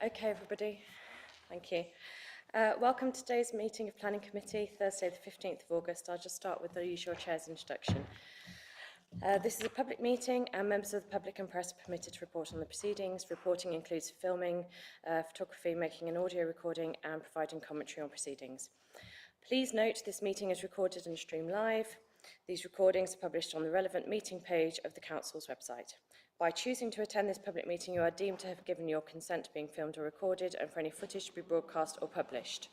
Okay, everybody. Thank you. Welcome to today's meeting of Planning Committee, Thursday the 15th of August. I'll just start with the usual Chair's introduction. This is a public meeting and members of the public and press are permitted to report on the proceedings. Reporting includes filming, photography, making an audio recording and providing commentary on proceedings. Please note this meeting is recorded and streamed live. These recordings are published on the relevant meeting page of the Council's website. By choosing to attend this public meeting, you are deemed to have given your consent to being filmed or recorded and for any footage to be broadcast or published.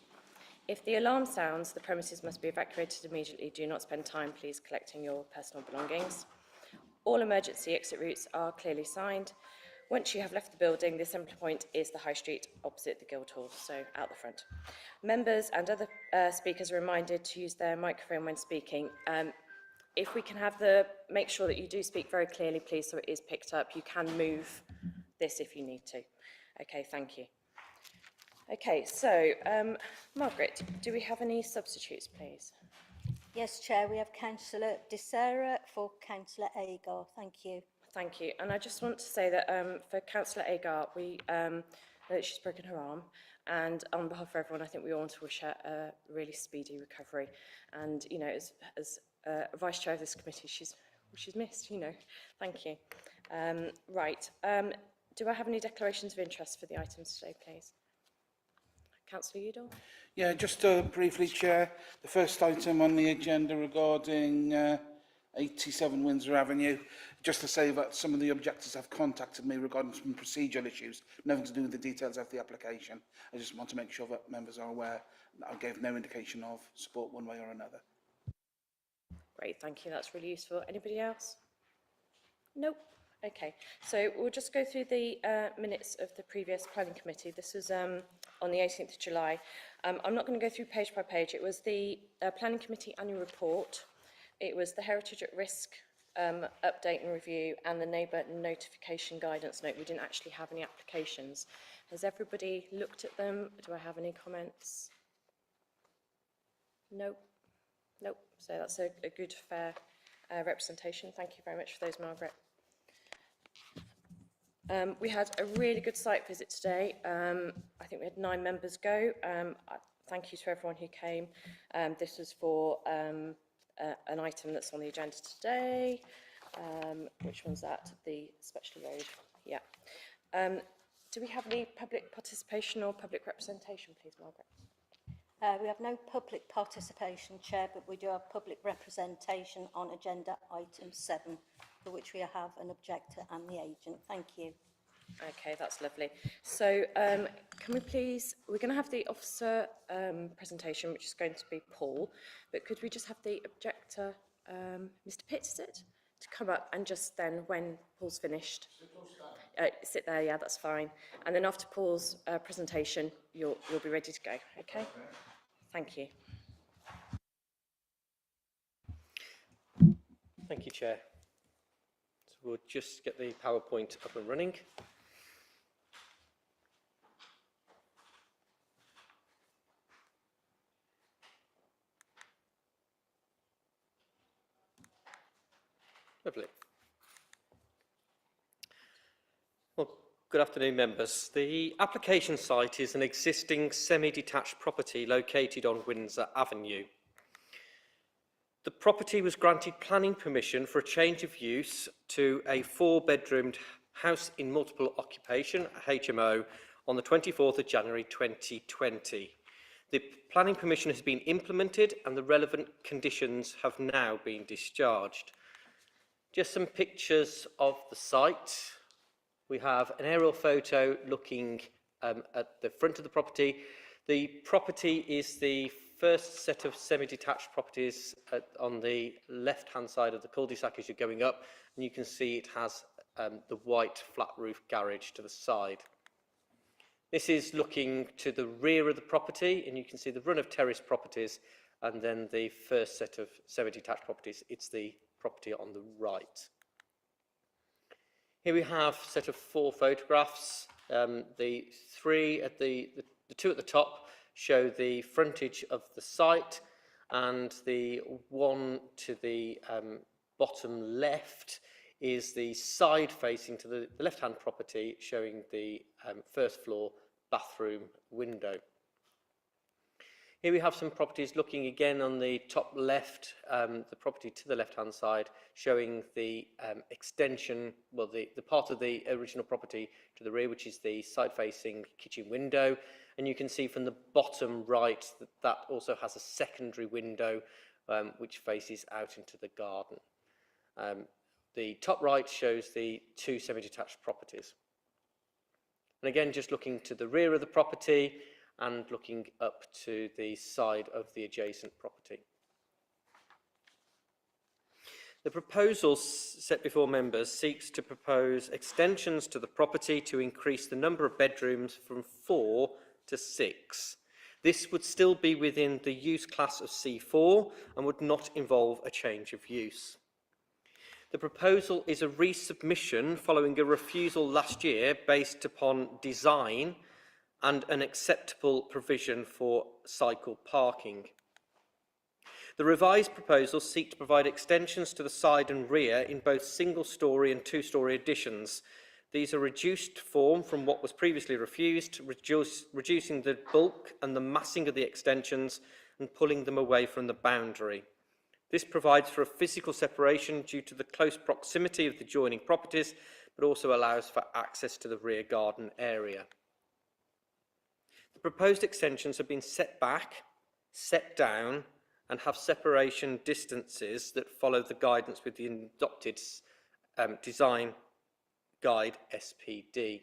If the alarm sounds, the premises must be evacuated immediately. Do not spend time, please, collecting your personal belongings. All emergency exit routes are clearly signed. Once you have left the building, the assembly point is the High Street opposite the Guildhall, so out the front. Members and other speakers are reminded to use their microphone when speaking. If we can make sure that you do speak very clearly, please, so it is picked up. You can move this if you need to. Okay, thank you. Okay, so Margaret, do we have any substitutes, please? Yes, Chair, we have Councillor De Serra for Councillor Agar. Thank you. Thank you. And I just want to say that for Councillor Agar, we know that she's broken her arm. And on behalf of everyone, I think we all want to wish her a really speedy recovery. And, you know, as Vice Chair of this committee, she's missed, you know. Thank you. Right. Do I have any declarations of interest for the items today, please? Councillor Udall? Yeah, just briefly, Chair, the first item on the agenda regarding 87 Windsor Avenue, just to say that some of the objectors have contacted me regarding some procedural issues, nothing to do with the details of the application. I just want to make sure that members are aware that I gave no indication of support one way or another. Great, thank you. That's really useful. Anybody else? Nope. Okay, so we'll just go through the minutes of the previous planning committee. This was on the 18th of July. I'm not going to go through page by page. It was the planning committee annual report. It was the heritage at risk update and review and the neighbour notification guidance note. We didn't actually have any applications. Has everybody looked at them? Do I have any comments? Nope. Nope. So that's a good, fair representation. Thank you very much for those, Margaret. We had a really good site visit today. I think we had 9 members go. Thank you to everyone who came. This was for an item that's on the agenda today. Which one's that? The Specialty Road. Yeah. Do we have any public participation or public representation, please, Margaret? We have no public participation, Chair, but we do have public representation on agenda item 7, for which we have an objector and the agent. Thank you. Okay, that's lovely. So can we please, we're going to have the officer presentation, which is going to be Paul, but could we just have the objector, Mr. Pitt, is it, to come up and just then, when Paul's finished, sit there, yeah, that's fine. And then after Paul's presentation, you'll be ready to go, okay? Thank you. Thank you, Chair. So we'll just get the PowerPoint up and running. Lovely. Well, good afternoon, members. The application site is an existing semi-detached property located on Windsor Avenue. The property was granted planning permission for a change of use to a 4-bedroomed house in multiple occupation, HMO, on the 24th of January 2020. The planning permission has been implemented and the relevant conditions have now been discharged. Just some pictures of the site. We have an aerial photo looking at the front of the property. The property is the first set of semi-detached properties on the left-hand side of the cul-de-sac as you're going up, and you can see it has the white flat roof garage to the side. This is looking to the rear of the property, and you can see the run of terrace properties, and then the first set of semi-detached properties. It's the property on the right. Here we have a set of 4 photographs. The 2 at the top show the frontage of the site, and the one to the bottom left is the side facing to the left-hand property, showing the first floor bathroom window. Here we have some properties looking again on the top left, the property to the left-hand side, showing the extension, well, the part of the original property to the rear, which is the side-facing kitchen window. And you can see from the bottom right that that also has a secondary window which faces out into the garden. The top right shows the two semi-detached properties. And again, just looking to the rear of the property and looking up to the side of the adjacent property. The proposal set before members seeks to propose extensions to the property to increase the number of bedrooms from 4 to 6. This would still be within the use class of C4 and would not involve a change of use. The proposal is a resubmission following a refusal last year based upon design and an acceptable provision for cycle parking. The revised proposals seek to provide extensions to the side and rear in both single-storey and two-storey additions. These are reduced form from what was previously refused, reducing the bulk and the massing of the extensions and pulling them away from the boundary. This provides for a physical separation due to the close proximity of the adjoining properties, but also allows for access to the rear garden area. The proposed extensions have been set back, set down, and have separation distances that follow the guidance with the adopted design guide SPD.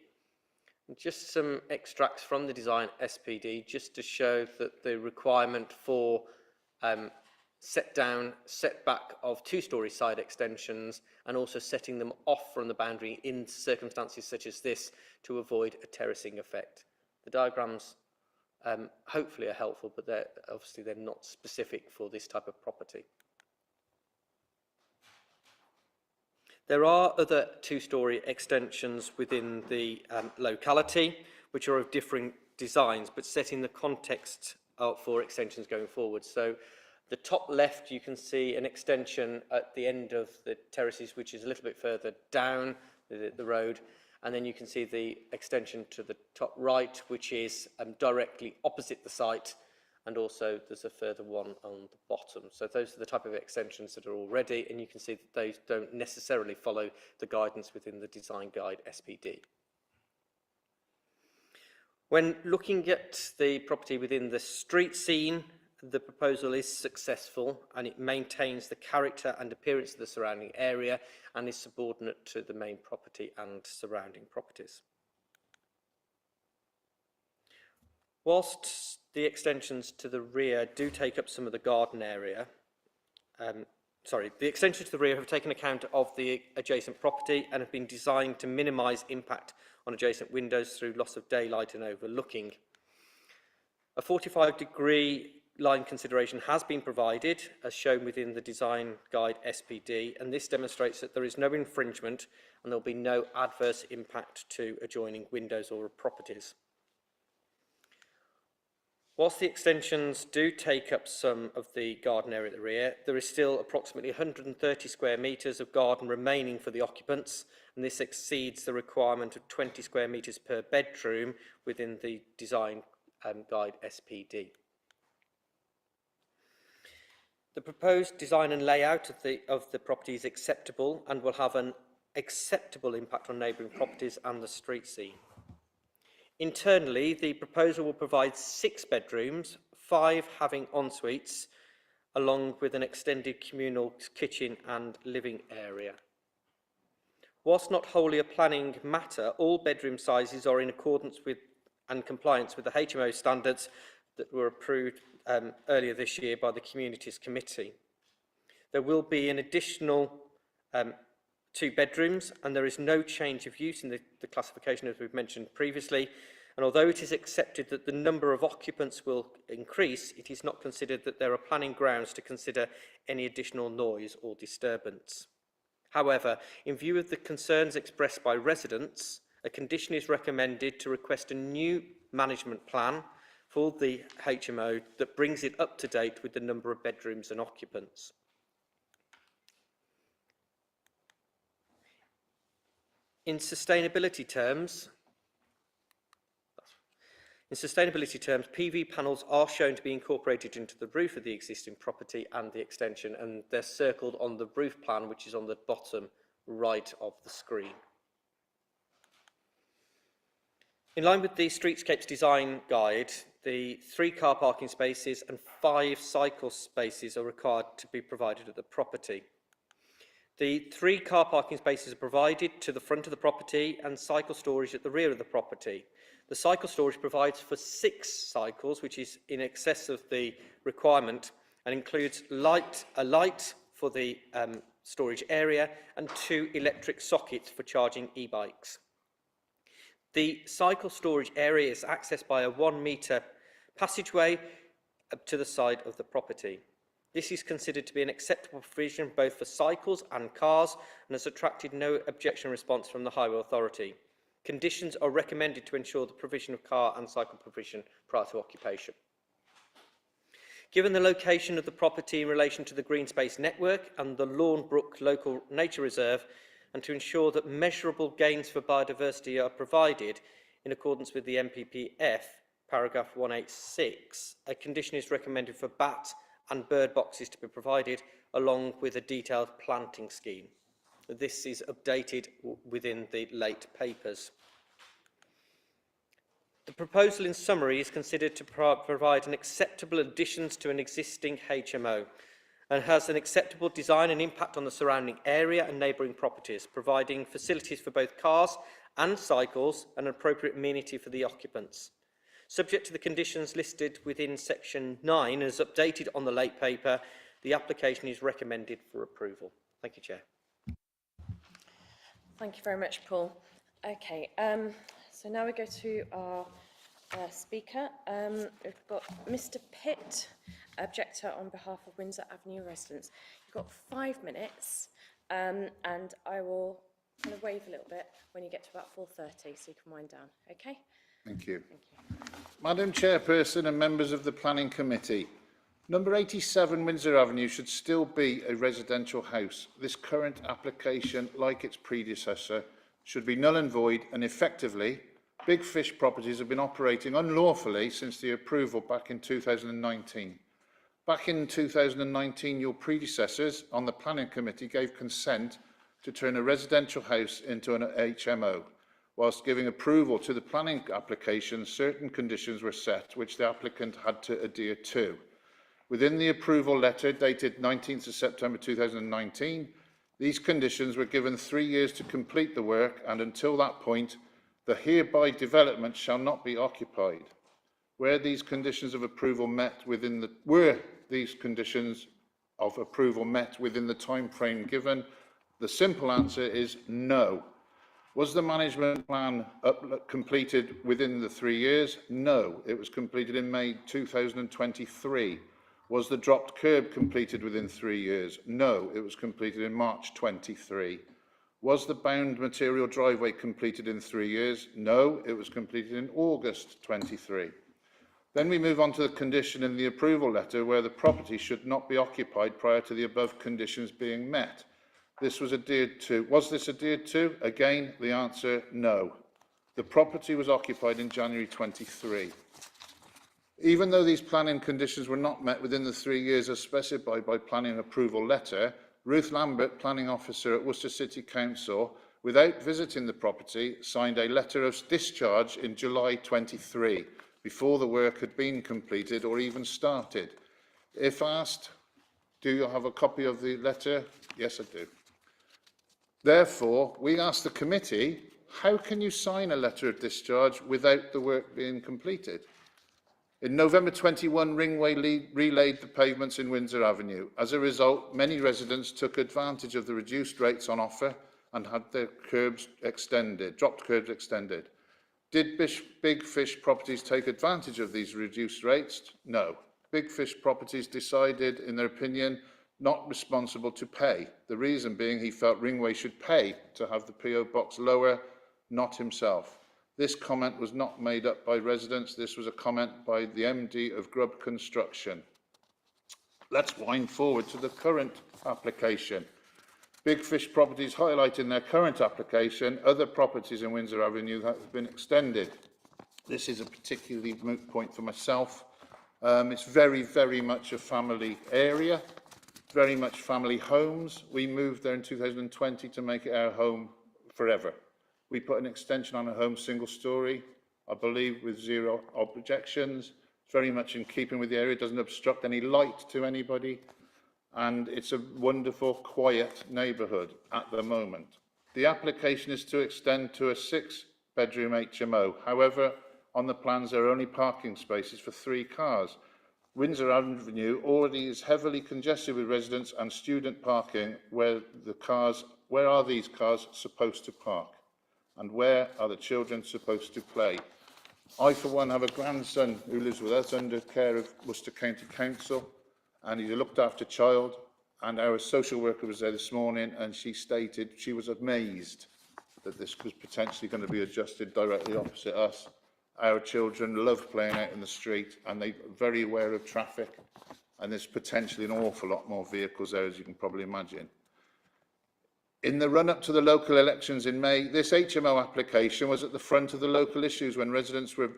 And just some extracts from the design SPD just to show that the requirement for set down, set back of two-storey side extensions and also setting them off from the boundary in circumstances such as this to avoid a terracing effect. The diagrams hopefully are helpful, but they're not specific for this type of property. There are other two-storey extensions within the locality, which are of differing designs, but setting the context for extensions going forward. So the top left, you can see an extension at the end of the terraces, which is a little bit further down the road. And then you can see the extension to the top right, which is directly opposite the site. And also there's a further one on the bottom. So those are the type of extensions that are already, and you can see that those don't necessarily follow the guidance within the design guide SPD. When looking at the property within the street scene, the proposal is successful and it maintains the character and appearance of the surrounding area and is subordinate to the main property and surrounding properties. Whilst the extensions to the rear do take up some of the garden area, the extensions to the rear have taken account of the adjacent property and have been designed to minimise impact on adjacent windows through loss of daylight and overlooking. A 45-degree line consideration has been provided, as shown within the design guide SPD, and this demonstrates that there is no infringement and there will be no adverse impact to adjoining windows or properties. Whilst the extensions do take up some of the garden area at the rear, there is still approximately 130 square metres of garden remaining for the occupants, and this exceeds the requirement of 20 square metres per bedroom within the design guide SPD. The proposed design and layout of the property is acceptable and will have an acceptable impact on neighbouring properties and the street scene. Internally, the proposal will provide 6 bedrooms, 5 having en-suites, along with an extended communal kitchen and living area. Whilst not wholly a planning matter, all bedroom sizes are in accordance with and compliance with the HMO standards that were approved earlier this year by the Communities Committee. There will be an additional 2 bedrooms, and there is no change of use in the classification as we've mentioned previously. And although it is accepted that the number of occupants will increase, it is not considered that there are planning grounds to consider any additional noise or disturbance. However, in view of the concerns expressed by residents, a condition is recommended to request a new management plan for the HMO that brings it up to date with the number of bedrooms and occupants. In sustainability terms, In sustainability terms, PV panels are shown to be incorporated into the roof of the existing property and the extension, and they're circled on the roof plan, which is on the bottom right of the screen. In line with the Streetscapes Design Guide, the 3 car parking spaces and 5 cycle spaces are required to be provided at the property. The 3 car parking spaces are provided to the front of the property and cycle storage at the rear of the property. The cycle storage provides for 6 cycles, which is in excess of the requirement, and includes a light for the storage area and 2 electric sockets for charging e-bikes. The cycle storage area is accessed by a 1-metre passageway up to the side of the property. This is considered to be an acceptable provision both for cycles and cars and has attracted no objection response from the Highway Authority. Conditions are recommended to ensure the provision of car and cycle provision prior to occupation. Given the location of the property in relation to the Green Space Network and the Lawnbrook Local Nature Reserve, and to ensure that measurable gains for biodiversity are provided in accordance with the MPPF, paragraph 186, a condition is recommended for bat and bird boxes to be provided, along with a detailed planting scheme. This is updated within the late papers. The proposal in summary is considered to provide an acceptable additions to an existing HMO and has an acceptable design and impact on the surrounding area and neighbouring properties, providing facilities for both cars and cycles and appropriate amenity for the occupants. Subject to the conditions listed within section 9, as updated on the late paper, the application is recommended for approval. Thank you, Chair. Thank you very much, Paul. Okay, so now we go to our speaker. We've got Mr. Pitt, objector on behalf of Windsor Avenue residents. You've got 5 minutes, and I will kind of wave a little bit when you get to about 4:30, so you can wind down. Okay? Thank you. Thank you. Madam Chairperson and members of the Planning Committee, number 87 Windsor Avenue should still be a residential house. This current application, like its predecessor, should be null and void, and effectively, Big Fish Properties have been operating unlawfully since the approval back in 2019. Back in 2019, your predecessors on the Planning Committee gave consent to turn a residential house into an HMO. Whilst giving approval to the planning application, certain conditions were set which the applicant had to adhere to. Within the approval letter dated 19th of September 2019, these conditions were given 3 years to complete the work, and until that point, the hereby development shall not be occupied. Were these conditions of approval met within the time frame given? The simple answer is no. Was the management plan completed within the 3 years? No, it was completed in May 2023. Was the dropped curb completed within 3 years? No, it was completed in March 23. Was the bound material driveway completed in 3 years? No, it was completed in August 23. Then we move on to the condition in the approval letter where the property should not be occupied prior to the above conditions being met. This was adhered to. Was this adhered to? Again, the answer, no. The property was occupied in January 23. Even though these planning conditions were not met within the 3 years as specified by planning approval letter, Ruth Lambert, planning officer at Worcester City Council, without visiting the property, signed a letter of discharge in July 23, before the work had been completed or even started. If asked, do you have a copy of the letter? Yes, I do. Therefore, we ask the committee, how can you sign a letter of discharge without the work being completed? In November 21, Ringway relayed the pavements in Windsor Avenue. As a result, many residents took advantage of the reduced rates on offer and had their dropped curbs extended. Did Big Fish Properties take advantage of these reduced rates? No. Big Fish Properties decided, in their opinion, not responsible to pay. The reason being he felt Ringway should pay to have the PO box lower, not himself. This comment was not made up by residents. This was a comment by the MD of Grubb Construction. Let's wind forward to the current application. Big Fish Properties highlight in their current application other properties in Windsor Avenue that have been extended. This is a particularly moot point for myself. It's very, very much a family area, very much family homes. We moved there in 2020 to make it our home forever. We put an extension on a home single storey, I believe with zero objections. It's very much in keeping with the area, it doesn't obstruct any light to anybody. And it's a wonderful, quiet neighbourhood at the moment. The application is to extend to a 6-bedroom HMO. However, on the plans, there are only parking spaces for 3 cars. Windsor Avenue already is heavily congested with residents and student parking. Where are these cars supposed to park? And where are the children supposed to play? I, for one, have a grandson who lives with us under care of Worcester County Council, and he's a looked after child. And our social worker was there this morning, and she stated she was amazed that this was potentially going to be adjusted directly opposite us. Our children love playing out in the street, and they're very aware of traffic, and there's potentially an awful lot more vehicles there, as you can probably imagine. In the run-up to the local elections in May, this HMO application was at the front of the local issues when residents were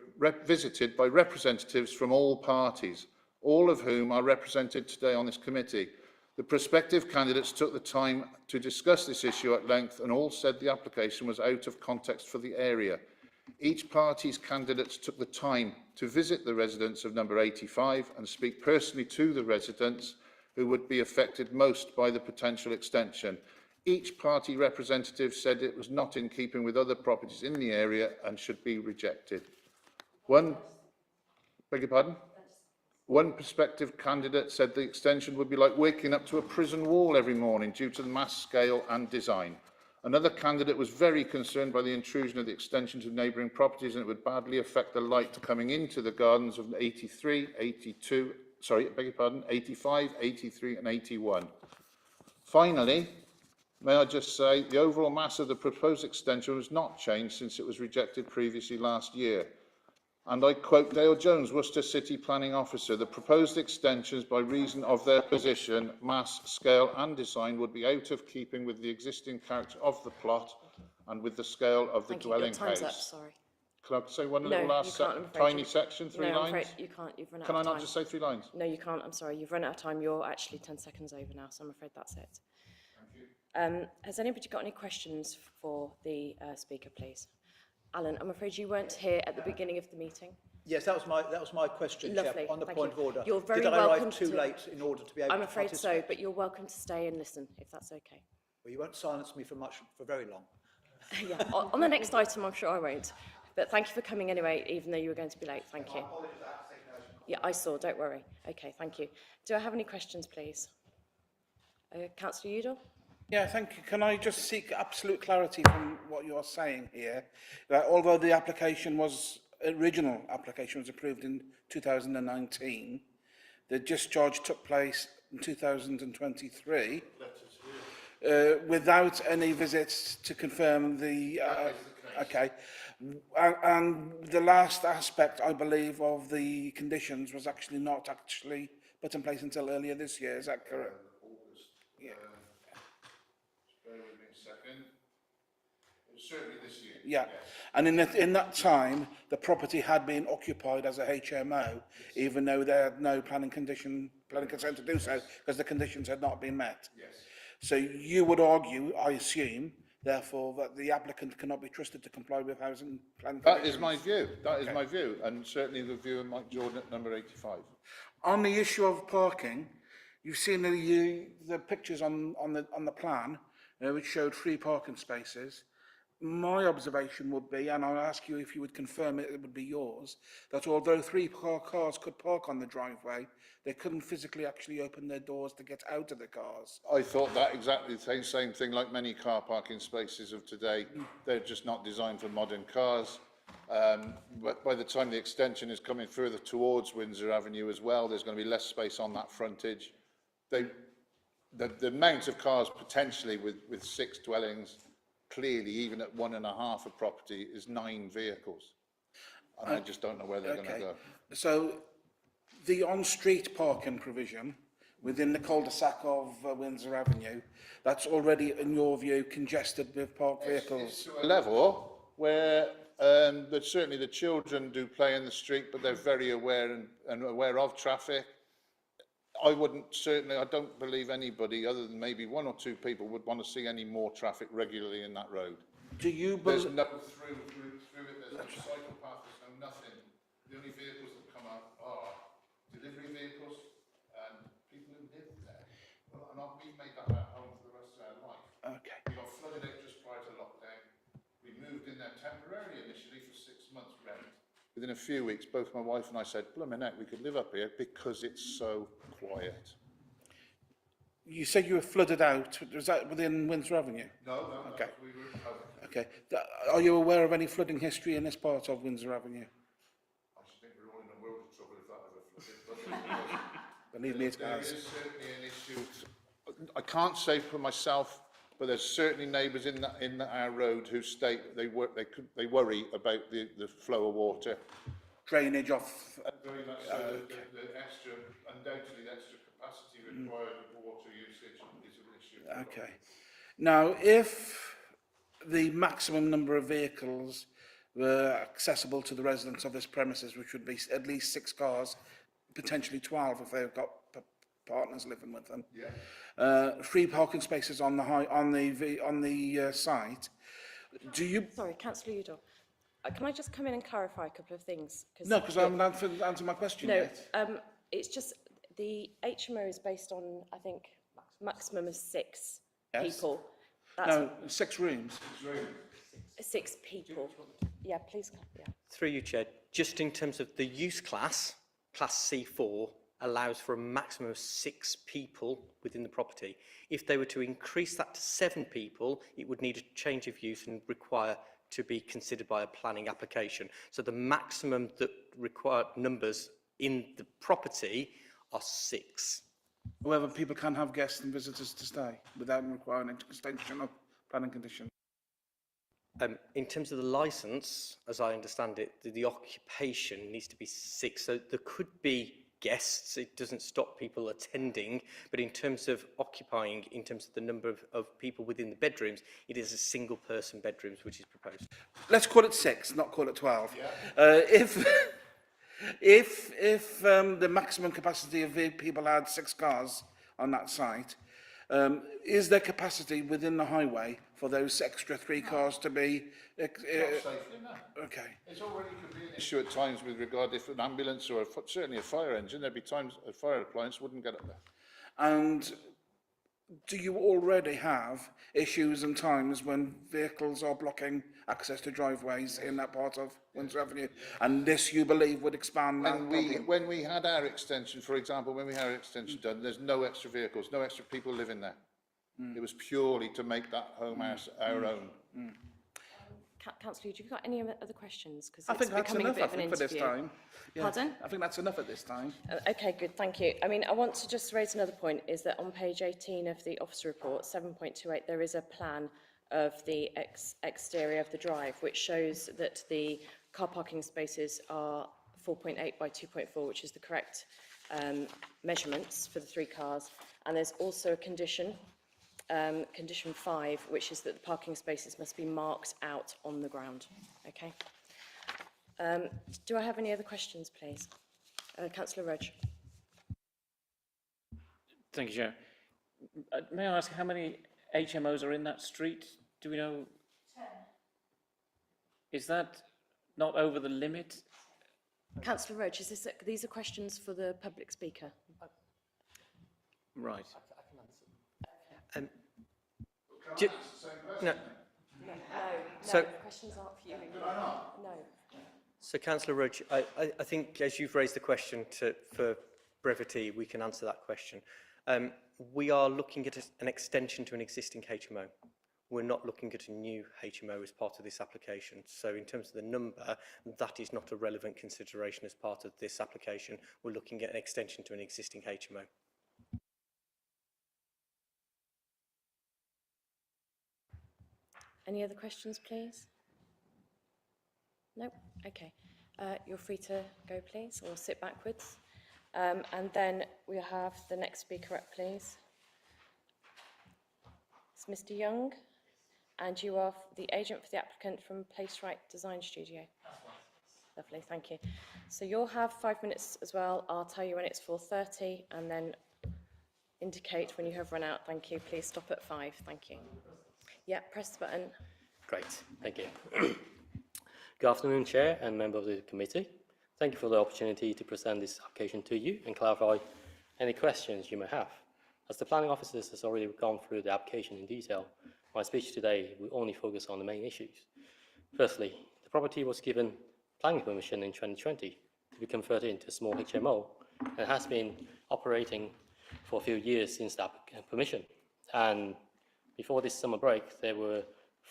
visited by representatives from all parties, all of whom are represented today on this committee. The prospective candidates took the time to discuss this issue at length, and all said the application was out of context for the area. Each party's candidates took the time to visit the residents of number 85 and speak personally to the residents who would be affected most by the potential extension. Each party representative said it was not in keeping with other properties in the area and should be rejected. Beg your pardon? One prospective candidate said the extension would be like waking up to a prison wall every morning due to the mass scale and design. Another candidate was very concerned by the intrusion of the extension to neighbouring properties, and it would badly affect the light coming into the gardens of 85, 83 and 81. Finally, may I just say, the overall mass of the proposed extension was not changed since it was rejected previously last year. And I quote Dale Jones, Worcester City Planning Officer, the proposed extensions by reason of their position, mass, scale and design would be out of keeping with the existing character of the plot and with the scale of the dwelling house. Time's up, sorry. Can I say one No, little last you can't, I'm afraid. tiny section, 3 No, I'm lines? afraid you can't, you've run out Can I of time. not just say 3 lines? No, you can't, I'm sorry, you've run out of time. You're actually 10 seconds over now, so I'm afraid that's it. Thank you. Has anybody got any questions for the speaker, please? Alan, I'm afraid you weren't here at the beginning of the meeting. Yes, that was my question, Lovely, Chair, on the thank point you. of order. You're very Did I welcome arrive too to- late in order to be able I'm to afraid so, participate? but you're welcome to stay and listen, if that's okay. Well, you won't silence me for very long. Yeah, on the next item, I'm sure I won't. But thank you for coming anyway, even though you were going to be late. Thank you. Yeah, I saw, don't worry. Okay, thank you. Do I have any questions, please? Councillor Udall? Yeah, thank you. Can I just seek absolute clarity from what you're saying here? That although the original application was approved in 2019, the discharge took place in 2023 without any visits to confirm the... okay. And the last aspect, I believe, of the conditions was actually not put in place until earlier this year. Is that correct? Yeah. Bear with me a second. It was certainly this year. Yeah, and in that time, the property had been occupied as a HMO, even though they had no planning consent to do so, because the conditions had not been met. Yes. So you would argue, I assume, therefore, that the applicant cannot be trusted to comply with housing planning That conditions. is my view. That is Okay. my view, and certainly the view of Mike Jordan at number 85. On the issue of parking, you've seen the pictures on the plan, which showed 3 parking spaces. My observation would be, and I'll ask you if you would confirm it would be yours, that although 3 cars could park on the driveway, they couldn't physically actually open their doors to get out of the cars. I thought that exactly the same thing like many car parking spaces of today. They're just not designed for modern cars. But by the time the extension is coming further towards Windsor Avenue as well, there's going to be less space on that frontage. The amount of cars potentially with 6 dwellings, clearly even at 1.5 a property, is 9 vehicles. And I just don't know where they're going to go. So the on-street parking provision within the cul-de-sac of Windsor Avenue, that's already, in your view, congested with parked vehicles? It's to a level where But certainly the children do play in the street, but they're very aware and aware of traffic. I don't believe anybody other than maybe one or two people would want to see any more traffic regularly in that road. Do you There's believe... no through it, there's no cycle path, there's no nothing. The only vehicles that come up are delivery vehicles and people who live there. And we've made that our home for the rest of our life. Okay. We got flooded out just prior to lockdown. We moved in there temporarily initially for 6 months rent. Within a few weeks, both my wife and I said, "Blimmin' heck, we could live up here because it's so quiet." You said you were flooded out. Was that within Windsor Avenue? No, Okay. we were in Hove. Okay. Are you aware of any flooding history in this part of Windsor Avenue? I should think we're all in a world of trouble if that ever flooded. Believe me, it There has. is certainly an issue. I can't say for myself, but there's certainly neighbours in our road who state they worry about the flow of water. Drainage off... Very much so. The extra, undoubtedly, the extra capacity required of water usage is an issue. Okay. Now, if the maximum number of vehicles were accessible to the residents of this premises, which would be at least 6 cars, potentially 12 if they've got partners living with them. Yeah. Free parking spaces on the site. Do you? Sorry, Councillor Udall. Can I just come in and clarify a couple of things? No, because I haven't answered my question No, yet. it's just the HMO is based on, I think, maximum of 6 Yes. people. That's No, 6 rooms. 6 people. Yeah, please. Yeah. Through you, Chair, just in terms of the use class, Class C4 allows for a maximum of 6 people within the property. If they were to increase that to 7 people, it would need a change of use and require to be considered by a planning application. So the maximum that required numbers in the property are 6. However, people can have guests and visitors to stay without requiring an extension of planning conditions. In terms of the licence, as I understand it, the occupation needs to be 6. So there could be guests, it doesn't stop people attending, but in terms of occupying, in terms of the number of people within the bedrooms, it is a single person bedrooms which is proposed. Let's call it 6, not call it 12. Yeah. If the maximum capacity of people had 6 cars on that site, is there capacity within the highway for those extra 3 cars to be... Safely, no. Okay. It's already could be an issue at times with regard if an ambulance or certainly a fire engine, there'd be times a fire appliance wouldn't get up there. And do you already have issues and times when vehicles are blocking access to driveways in that part of Windsor Avenue? And this, you believe, would expand that problem? When we had our extension, for example, when we had our extension done, there's no extra vehicles, no extra people living there. It was purely to make that home our own. Councillor, have you got any other questions? Because I it's think that's becoming a enough, bit I of an think, for this interview. time. Yeah. Pardon? I think that's enough at this time. Okay, good, thank you. I mean, I want to just raise another point, is that on page 18 of the officer report, 7.28, there is a plan of the exterior of the drive, which shows that the car parking spaces are 4.8 by 2.4, which is the correct measurements for the 3 cars. And there's also a condition, condition 5, which is that the parking spaces must be marked out on the ground. Okay. Do I have any other questions, please? Councillor Rudge. Thank you, Chair. May I ask how many HMOs are in that street? Do we know? 10. Is that not over the limit? Councillor Rudge, is this these are questions for the public speaker? Right. No. So, the questions aren't for you. No. So, Councillor Rudge, I think as you've raised the question for brevity, we can answer that question. We are looking at an extension to an existing HMO. We're not looking at a new HMO as part of this application. So in terms of the number, that is not a relevant consideration as part of this application. We're looking at an extension to an existing HMO. Any other questions, please? No? Okay. You're free to go, please, or sit backwards. And then we'll have the next speaker up, please. It's Mr. Young. And you are the agent for the applicant from Placerite Design Studio? Lovely, thank you. So you'll have 5 minutes as well. I'll tell you when it's 4:30 and then indicate when you have run out. Thank you. Please stop at 5. Thank you. Yeah, press the button. Great, thank you. Good afternoon, Chair and member of the committee. Thank you for the opportunity to present this application to you and clarify any questions you may have. As the planning officers has already gone through the application in detail, my speech today will only focus on the main issues. Firstly, the property was given planning permission in 2020 to be converted into a small HMO and has been operating for a few years since that permission. And before this summer break, there were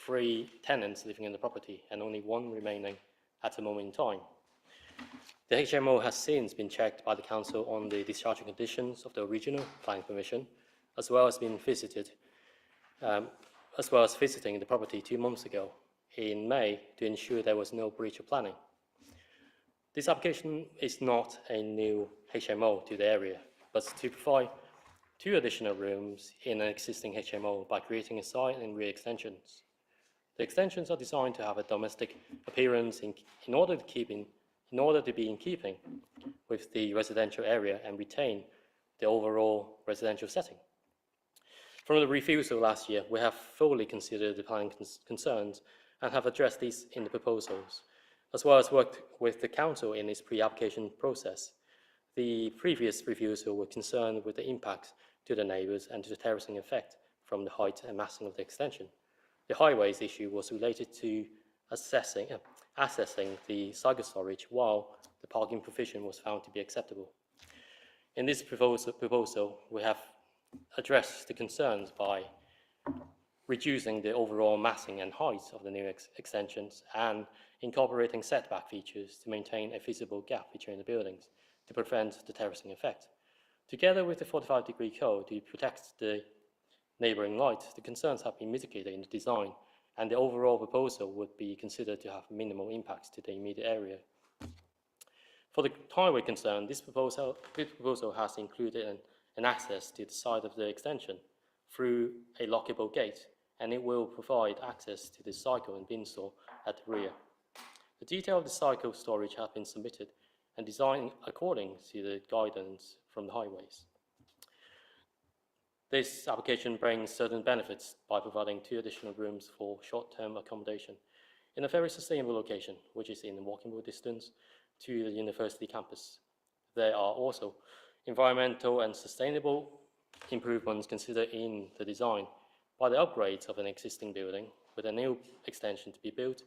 3 tenants living in the property and only 1 remaining at the moment in time. The HMO has since been checked by the council on the discharging conditions of the original planning permission, as well as visiting the property 2 months ago in May to ensure there was no breach of planning. This application is not a new HMO to the area, but to provide 2 additional rooms in an existing HMO by creating a side and rear extensions. The extensions are designed to have a domestic appearance in order to be in keeping with the residential area and retain the overall residential setting. From the refusal last year, we have fully considered the planning concerns and have addressed these in the proposals, as well as worked with the council in its pre-application process. The previous refusal were concerned with the impact to the neighbours and to the terracing effect from the height and massing of the extension. The highways issue was related to assessing the cycle storage, while the parking provision was found to be acceptable. In this proposal, we have addressed the concerns by reducing the overall massing and height of the new extensions and incorporating setback features to maintain a visible gap between the buildings to prevent the terracing effect. Together with the 45-degree code to protect the neighbouring light, the concerns have been mitigated in the design, and the overall proposal would be considered to have minimal impacts to the immediate area. For the highway concern, this proposal has included an access to the side of the extension through a lockable gate, and it will provide access to the cycle and bin store at the rear. The detail of the cycle storage has been submitted and designed according to the guidance from the highways. This application brings certain benefits by providing 2 additional rooms for short-term accommodation in a very sustainable location, which is in walkable distance to the university campus. There are also environmental and sustainable improvements considered in the design by the upgrades of an existing building with a new extension to be built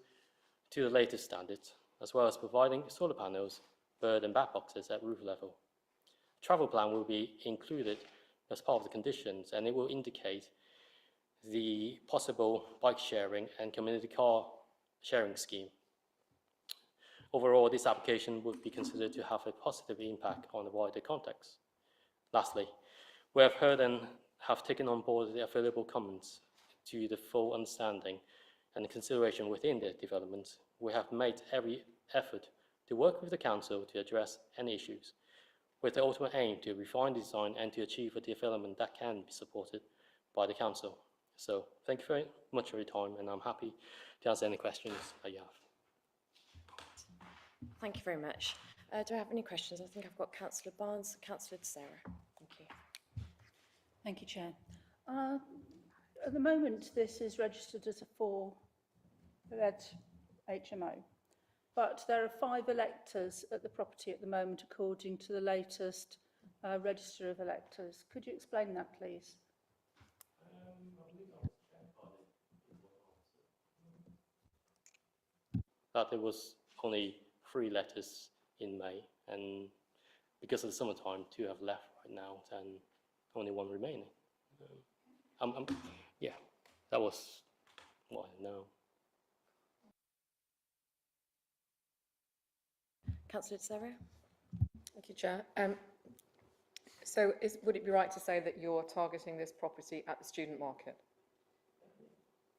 to the latest standards, as well as providing solar panels, bird and bat boxes at roof level. A travel plan will be included as part of the conditions, and it will indicate the possible bike sharing and community car sharing scheme. Overall, this application would be considered to have a positive impact on the wider context. Lastly, we have heard and have taken on board the available comments to the full understanding and consideration within the development. We have made every effort to work with the council to address any issues, with the ultimate aim to refine the design and to achieve a development that can be supported by the council. So thank you very much for your time, and I'm happy to answer any questions that you have. Thank you very much. Do I have any questions? I think I've got Councillor Barnes, Councillor Sarah. Thank you. Thank you, Chair. At the moment, this is registered as a 4-bed HMO, but there are 5 electors at the property at the moment, according to the latest register of electors. Could you explain that, please? That there was only 3 letters in May, and because of the summertime, 2 have left right now, and only 1 remaining. Yeah, that was what I know. Councillor Sarah. Thank you, Chair. So would it be right to say that you're targeting this property at the student market?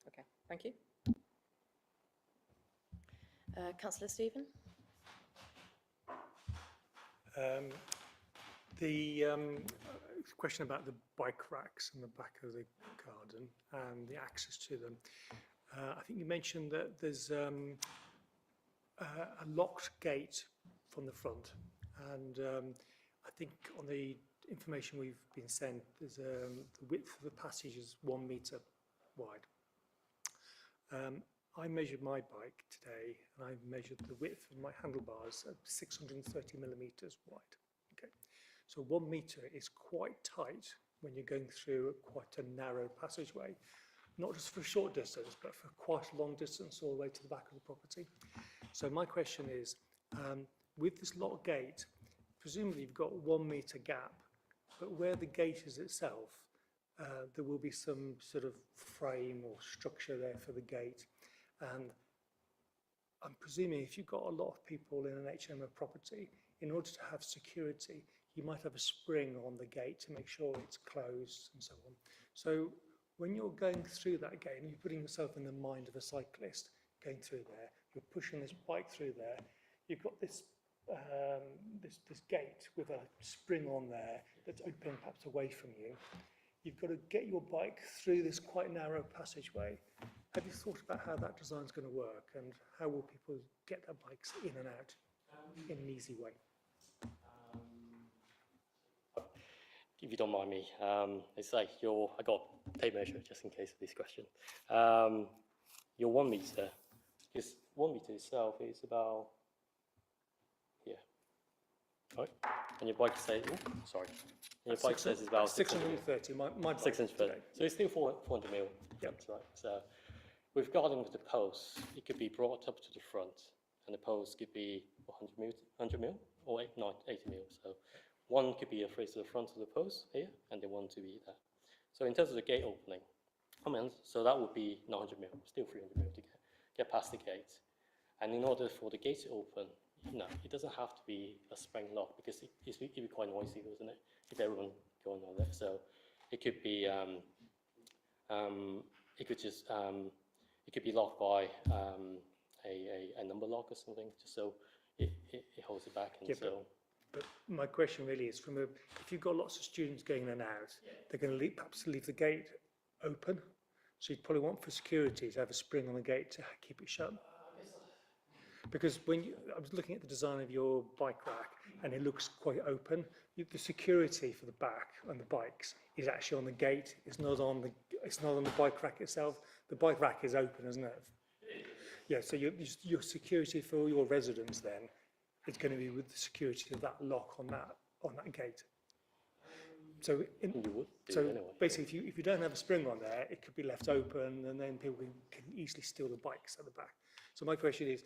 Okay, thank you. Councillor Stephen. The question about the bike racks in the back of the garden and the access to them. I think you mentioned that there's a locked gate from the front, and I think on the information we've been sent, there's the width of the passage is 1 metre wide. I measured my bike today, and I measured the width of my handlebars at 630 millimetres wide. Okay, so 1 metre is quite tight when you're going through quite a narrow passageway, not just for a short distance, but for quite a long distance all the way to the back of the property. So my question is, with this locked gate, presumably you've got 1 metre gap, but where the gate is itself, there will be some sort of frame or structure there for the gate. And I'm presuming if you've got a lot of people in an HMO property, in order to have security, you might have a spring on the gate to make sure it's closed and so on. So when you're going through that gate, and you're putting yourself in the mind of a cyclist going through there, you're pushing this bike through there, you've got this this gate with a spring on there that's opening perhaps away from you. You've got to get your bike through this quite narrow passageway. Have you thought about how that design's going to work, and how will people get their bikes in and out in an easy way? If you don't mind me, it's like I got a tape measure just in case of this question. Your 1 metre, because 1 metre itself is about here, right? And your bike says, sorry, and your bike says it's about 630. My bike 630. So it's still 400 mil. Yep. That's right. So regarding with the posts, it could be brought up to the front, and the post could be 100 mil or 80 mil. So one could be face to the front of the post here, and the one to be there. So in terms of the gate opening, so that would be 900 mil, still 300 mil to get past the gate. And in order for the gate to open, it doesn't have to be a spring lock, because it'd be quite noisy, wouldn't it, if everyone going on there. So it could be, it could be locked by a number lock or something, just so it holds it back. And yeah, but my question really is, if you've got lots of students going in and out, they're going to perhaps leave the gate open. So you'd probably want for security to have a spring on the gate to keep it shut. Because I was looking at the design of your bike rack, and it looks quite open. The security for the back and the bikes is actually on the gate. It's not on the bike rack itself. The bike rack is open, isn't it? Yeah. So your security for your residents then, it's going to be with the security of that lock on that gate. So basically, if you don't have a spring on there, it could be left open, and then people can easily steal the bikes at the back. So my question is,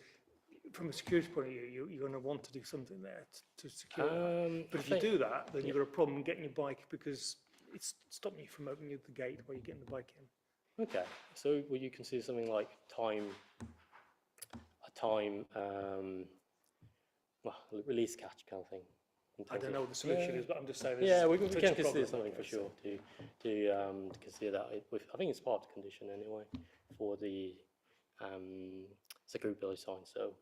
from a security point of view, you're going to want to do something there to secure that. But if you do that, then you've got a problem getting your bike, because it's stopping you from opening the gate while you're getting the bike in. Okay, so would you consider something like release catch kind of thing? I don't know what the solution is, but I'm just saying. Yeah, we can consider something for sure to consider that. I think it's part of the condition anyway for the security building sign. So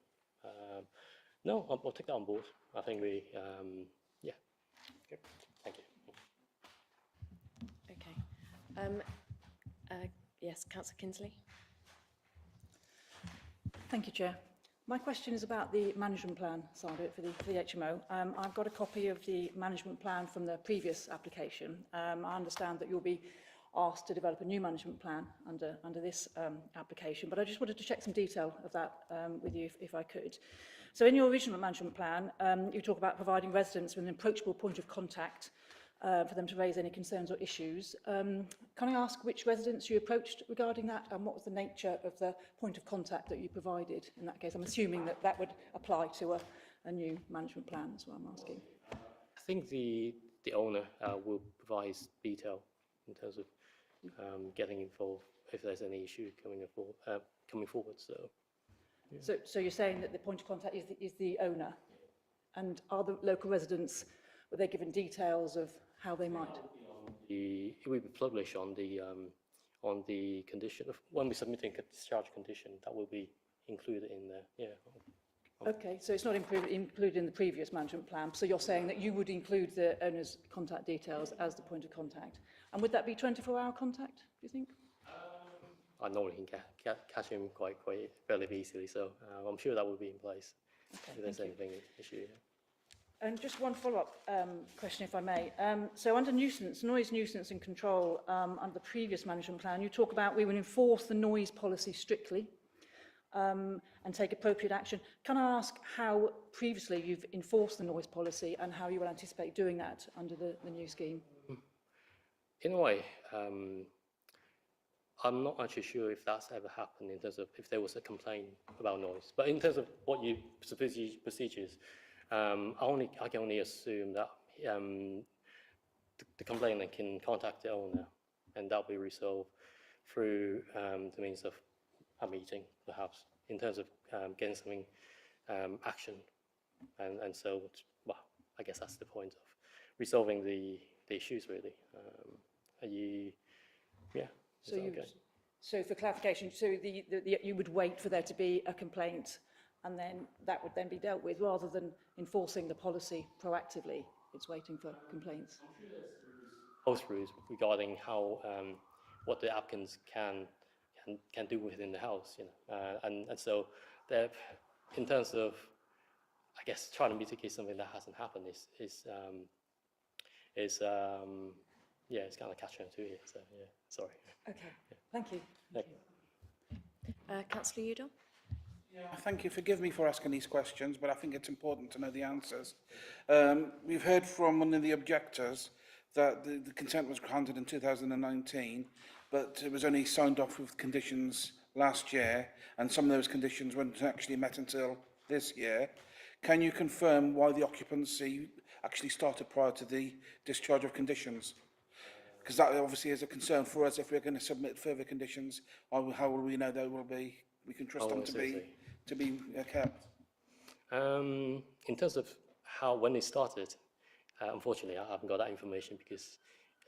no, I'll take that on board. I think yeah. Okay. Thank you. Okay. Yes, Councillor Kinsley. Thank you, Chair. My question is about the management plan side of it for the HMO. I've got a copy of the management plan from the previous application. I understand that you'll be asked to develop a new management plan under this application, but I just wanted to check some detail of that with you if I could. So in your original management plan, you talk about providing residents with an approachable point of contact for them to raise any concerns or issues. Can I ask which residents you approached regarding that, and what was the nature of the point of contact that you provided in that case? I'm assuming that would apply to a new management plan, is what I'm asking. I think the owner will provide detail in terms of getting involved if there's any issue coming forward. So, yeah. So you're saying that the point of contact is the owner, and are the local residents, were they given details of how they might? It will be published on the condition of when we're submitting a discharge condition. That will be included in there. Yeah. Okay, so it's not included in the previous management plan. So you're saying that you would include the owner's contact details as the point of contact, and would that be 24-hour contact? Do you think? I normally can catch him quite fairly easily. So I'm sure that will be in place if there's anything issue. Yeah. And just one follow-up question, if I may. So under nuisance, noise nuisance and control, under the previous management plan, you talk about we will enforce the noise policy strictly and take appropriate action. Can I ask how previously you've enforced the noise policy and how you will anticipate doing that under the new scheme? In a way, I'm not actually sure if that's ever happened in terms of if there was a complaint about noise. But in terms of what you procedures, I can only assume that the complainant can contact the owner, and that'll be resolved through the means of a meeting, perhaps, in terms of getting something action. And so, well, I guess that's the point of resolving the issues, really. Yeah. So, so for clarification, so you would wait for there to be a complaint and then that would then be dealt with rather than enforcing the policy proactively. It's waiting for complaints. Post rules regarding how what the applicants can do within the house, you know, and so in terms of, I guess, trying to mitigate something that hasn't happened yeah, it's kind of catch-22 here. So yeah, sorry. Okay, thank you. Thank you. Councillor Udall? Thank you. Forgive me for asking these questions, but I think it's important to know the answers. We've heard from one of the objectors that the consent was granted in 2019, but it was only signed off with conditions last year, and some of those conditions weren't actually met until this year. Can you confirm why the occupancy actually started prior to the discharge of conditions? Because that obviously is a concern for us. If we're going to submit further conditions, how will we know they will be? We can trust them to be kept. In terms of when it started, unfortunately, I haven't got that information because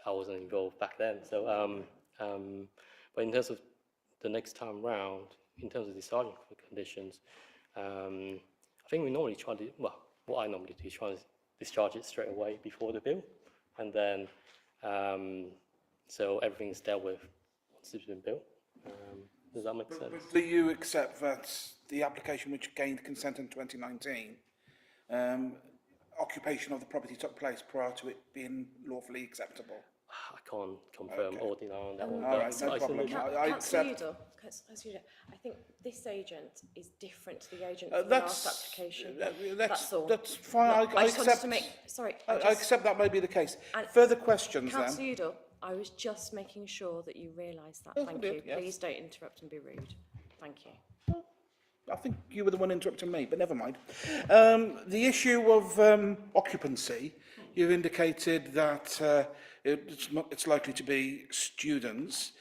I wasn't involved back then. So, but in terms of the next time round, in terms of discharging conditions, I think we normally try to. Well, what I normally do is try to discharge it straight away before the bill, and then so everything's dealt with once it's been built. Does that make sense? But do you accept that the application which gained consent in 2019, occupation of the property took place prior to it being lawfully acceptable? I can't confirm or deny on that one. All right, no problem. I accept. Councillor Udall, I think this agent is different to the agent from the last application. That's all. That's fine. I just wanted to make. Sorry. I accept that may be the case. Further questions then? Councillor Udall, I was just making sure that you realise that. Yes, Thank I you. did, yes. Please don't interrupt and be rude. Thank you. I think you were the one interrupting me, but never mind. The issue of occupancy, you've indicated that it's likely to be students.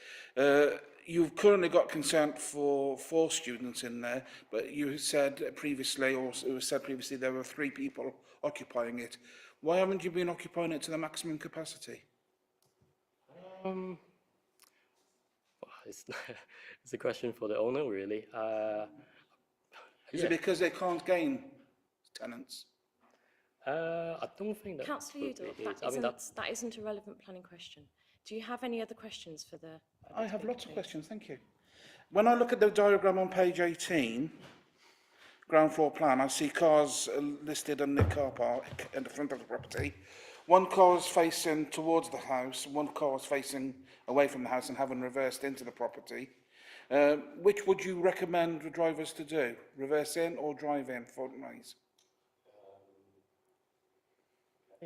You've currently got consent for 4 students in there, but you said previously, or it was said previously, there were 3 people occupying it. Why haven't you been occupying it to the maximum capacity? Well, it's a question for the owner, really. Is it because they can't gain tenants? I don't think that. Councillor Udall, that isn't a relevant planning question. Do you have any other questions for the? I have lots of questions, thank you. When I look at the diagram on page 18, ground floor plan, I see cars listed in the car park in the front of the property. 1 car is facing towards the house, 1 car is facing away from the house and having reversed into the property. Which would you recommend the drivers to do? Reverse in or drive in for ways?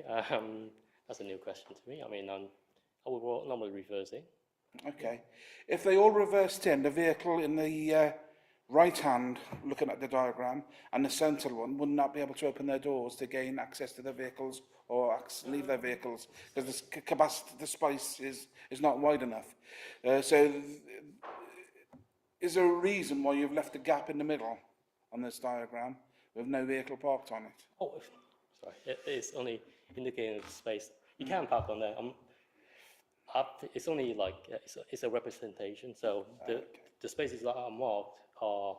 That's a new question to me. I mean, I would normally reverse in. Okay. If they all reversed in, the vehicle in the right hand, looking at the diagram, and the centre one, wouldn't that be able to open their doors to gain access to their vehicles or leave their vehicles? Because the capacity, the space is not wide enough. So is there a reason why you've left a gap in the middle on this diagram with no vehicle parked on it? Oh, sorry. It's only indicating the space. You can park on there. It's only like it's a representation. So the spaces that are marked are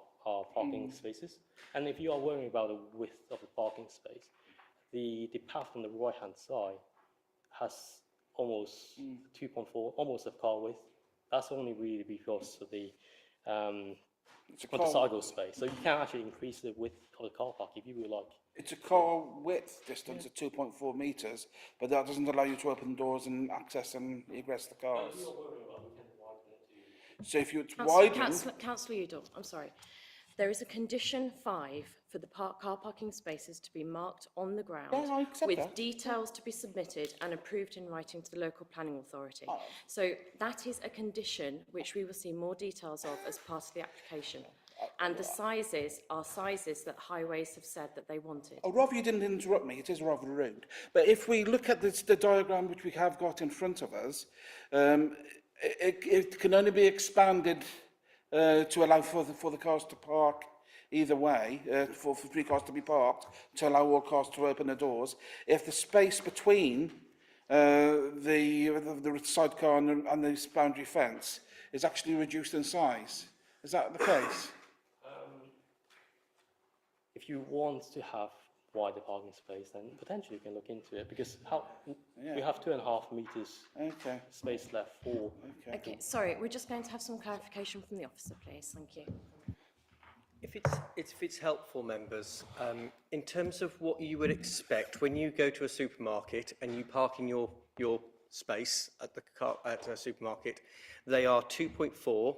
parking spaces. And if you are worrying about the width of the parking space, the path on the right hand side has almost 2.4, almost a car width. that's only really because of the It's a for the car, cycle space. So you can actually increase the width of the car park if you would like. it's a car width distance of 2.4 metres, but that doesn't allow you to open doors and access and egress the cars. So if you widen, Councillor Udall, I'm sorry. There is a condition 5 for the car parking spaces to be marked on the ground Yeah, I accept with that. details to be submitted and approved in writing to the local planning authority. So that is a condition which we will see more details of as part of the application. And the sizes are sizes that Highways have said that they wanted. oh, rather you didn't interrupt me, it is rather rude. But if we look at the diagram which we have got in front of us, it can only be expanded to allow for the cars to park either way, for 3 cars to be parked, to allow all cars to open the doors. If the space between the sidecar and the boundary fence is actually reduced in size. Is that the case? If you want to have wider parking space, then potentially you can look into it because we have 2.5 meters Okay. space left for. Okay, sorry, we're just going to have some clarification from the officer, please. Thank you. If it's helpful, members, in terms of what you would expect when you go to a supermarket and you park in your space at a supermarket, they are 2.4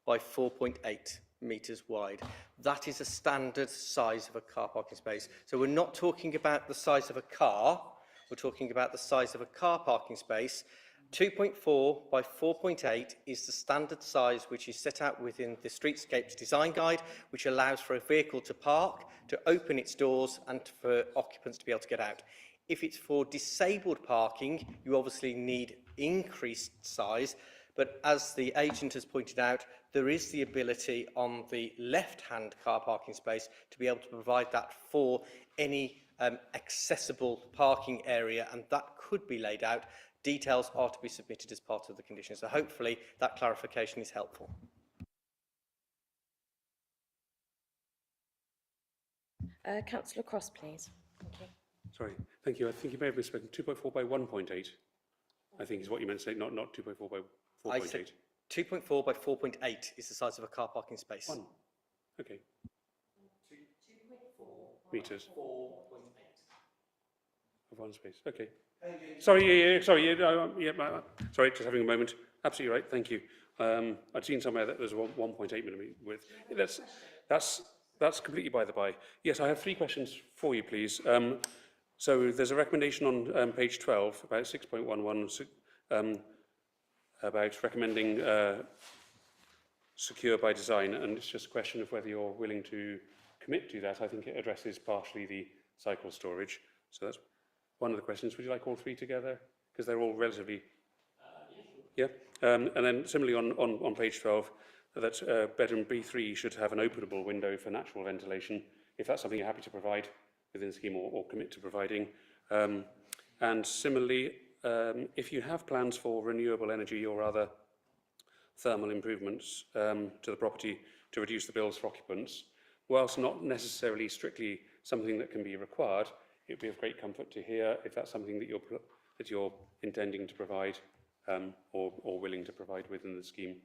by 4.8 metres wide. That is a standard size of a car parking space. So we're not talking about the size of a car, we're talking about the size of a car parking space. 2.4 by 4.8 is the standard size which is set out within the Streetscapes Design Guide, which allows for a vehicle to park, to open its doors and for occupants to be able to get out. If it's for disabled parking, you obviously need increased size, but as the agent has pointed out, there is the ability on the left-hand car parking space to be able to provide that for any accessible parking area, and that could be laid out. Details are to be submitted as part of the condition. So hopefully that clarification is helpful. Councillor Cross, please. Thank you. Sorry, thank you. I think you may have misspoken. 2.4 by 1.8, I think is what you meant to say, not 2.4 by 4.8. I said 2.4 by 4.8 is the size of a car parking space. One. Okay. 2.4 meters. 4.8. Of one space. Okay. Sorry, sorry, just having a moment. Absolutely right. Thank you. I'd seen somewhere that there's 1.8 millimetre width. That's completely by the by. Yes, I have 3 questions for you, please. So there's a recommendation on page 12 about 6.11 about recommending secure by design, and it's just a question of whether you're willing to commit to that. I think it addresses partially the cycle storage. So that's one of the questions. Would you like all 3 together? Because they're all relatively... Yeah. And then similarly on page 12, that bedroom B3 should have an openable window for natural ventilation, if that's something you're happy to provide within the scheme or commit to providing. And similarly, if you have plans for renewable energy or other thermal improvements to the property to reduce the bills for occupants, whilst not necessarily strictly something that can be required, it would be of great comfort to hear if that's something that you're intending to provide or willing to provide within the scheme.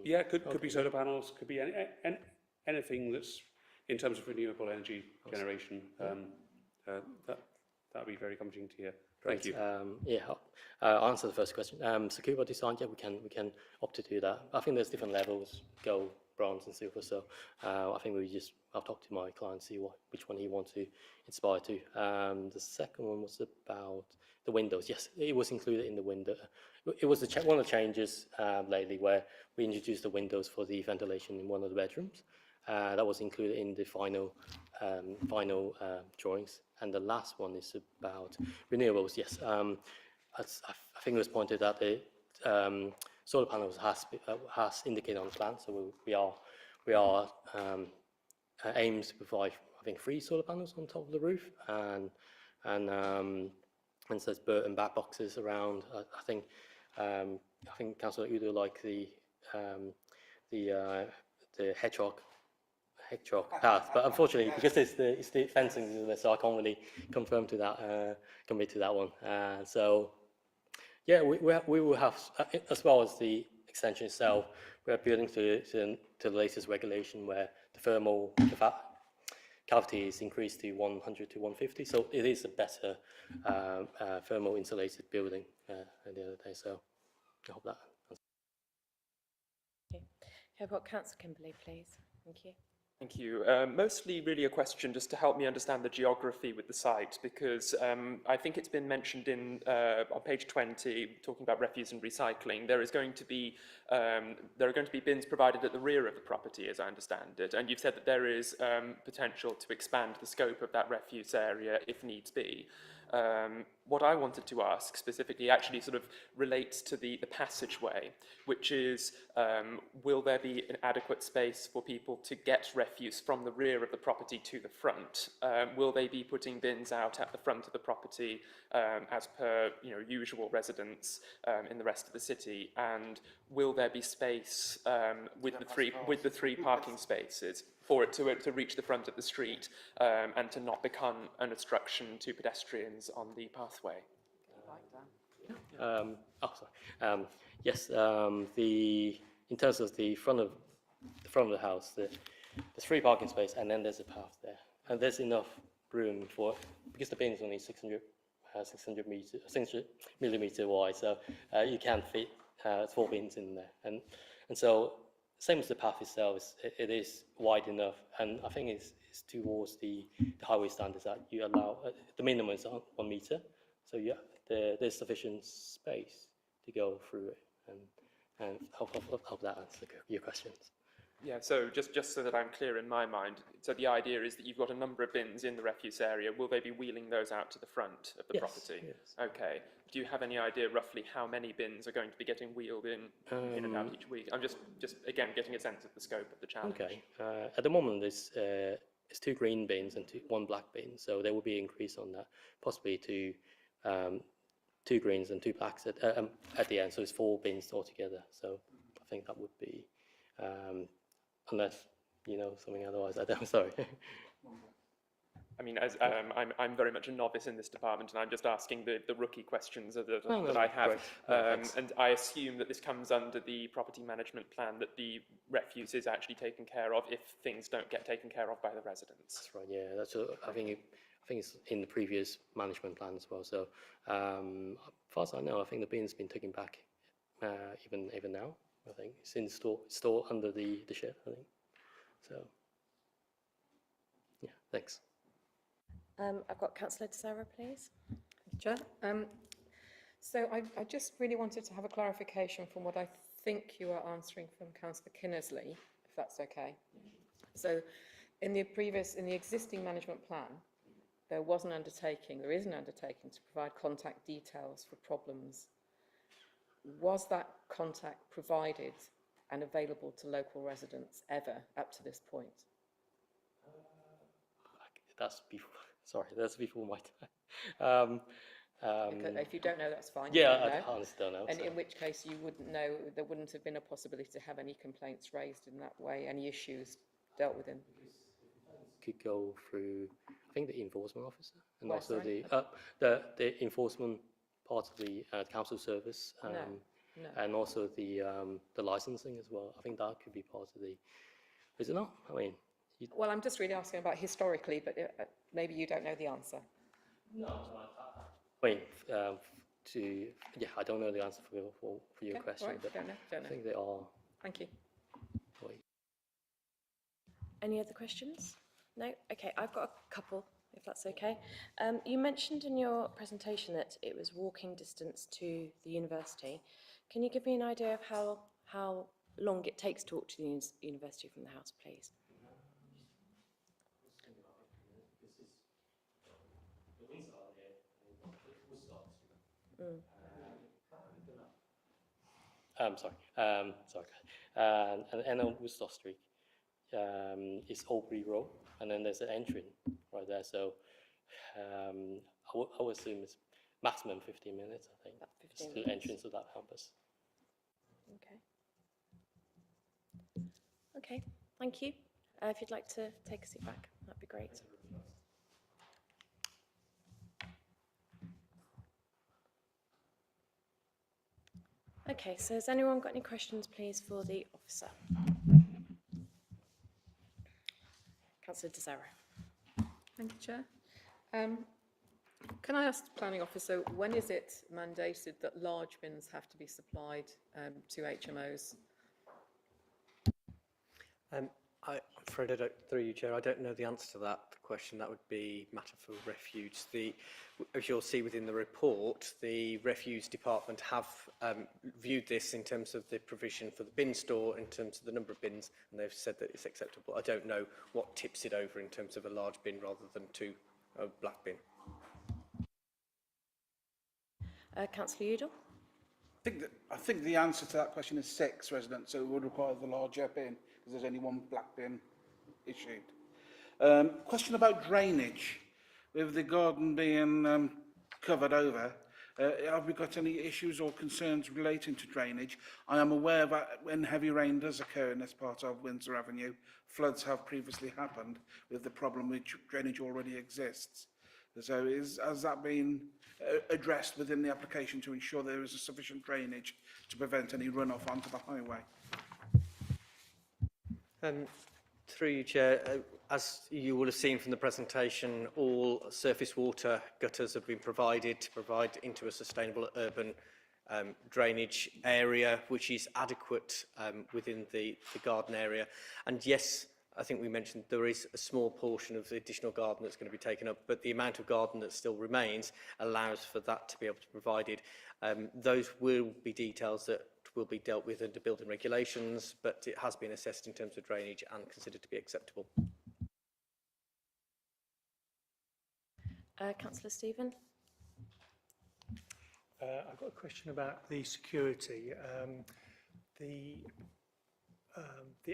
Yeah, could be solar panels, could be anything that's in terms of renewable energy generation. That would be very comforting to hear. Thank you. I'll answer the first question. Secure by design, yeah, we can opt to do that. I think there's different levels, gold, bronze and silver, so I think I'll talk to my client, see which one he wants to inspire to. The second one was about the windows. Yes, it was included in the window. It was one of the changes lately where we introduced the windows for the ventilation in one of the bedrooms. That was included in the final drawings. And the last one is about renewables. Yes, I think it was pointed out the solar panels has indicated on the plan. So we are aims to provide, I think, 3 solar panels on top of the roof, and so there's bird and bat boxes around. I think Councillor Udo liked the hedgehog path, but unfortunately, because it's the fencing, so I can't really confirm to that, commit to that one. So Yeah, we will have, as well as the extension itself, we are building to the latest regulation where the thermal cavity is increased to 100 to 150. So it is a better thermal insulated building at the other day. So I hope that. Okay. I've got Councillor Kimberley, please. Thank you. Thank you. Mostly really a question just to help me understand the geography with the site, because I think it's been mentioned in on page 20, talking about refuse and recycling, there are going to be bins provided at the rear of the property, as I understand it, and you've said that there is potential to expand the scope of that refuse area if needs be. What I wanted to ask specifically actually sort of relates to the passageway, which is, will there be an adequate space for people to get refuse from the rear of the property to the front? Will they be putting bins out at the front of the property as per usual residents in the rest of the city? And will there be space with the three parking spaces for it to reach the front of the street and to not become an obstruction to pedestrians on the pathway? Yes, in terms of the front of the house, there's 3 parking spaces, and then there's a path there, and there's enough room for, because the bin is only 600 millimeter wide, so you can fit 4 bins in there, and so same as the path itself, it is wide enough, and I think it's towards the highway standards that you allow the minimum is 1 meter, so yeah, there's sufficient space to go through it, and hope that answers your questions. Yeah, so just so that I'm clear in my mind, so the idea is that you've got a number of bins in the refuse area. Will they be wheeling those out to the front of the property? Yes. Okay. Do you have any idea roughly how many bins are going to be getting wheeled in and out each week? I'm just again getting a sense of the scope of the challenge. Okay. At the moment, there's 2 green bins and 1 black bin, so there will be an increase on that, possibly to 2 greens and 2 blacks at the end, so it's 4 bins altogether. So I think that would be, unless you know something otherwise. I'm sorry. I mean, as I'm very much a novice in this department, and I'm just asking the rookie questions that I have. And I assume that this comes under the property management plan, that the refuse is actually taken care of if things don't get taken care of by the residents. That's right. Yeah, that's. I think it's in the previous management plan as well. So, as far as I know, I think the bin's been taken back, even now. I think it's in store under the shed. I think. So, yeah. Thanks. I've got Councillor De Sarah, please. Chair. So I just really wanted to have a clarification from what I think you are answering from Councillor Kinnersley, if that's okay. So in the existing management plan, there is an undertaking to provide contact details for problems. Was that contact provided and available to local residents ever up to this point? That's before. Sorry, that's before my time. If you don't know, that's fine. Yeah, I honestly don't know. And in which case you wouldn't know, there wouldn't have been a possibility to have any complaints raised in that way, any issues dealt with in? Could go through, I think, the enforcement officer, and Right, also sorry. the enforcement part of the council service, No. and also the licensing as well. I think that could be part of the. Is it not? I mean. Well, I'm just really asking about historically, but maybe you don't know the answer. No, I mean, I don't know the answer for your question, right, but don't know. I think they are. Thank you. Any other questions? No? Okay, I've got a couple, if that's okay. You mentioned in your presentation that it was walking distance to the university. Can you give me an idea of how long it takes to walk to the university from the house, please? And on Woodstock Street is Aubrey Road, and then there's an entrance right there. So I would assume it's maximum 15 minutes. I think. About 15 it's minutes. the entrance of that campus. Okay. Okay, thank you. If you'd like to take a seat back, that'd be great. Okay, so has anyone got any questions, please, for the officer? Councillor De Zero. Thank you, Chair. Can I ask the planning officer, when is it mandated that large bins have to be supplied to HMOs? I'm afraid I don't, through you, Chair, I don't know the answer to that question. That would be matter for refuge. As you'll see within the report, the refuse department have viewed this in terms of the provision for the bin store, in terms of the number of bins, and they've said that it's acceptable. I don't know what tips it over in terms of a large bin rather than a black bin. Councillor Udall. I think the answer to that question is 6 residents, so it would require the larger bin, because there's only one black bin issued. Question about drainage. With the garden being covered over, have we got any issues or concerns relating to drainage? I am aware that when heavy rain does occur in this part of Windsor Avenue, floods have previously happened with the problem which drainage already exists. So has that been addressed within the application to ensure there is a sufficient drainage to prevent any runoff onto the highway? Through you, Chair, as you will have seen from the presentation, all surface water gutters have been provided to provide into a sustainable urban drainage area, which is adequate within the garden area. And yes, I think we mentioned there is a small portion of the additional garden that's going to be taken up, but the amount of garden that still remains allows for that to be able to be provided. Those will be details that will be dealt with under building regulations, but it has been assessed in terms of drainage and considered to be acceptable. Councillor Stephen. I've got a question about the security. The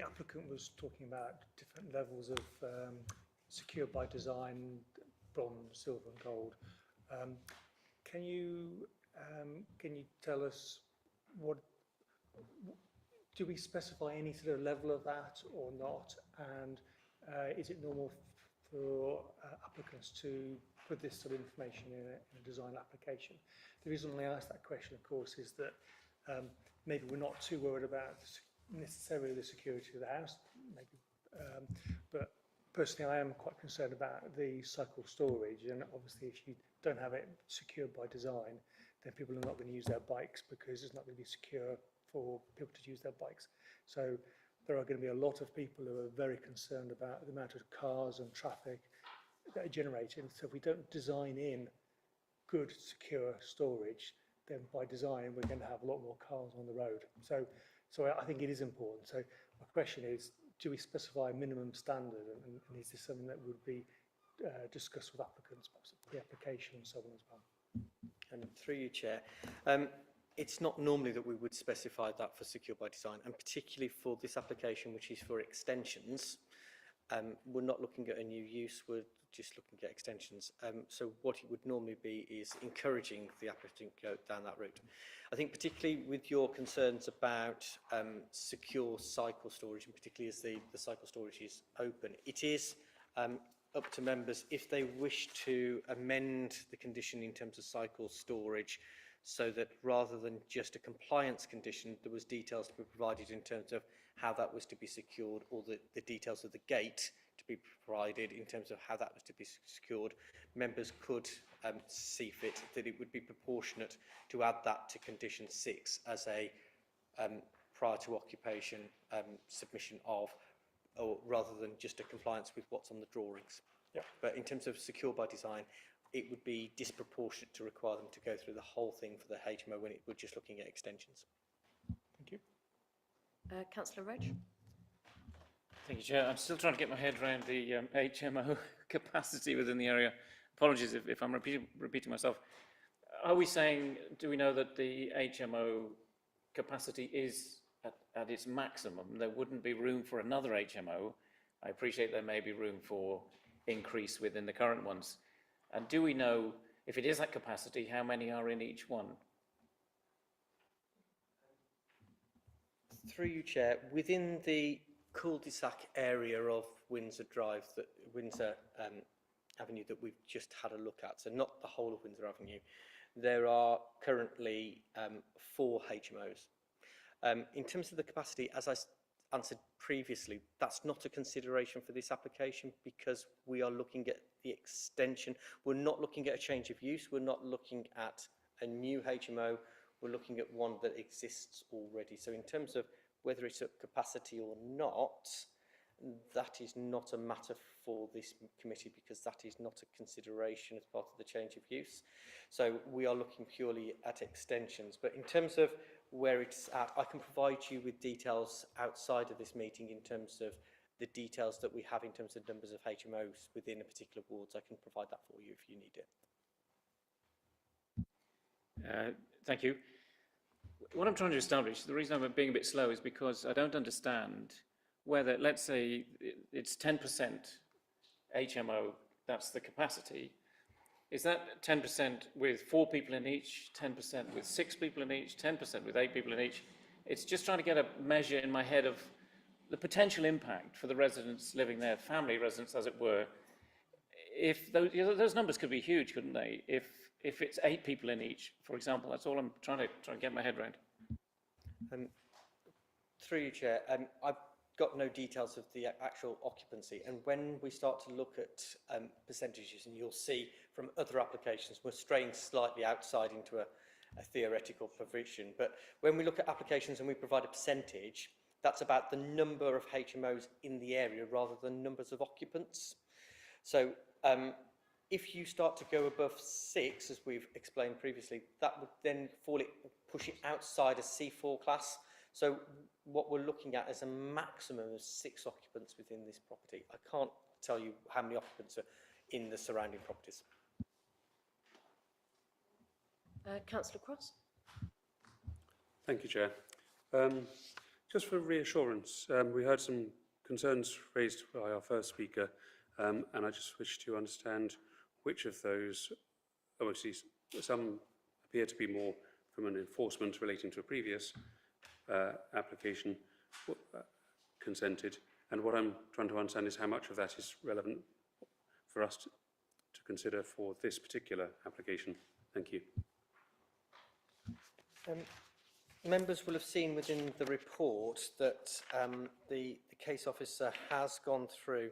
applicant was talking about different levels of secure by design, bronze, silver and gold. Can you tell us do we specify any sort of level of that or not? And is it normal for applicants to put this sort of information in a design application? The reason I ask that question, of course, is that maybe we're not too worried about necessarily the security of the house, maybe, but personally I am quite concerned about the cycle storage, and obviously if you don't have it secured by design, then people are not going to use their bikes because it's not going to be secure for people to use their bikes. So there are going to be a lot of people who are very concerned about the amount of cars and traffic that are generated. So if we don't design in good secure storage, then by design we're going to have a lot more cars on the road. So I think it is important. So my question is, do we specify a minimum standard, and is this something that would be discussed with applicants, perhaps the application and so on as well? And through you, Chair, it's not normally that we would specify that for secure by design, and particularly for this application, which is for extensions. We're not looking at a new use, we're just looking at extensions. So what it would normally be is encouraging the applicant to go down that route. I think particularly with your concerns about secure cycle storage, and particularly as the cycle storage is open, it is up to members if they wish to amend the condition in terms of cycle storage, so that rather than just a compliance condition, there was details to be provided in terms of how that was to be secured, or the details of the gate to be provided in terms of how that was to be secured. Members could see fit that it would be proportionate to add that to condition 6 as a prior to occupation submission of, or rather than just a compliance with what's on the drawings. Yeah. But in terms of secure by design, it would be disproportionate to require them to go through the whole thing for the HMO when we're just looking at extensions. Thank you. Councillor Roach. Thank you, Chair. I'm still trying to get my head around the HMO capacity within the area. Apologies if I'm repeating myself. Are we saying, do we know that the HMO capacity is at its maximum? There wouldn't be room for another HMO. I appreciate there may be room for increase within the current ones. And do we know, if it is at capacity, how many are in each one? Through you, Chair, within the cul-de-sac area of Windsor Drive, Windsor Avenue that we've just had a look at, so not the whole of Windsor Avenue, there are currently 4 HMOs. In terms of the capacity, as I answered previously, that's not a consideration for this application because we are looking at the extension. We're not looking at a change of use. We're not looking at a new HMO. We're looking at one that exists already. So in terms of whether it's at capacity or not, that is not a matter for this committee because that is not a consideration as part of the change of use. So we are looking purely at extensions. But in terms of where it's at, I can provide you with details outside of this meeting in terms of the details that we have in terms of numbers of HMOs within a particular wards. I can provide that for you if you need it. Thank you. What I'm trying to establish, the reason I'm being a bit slow is because I don't understand whether, let's say, it's 10% HMO, that's the capacity. Is that 10% with 4 people in each, 10% with 6 people in each, 10% with 8 people in each? It's just trying to get a measure in my head of the potential impact for the residents living there, family residents as it were. If those, those numbers could be huge, couldn't they? If it's 8 people in each, for example, that's all I'm trying to get my head around. Through you, Chair, I've got no details of the actual occupancy, and when we start to look at percentages, and you'll see from other applications, we're straying slightly outside into a theoretical provision, but when we look at applications and we provide a percentage, that's about the number of HMOs in the area rather than numbers of occupants. So if you start to go above 6, as we've explained previously, that would then push it outside a C4 class. So what we're looking at is a maximum of 6 occupants within this property. I can't tell you how many occupants are in the surrounding properties. Councillor Cross. Thank you, Chair. Just for reassurance, we heard some concerns raised by our first speaker, and I just wish to understand which of those, obviously some appear to be more from an enforcement relating to a previous application consented, and what I'm trying to understand is how much of that is relevant for us to consider for this particular application. Thank you. Members will have seen within the report that the case officer has gone through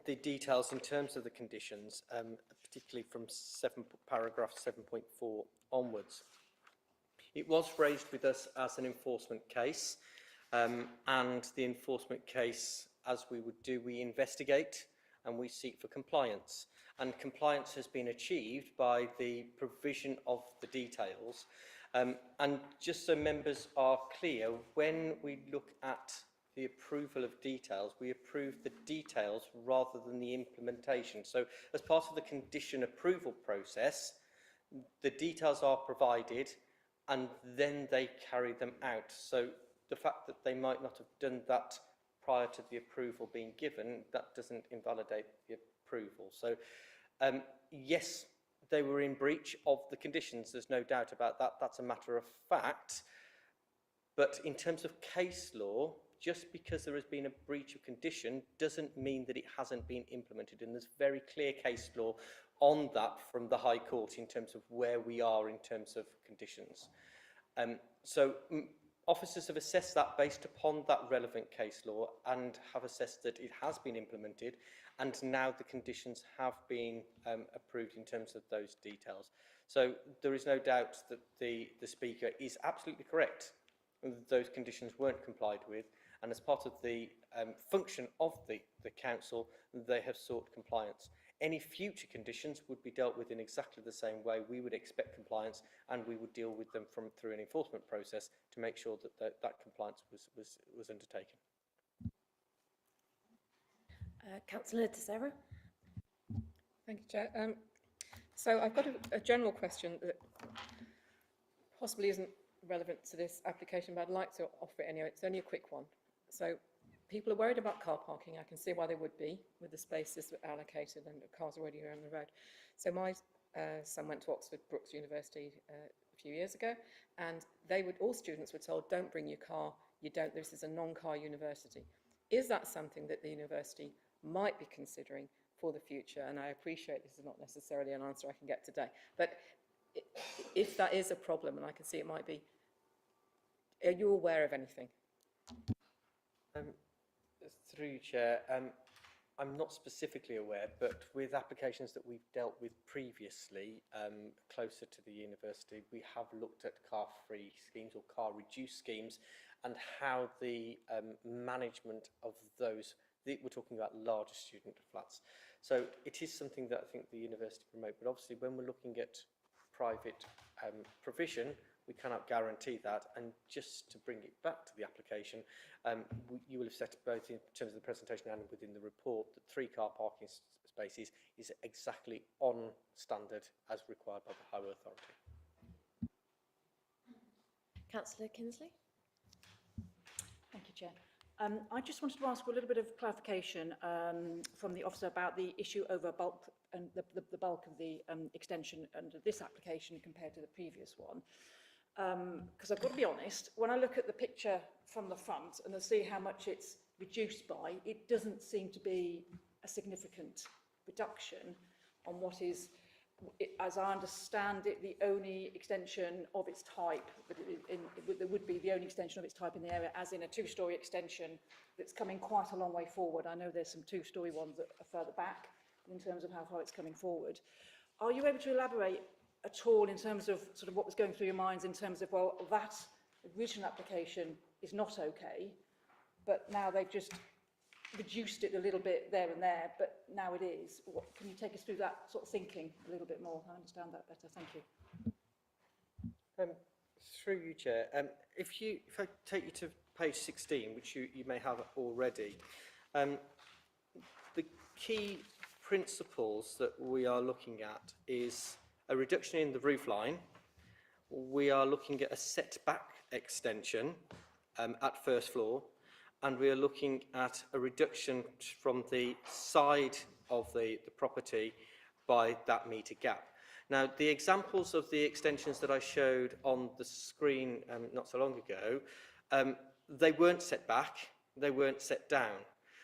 the details in terms of the conditions, particularly from paragraph 7.4 onwards. It was raised with us as an enforcement case, and the enforcement case, as we would do, we investigate and we seek for compliance. And compliance has been achieved by the provision of the details. And just so members are clear, when we look at the approval of details, we approve the details rather than the implementation. So as part of the condition approval process, the details are provided and then they carry them out. So the fact that they might not have done that prior to the approval being given, that doesn't invalidate the approval. So yes, they were in breach of the conditions, there's no doubt about that, that's a matter of fact. But in terms of case law, just because there has been a breach of condition doesn't mean that it hasn't been implemented, and there's very clear case law on that from the High Court in terms of where we are in terms of conditions. So officers have assessed that based upon that relevant case law and have assessed that it has been implemented, and now the conditions have been approved in terms of those details. So there is no doubt that the speaker is absolutely correct. Those conditions weren't complied with, and as part of the function of the council, they have sought compliance. Any future conditions would be dealt with in exactly the same way. We would expect compliance, and we would deal with them through an enforcement process to make sure that that compliance was undertaken. Councillor Teixeira. Thank you, Chair. So I've got a general question that possibly isn't relevant to this application, but I'd like to offer it anyway. It's only a quick one. So people are worried about car parking. I can see why they would be with the spaces that are allocated and the cars already around the road. So my son went to Oxford Brookes University a few years ago, and all students were told, don't bring your car, this is a non-car university. Is that something that the university might be considering for the future, and I appreciate this is not necessarily an answer I can get today, but if that is a problem, and I can see it might be, are you aware of anything? Through you, Chair, I'm not specifically aware, but with applications that we've dealt with previously, closer to the university, we have looked at car-free schemes or car-reduced schemes and how the management of those, we're talking about larger student flats. So it is something that I think the university promote, but obviously when we're looking at private provision, we cannot guarantee that. And just to bring it back to the application, you will have said both in terms of the presentation and within the report that 3 car parking spaces is exactly on standard as required by the Highway Authority. Councillor Kinsley. Thank you, Chair. I just wanted to ask for a little bit of clarification from the officer about the issue over bulk and the bulk of the extension under this application compared to the previous one. Because I've got to be honest, when I look at the picture from the front and I see how much it's reduced by, it doesn't seem to be a significant reduction on what is, as I understand it, the only extension of its type, there would be the only extension of its type in the area, as in a 2-storey extension that's coming quite a long way forward. I know there's some 2-storey ones that are further back in terms of how far it's coming forward. Are you able to elaborate at all in terms of sort of what was going through your minds in terms of, well, that original application is not okay, but now they've just reduced it a little bit there and there, but now it is. Can you take us through that sort of thinking a little bit more? I understand that better. Thank you. Through you, Chair, if I take you to page 16, which you may have already, the key principles that we are looking at is a reduction in the roof line. We are looking at a setback extension at first floor, and we are looking at a reduction from the side of the property by that metre gap. Now, the examples of the extensions that I showed on the screen not so long ago, they weren't set back, they weren't set down.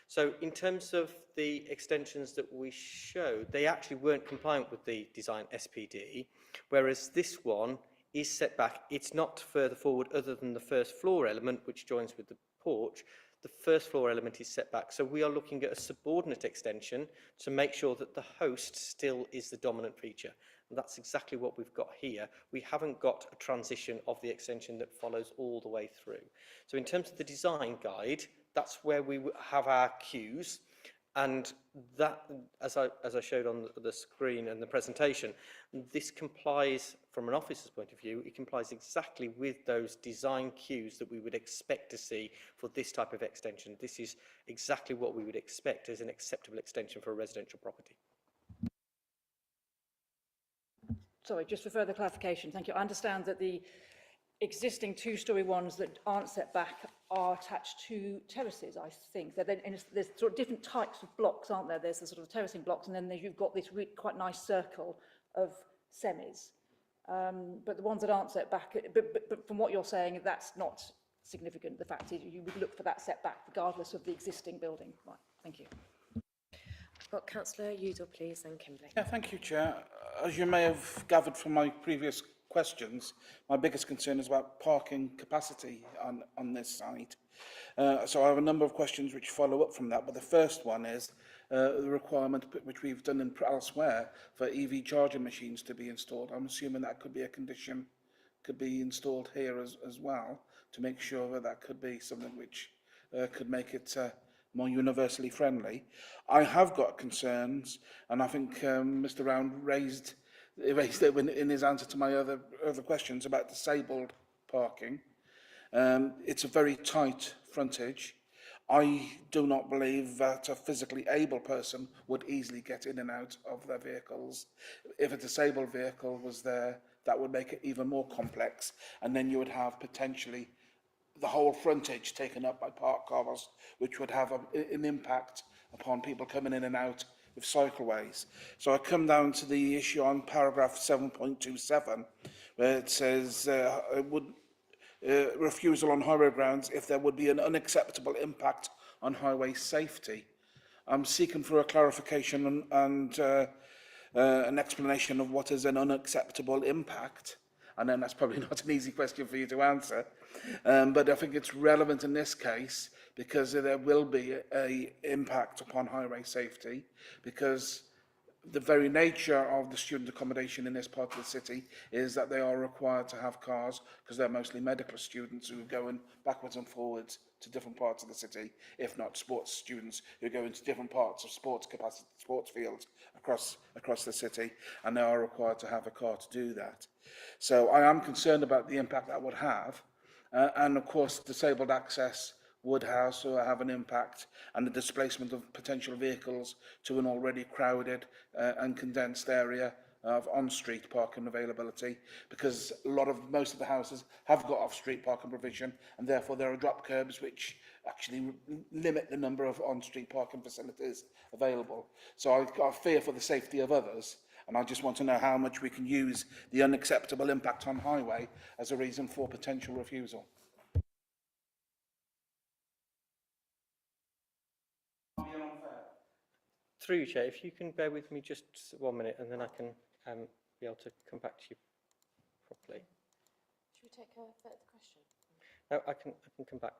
So in terms of the extensions that we showed, they actually weren't compliant with the design SPD, whereas this one is set back. It's not further forward other than the first floor element, which joins with the porch. The first floor element is set back. So we are looking at a subordinate extension to make sure that the host still is the dominant feature. And that's exactly what we've got here. We haven't got a transition of the extension that follows all the way through. So in terms of the design guide, that's where we have our cues, and that, as I showed on the screen and the presentation, this complies, from an officer's point of view, it complies exactly with those design cues that we would expect to see for this type of extension. This is exactly what we would expect as an acceptable extension for a residential property. Sorry, just for further clarification, thank you. I understand that the existing 2-storey ones that aren't set back are attached to terraces, I think. There's sort of different types of blocks, aren't there? There's the sort of terracing blocks, and then you've got this quite nice circle of semis. But the ones that aren't set back, but from what you're saying, that's not significant. The fact is you would look for that setback regardless of the existing building. Right, thank you. I've got Councillor Udall, please, and Kimberley. Yeah, thank you, Chair. As you may have gathered from my previous questions, my biggest concern is about parking capacity on this site. So I have a number of questions which follow up from that, but the first one is the requirement, which we've done elsewhere, for EV charging machines to be installed. I'm assuming that could be a condition, could be installed here as well, to make sure that that could be something which could make it more universally friendly. I have got concerns, and I think Mr. Round raised it in his answer to my other questions about disabled parking. It's a very tight frontage. I do not believe that a physically able person would easily get in and out of their vehicles. If a disabled vehicle was there, that would make it even more complex, and then you would have potentially the whole frontage taken up by parked cars, which would have an impact upon people coming in and out of cycleways. So I come down to the issue on paragraph 7.27, where it says refusal on highway grounds if there would be an unacceptable impact on highway safety. I'm seeking for a clarification and an explanation of what is an unacceptable impact. And then that's probably not an easy question for you to answer. But I think it's relevant in this case because there will be an impact upon highway safety, because the very nature of the student accommodation in this part of the city is that they are required to have cars, because they're mostly medical students who are going backwards and forwards to different parts of the city, if not sports students who go into different parts of sports capacity, sports fields across the city, and they are required to have a car to do that. So I am concerned about the impact that would have, and of course disabled access would also have an impact, and the displacement of potential vehicles to an already crowded and condensed area of on-street parking availability, because most of the houses have got off-street parking provision, and therefore there are drop curbs which actually limit the number of on-street parking facilities available. So I've got a fear for the safety of others, and I just want to know how much we can use the unacceptable impact on highway as a reason for potential refusal. Through you, Chair, if you can bear with me just 1 minute, and then I can be able to come back to you properly. Should we take a further question? No, I can come back.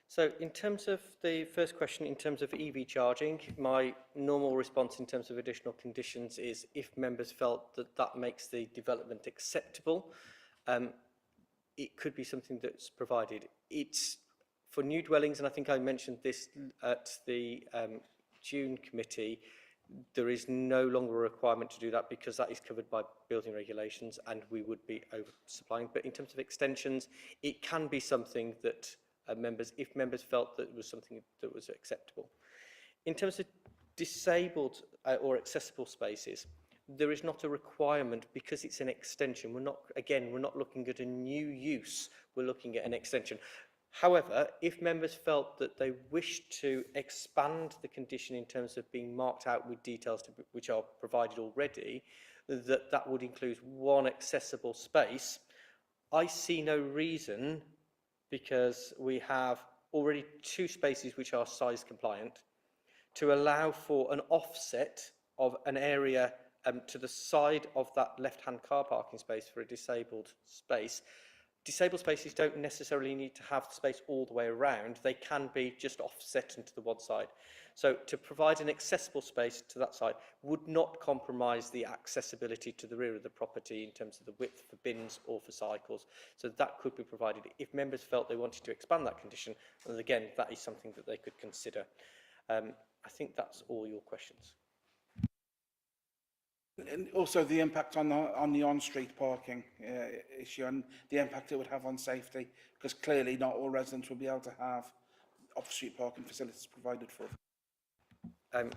So in terms of the first question, in terms of EV charging, my normal response in terms of additional conditions is if members felt that that makes the development acceptable, it could be something that's provided. It's for new dwellings, and I think I mentioned this at the June committee, there is no longer a requirement to do that because that is covered by building regulations and we would be oversupplying. But in terms of extensions, it can be something that if members felt that it was something that was acceptable. In terms of disabled or accessible spaces, there is not a requirement because it's an extension. We're not looking at a new use, we're looking at an extension. However, if members felt that they wished to expand the condition in terms of being marked out with details which are provided already, that would include one accessible space, I see no reason, because we have already 2 spaces which are size compliant, to allow for an offset of an area to the side of that left-hand car parking space for a disabled space. Disabled spaces don't necessarily need to have the space all the way around. They can be just offset into the one side. So to provide an accessible space to that side would not compromise the accessibility to the rear of the property in terms of the width for bins or for cycles. So that could be provided. If members felt they wanted to expand that condition, and again, that is something that they could consider. I think that's all your questions. And also the impact on the on-street parking issue and the impact it would have on safety, because clearly not all residents will be able to have off-street parking facilities provided for them.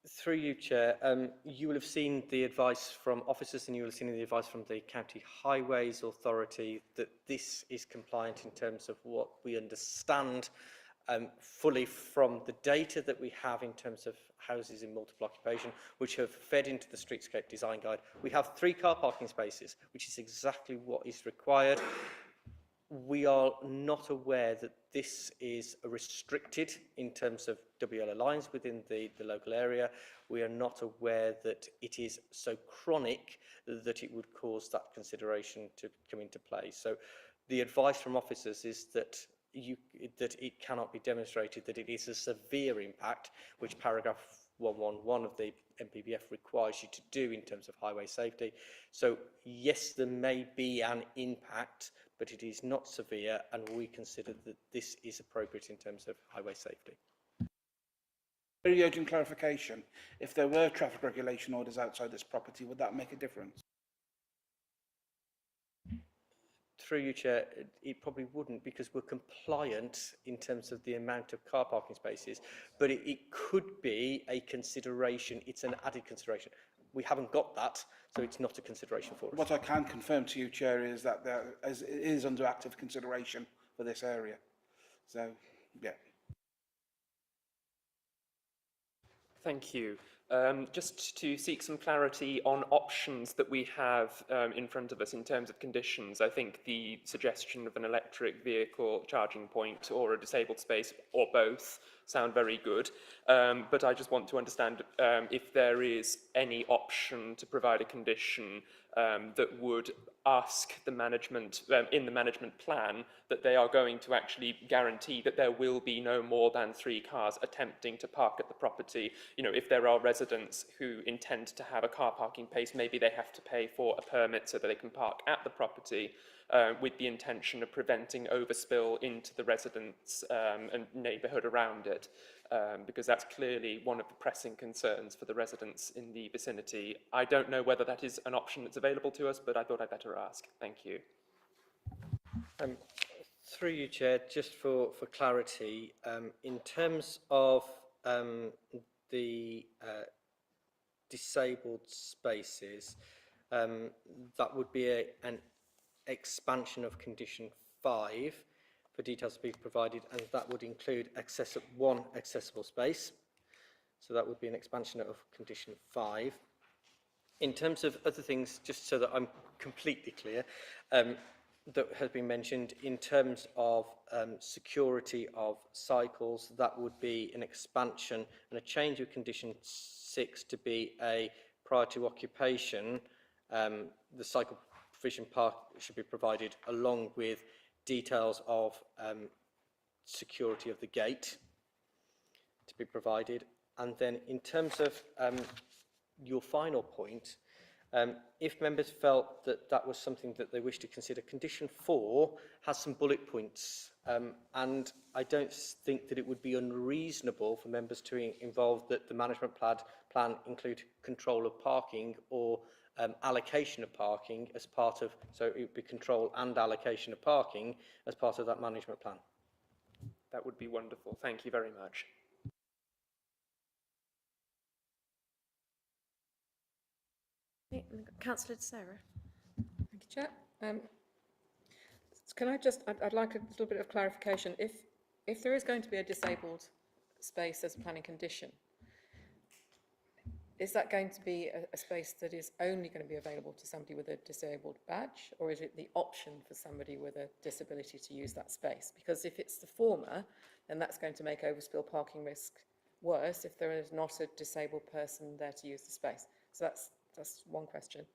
Through you, Chair, you will have seen the advice from officers and you will have seen the advice from the County Highways Authority that this is compliant in terms of what we understand fully from the data that we have in terms of houses in multiple occupation, which have fed into the Streetscape Design Guide. We have 3 car parking spaces, which is exactly what is required. We are not aware that this is restricted in terms of WLO lines within the local area. We are not aware that it is so chronic that it would cause that consideration to come into play. So the advice from officers is that it cannot be demonstrated that it is a severe impact, which paragraph 111 of the MPBF requires you to do in terms of highway safety. So yes, there may be an impact, but it is not severe, and we consider that this is appropriate in terms of highway safety. Very urgent clarification. If there were traffic regulation orders outside this property, would that make a difference? Through you, Chair, it probably wouldn't, because we're compliant in terms of the amount of car parking spaces, but it could be a consideration. It's an added consideration. We haven't got that, so it's not a consideration for us. What I can confirm to you, Chair, is that it is under active consideration for this area. So, yeah. Thank you. Just to seek some clarity on options that we have in front of us in terms of conditions. I think the suggestion of an electric vehicle charging point or a disabled space or both sound very good, but I just want to understand if there is any option to provide a condition that would ask the management, in the management plan, that they are going to actually guarantee that there will be no more than 3 cars attempting to park at the property. You know, if there are residents who intend to have a car parking place, maybe they have to pay for a permit so that they can park at the property, with the intention of preventing overspill into the residents and neighbourhood around it, because that's clearly one of the pressing concerns for the residents in the vicinity. I don't know whether that is an option that's available to us, but I thought I'd better ask. Thank you. Through you, Chair, just for clarity, in terms of the disabled spaces, that would be an expansion of condition 5 for details to be provided, and that would include one accessible space. So that would be an expansion of condition 5. In terms of other things, just so that I'm completely clear, that has been mentioned, in terms of security of cycles, that would be an expansion and a change of condition 6 to be a prior to occupation. The cycle provision park should be provided along with details of security of the gate to be provided. And then in terms of your final point, if members felt that that was something that they wish to consider, condition 4 has some bullet points, and I don't think that it would be unreasonable for members to involve that the management plan include control of parking or allocation of parking as part of, so it would be control and allocation of parking as part of that management plan. That would be wonderful. Thank you very much. Councillor Sarah. Thank you, Chair. Can I just, I'd like a little bit of clarification. If there is going to be a disabled space as a planning condition, is that going to be a space that is only going to be available to somebody with a disabled badge, or is it the option for somebody with a disability to use that space? Because if it's the former, then that's going to make overspill parking risk worse if there is not a disabled person there to use the space. So that's one question.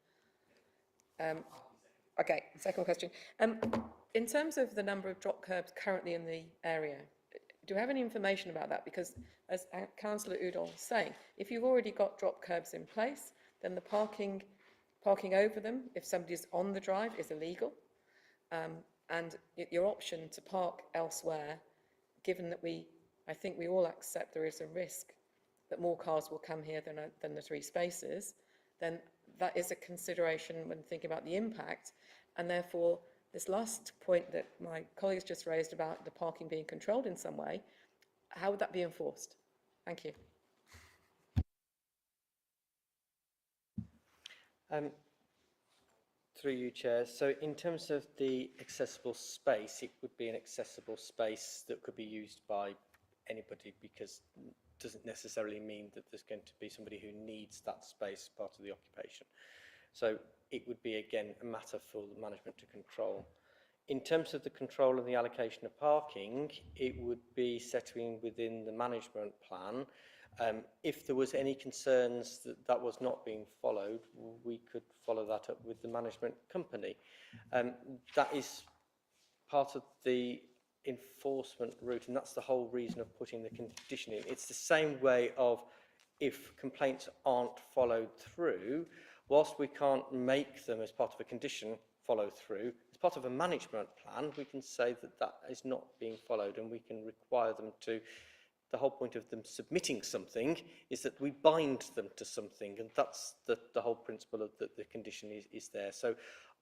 Okay, second question. In terms of the number of drop curbs currently in the area, do we have any information about that? Because as Councillor Udall was saying, if you've already got drop curbs in place, then the parking over them, if somebody's on the drive, is illegal. And your option to park elsewhere, given that I think we all accept there is a risk that more cars will come here than the 3 spaces, then that is a consideration when thinking about the impact. And therefore, this last point that my colleagues just raised about the parking being controlled in some way, how would that be enforced? Thank you. Through you, Chair. So in terms of the accessible space, it would be an accessible space that could be used by anybody, because it doesn't necessarily mean that there's going to be somebody who needs that space as part of the occupation. So it would be, again, a matter for the management to control. In terms of the control and the allocation of parking, it would be settling within the management plan. If there was any concerns that that was not being followed, we could follow that up with the management company. That is part of the enforcement route, and that's the whole reason of putting the condition in. It's the same way of, if complaints aren't followed through, whilst we can't make them as part of a condition follow through, as part of a management plan, we can say that that is not being followed, and we can require them to. The whole point of them submitting something is that we bind them to something, and that's the whole principle of that the condition is there. So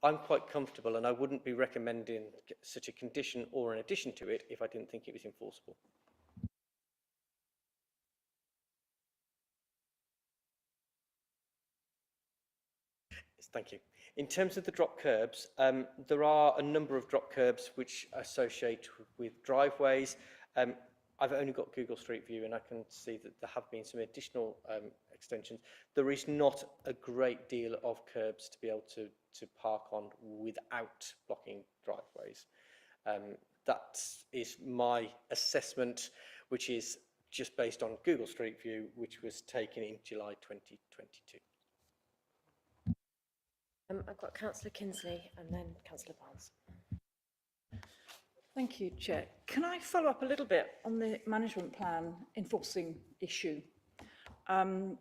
I'm quite comfortable, and I wouldn't be recommending such a condition or an addition to it if I didn't think it was enforceable. Thank you. In terms of the drop curbs, there are a number of drop curbs which associate with driveways. I've only got Google Street View and I can see that there have been some additional extensions. There is not a great deal of curbs to be able to park on without blocking driveways. That is my assessment, which is just based on Google Street View, which was taken in July 2022. I've got Councillor Kinsley and then Councillor Barnes. Thank you, Chair. Can I follow up a little bit on the management plan enforcing issue? I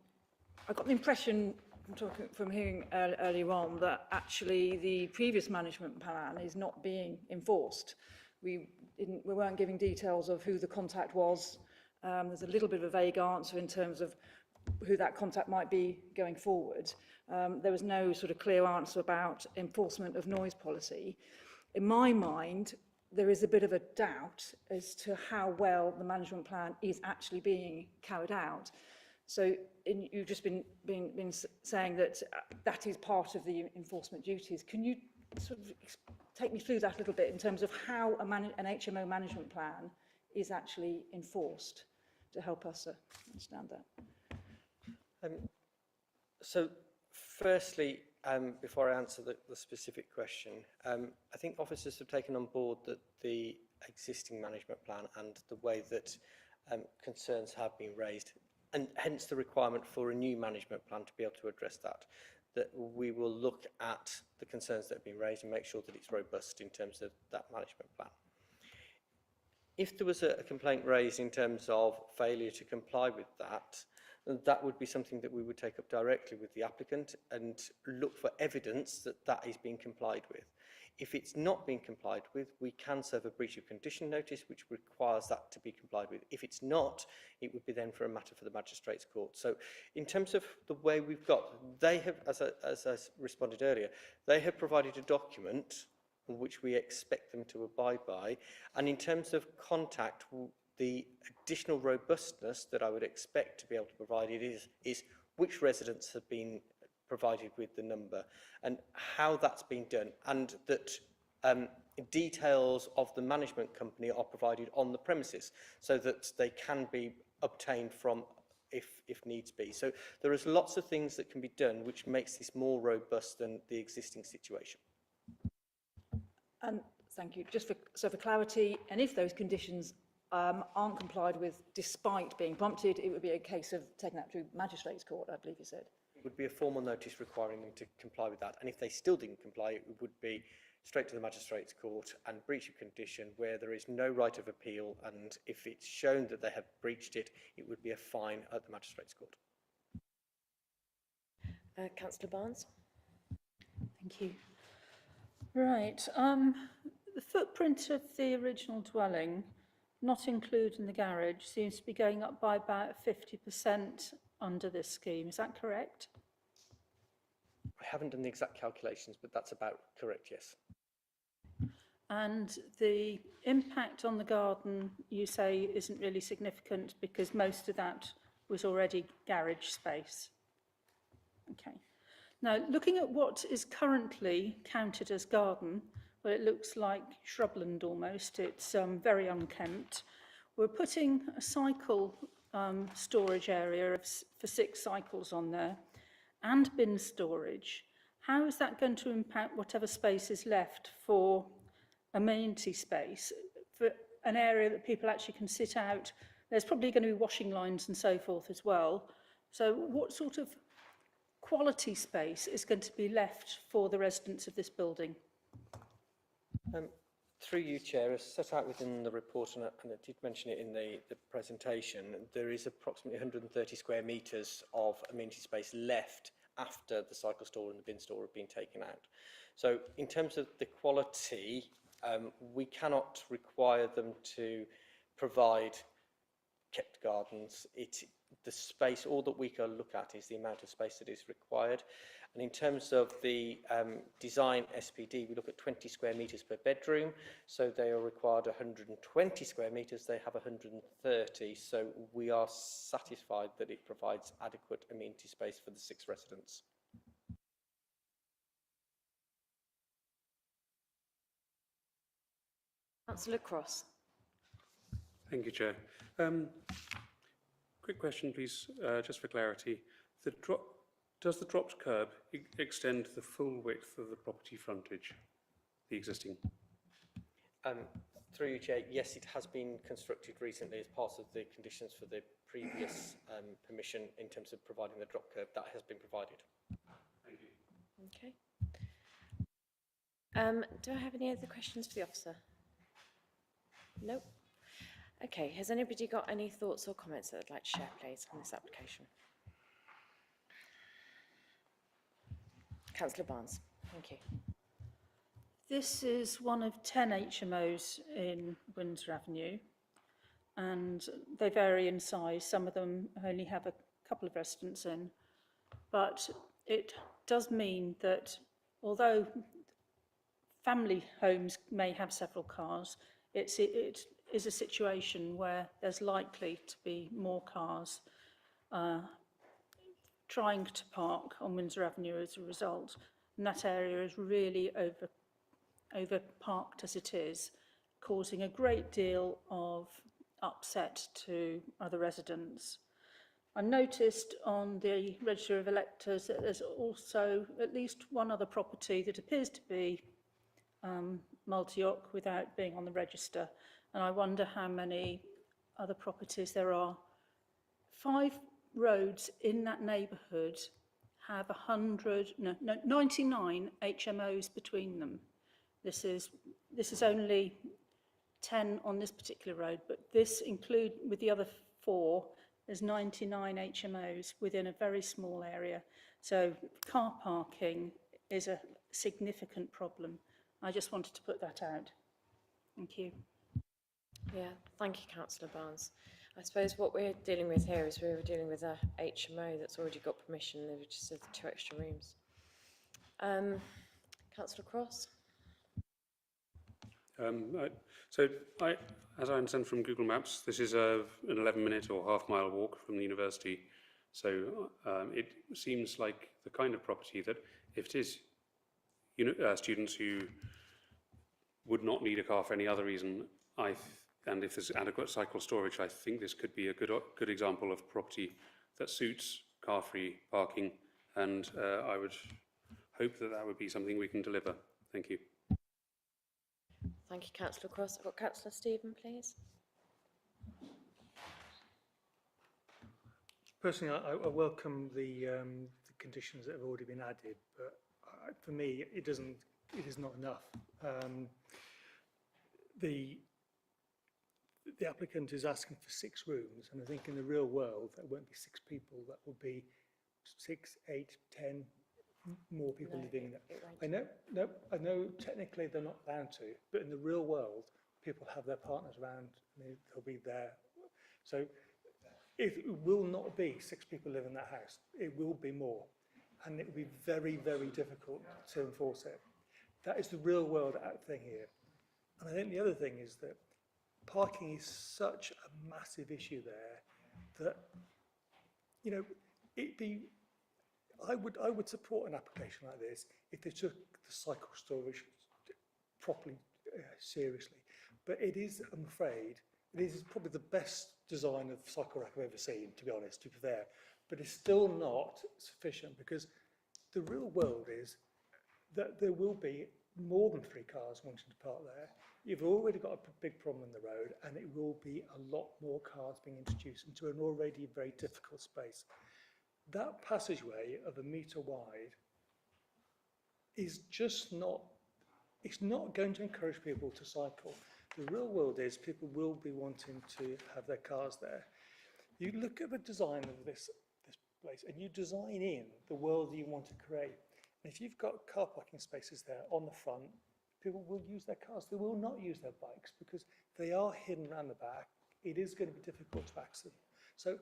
got the impression from hearing earlier on that actually the previous management plan is not being enforced. We weren't giving details of who the contact was. There's a little bit of a vague answer in terms of who that contact might be going forward. There was no sort of clear answer about enforcement of noise policy. In my mind, there is a bit of a doubt as to how well the management plan is actually being carried out. So you've just been saying that that is part of the enforcement duties. Can you sort of take me through that a little bit in terms of how an HMO management plan is actually enforced to help us understand that? So firstly, before I answer the specific question, I think officers have taken on board that the existing management plan and the way that concerns have been raised, and hence the requirement for a new management plan to be able to address that we will look at the concerns that have been raised and make sure that it's robust in terms of that management plan. If there was a complaint raised in terms of failure to comply with that, that would be something that we would take up directly with the applicant and look for evidence that that is being complied with. If it's not being complied with, we can serve a breach of condition notice, which requires that to be complied with. If it's not, it would be then for a matter for the magistrates' court. So in terms of the way we've got, they have, as I responded earlier, they have provided a document which we expect them to abide by. And in terms of contact, the additional robustness that I would expect to be able to provide it is which residents have been provided with the number and how that's been done, and that details of the management company are provided on the premises so that they can be obtained from if needs be. So there is lots of things that can be done which makes this more robust than the existing situation. And thank you. Just for clarity, and if those conditions aren't complied with despite being prompted, it would be a case of taking that through magistrates' court, I believe you said. It would be a formal notice requiring them to comply with that, and if they still didn't comply, it would be straight to the magistrates' court and breach of condition where there is no right of appeal, and if it's shown that they have breached it, it would be a fine at the magistrates' court. Councillor Barnes. Thank you. Right. The footprint of the original dwelling, not including the garage, seems to be going up by about 50% under this scheme. Is that correct? I haven't done the exact calculations, but that's about correct, yes. And the impact on the garden, you say, isn't really significant because most of that was already garage space. Okay. Now, looking at what is currently counted as garden, well, it looks like shrubland almost. It's very unkempt. We're putting a cycle storage area for 6 cycles on there and bin storage. How is that going to impact whatever space is left for amenity space, for an area that people actually can sit out? There's probably going to be washing lines and so forth as well. So what sort of quality space is going to be left for the residents of this building? Through you, Chair, as set out within the report, and I did mention it in the presentation, there is approximately 130 square metres of amenity space left after the cycle store and the bin store have been taken out. So in terms of the quality, we cannot require them to provide kept gardens. The space, all that we can look at is the amount of space that is required. And in terms of the design SPD, we look at 20 square metres per bedroom. So they are required 120 square metres, they have 130. So we are satisfied that it provides adequate amenity space for the 6 residents. Councillor Cross. Thank you, Chair. Quick question, please, just for clarity. Does the dropped curb extend the full width of the property frontage, the existing? Through you, Chair, yes, it has been constructed recently as part of the conditions for the previous permission in terms of providing the drop curb. That has been provided. Thank you. Okay. Do I have any other questions for the officer? Nope. Okay, has anybody got any thoughts or comments that they'd like to share, please, on this application? Councillor Barnes, thank you. This is one of 10 HMOs in Windsor Avenue, and they vary in size. Some of them only have a couple of residents in, but it does mean that although family homes may have several cars, it is a situation where there's likely to be more cars trying to park on Windsor Avenue as a result. And that area is really over parked as it is, causing a great deal of upset to other residents. I noticed on the register of electors that there's also at least one other property that appears to be multi-oc without being on the register, and I wonder how many other properties there are. 5 roads in that neighbourhood have 99 HMOs between them. This is only 10 on this particular road, but this include with the other 4, there's 99 HMOs within a very small area. So car parking is a significant problem. I just wanted to put that out. Thank you. Yeah, thank you, Councillor Barnes. I suppose what we're dealing with here is we're dealing with a HMO that's already got permission. They've just said 2 extra rooms. Councillor Cross. As I understand from Google Maps, this is an 11-minute or half-mile walk from the university. So it seems like the kind of property that, if it is students who would not need a car for any other reason, and if there's adequate cycle storage, I think this could be a good example of property that suits car-free parking, and I would hope that that would be something we can deliver. Thank you. Thank you, Councillor Cross. I've got Councillor Stephen, please. Personally, I welcome the conditions that have already been added, but for me, it is not enough. The applicant is asking for 6 rooms, and I think in the real world, there won't be 6 people. That will be 6, 8, 10 more people living in there. I know technically they're not allowed to, but in the real world, people have their partners around, and they'll be there. So it will not be 6 people live in that house. It will be more, and it will be very, very difficult to enforce it. That is the real world thing here. And I think the other thing is that parking is such a massive issue there that, I would support an application like this if they took the cycle storage properly seriously. But it is, I'm afraid, it is probably the best design of cycle rack I've ever seen, to be honest, to be fair. But it's still not sufficient, because the real world is that there will be more than 3 cars wanting to park there. You've already got a big problem in the road, and it will be a lot more cars being introduced into an already very difficult space. That passageway of 1 metre wide is just not, it's not going to encourage people to cycle. The real world is people will be wanting to have their cars there. You look at the design of this place, and you design in the world you want to create. And if you've got car parking spaces there on the front, people will use their cars. They will not use their bikes because they are hidden around the back. It is going to be difficult to access them. So,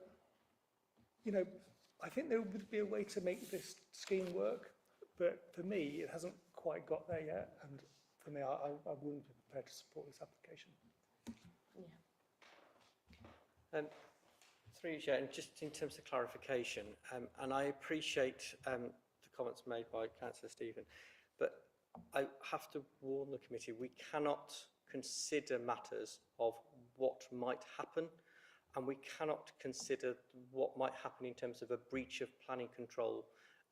I think there would be a way to make this scheme work, but for me, it hasn't quite got there yet. And for me, I wouldn't be prepared to support this application. Yeah. Through you, Chair, and just in terms of clarification, and I appreciate the comments made by Councillor Stephen, but I have to warn the committee, we cannot consider matters of what might happen, and we cannot consider what might happen in terms of a breach of planning control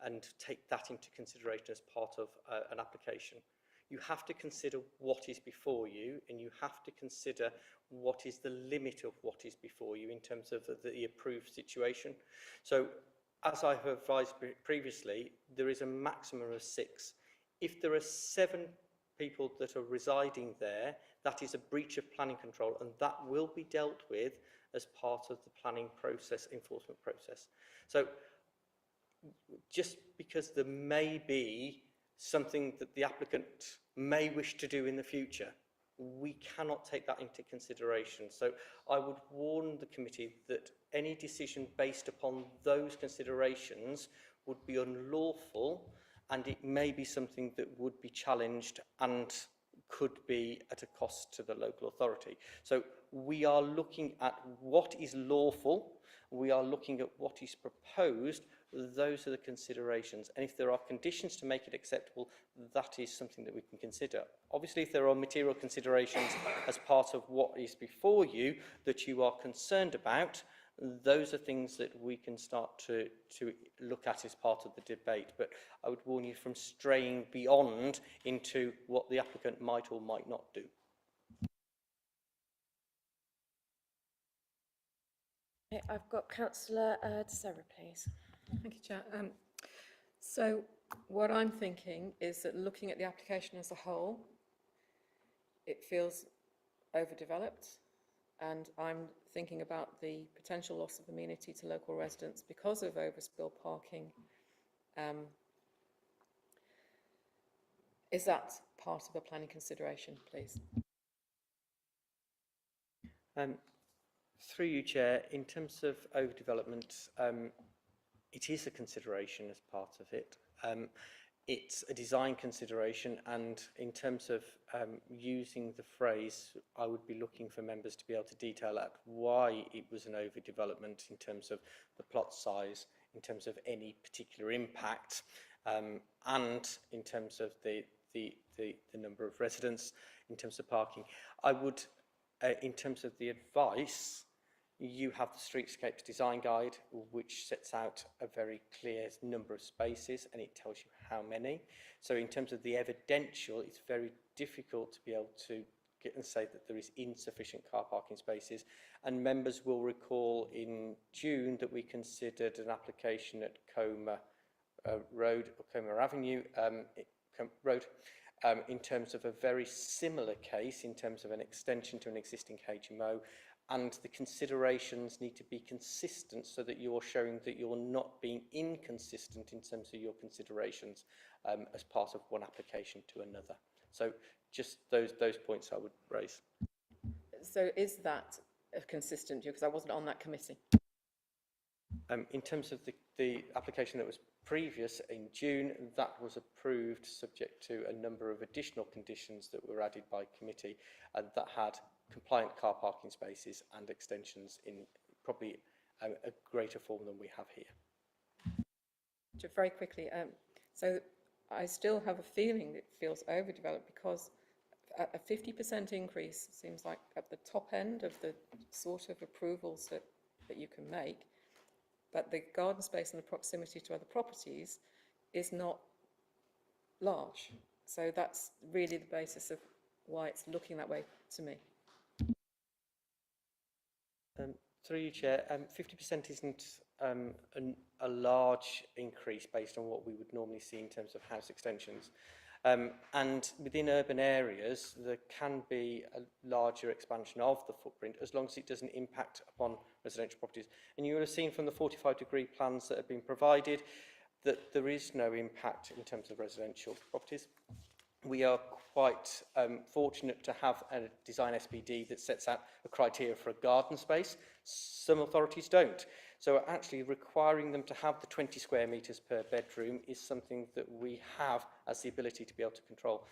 and take that into consideration as part of an application. You have to consider what is before you, and you have to consider what is the limit of what is before you in terms of the approved situation. So, as I have advised previously, there is a maximum of 6. If there are 7 people that are residing there, that is a breach of planning control, and that will be dealt with as part of the planning process, enforcement process. So, just because there may be something that the applicant may wish to do in the future, we cannot take that into consideration. So I would warn the committee that any decision based upon those considerations would be unlawful, and it may be something that would be challenged and could be at a cost to the local authority. So we are looking at what is lawful, we are looking at what is proposed. Those are the considerations, and if there are conditions to make it acceptable, that is something that we can consider. Obviously, if there are material considerations as part of what is before you that you are concerned about, those are things that we can start to look at as part of the debate. But I would warn you from straying beyond into what the applicant might or might not do. Okay, I've got Councillor De Serra, please. Thank you, Chair. So what I'm thinking is that looking at the application as a whole, it feels overdeveloped, and I'm thinking about the potential loss of amenity to local residents because of overspill parking. Is that part of a planning consideration, please? Through you, Chair, in terms of overdevelopment, it is a consideration as part of it. It's a design consideration, and in terms of using the phrase, I would be looking for members to be able to detail out why it was an overdevelopment in terms of the plot size, in terms of any particular impact, and in terms of the number of residents, in terms of parking. I would, in terms of the advice, you have the Streetscapes Design Guide, which sets out a very clear number of spaces, and it tells you how many. So in terms of the evidential, it's very difficult to be able to get and say that there is insufficient car parking spaces. And members will recall in June that we considered an application at Comer Road, or Comer Avenue Road, in terms of a very similar case, in terms of an extension to an existing HMO, and the considerations need to be consistent so that you're showing that you're not being inconsistent in terms of your considerations as part of one application to another. So just those points I would raise. So is that a consistent view? Because I wasn't on that committee. In terms of the application that was previous in June, that was approved subject to a number of additional conditions that were added by committee, and that had compliant car parking spaces and extensions in probably a greater form than we have here. Just very quickly, so I still have a feeling that it feels overdeveloped because a 50% increase seems like at the top end of the sort of approvals that you can make, but the garden space and the proximity to other properties is not large. So that's really the basis of why it's looking that way to me. Through you, Chair, 50% isn't a large increase based on what we would normally see in terms of house extensions. And within urban areas, there can be a larger expansion of the footprint as long as it doesn't impact upon residential properties. And you will have seen from the 45-degree plans that have been provided that there is no impact in terms of residential properties. We are quite fortunate to have a design SPD that sets out a criteria for a garden space. Some authorities don't. So actually requiring them to have the 20 square metres per bedroom is something that we have as the ability to be able to control.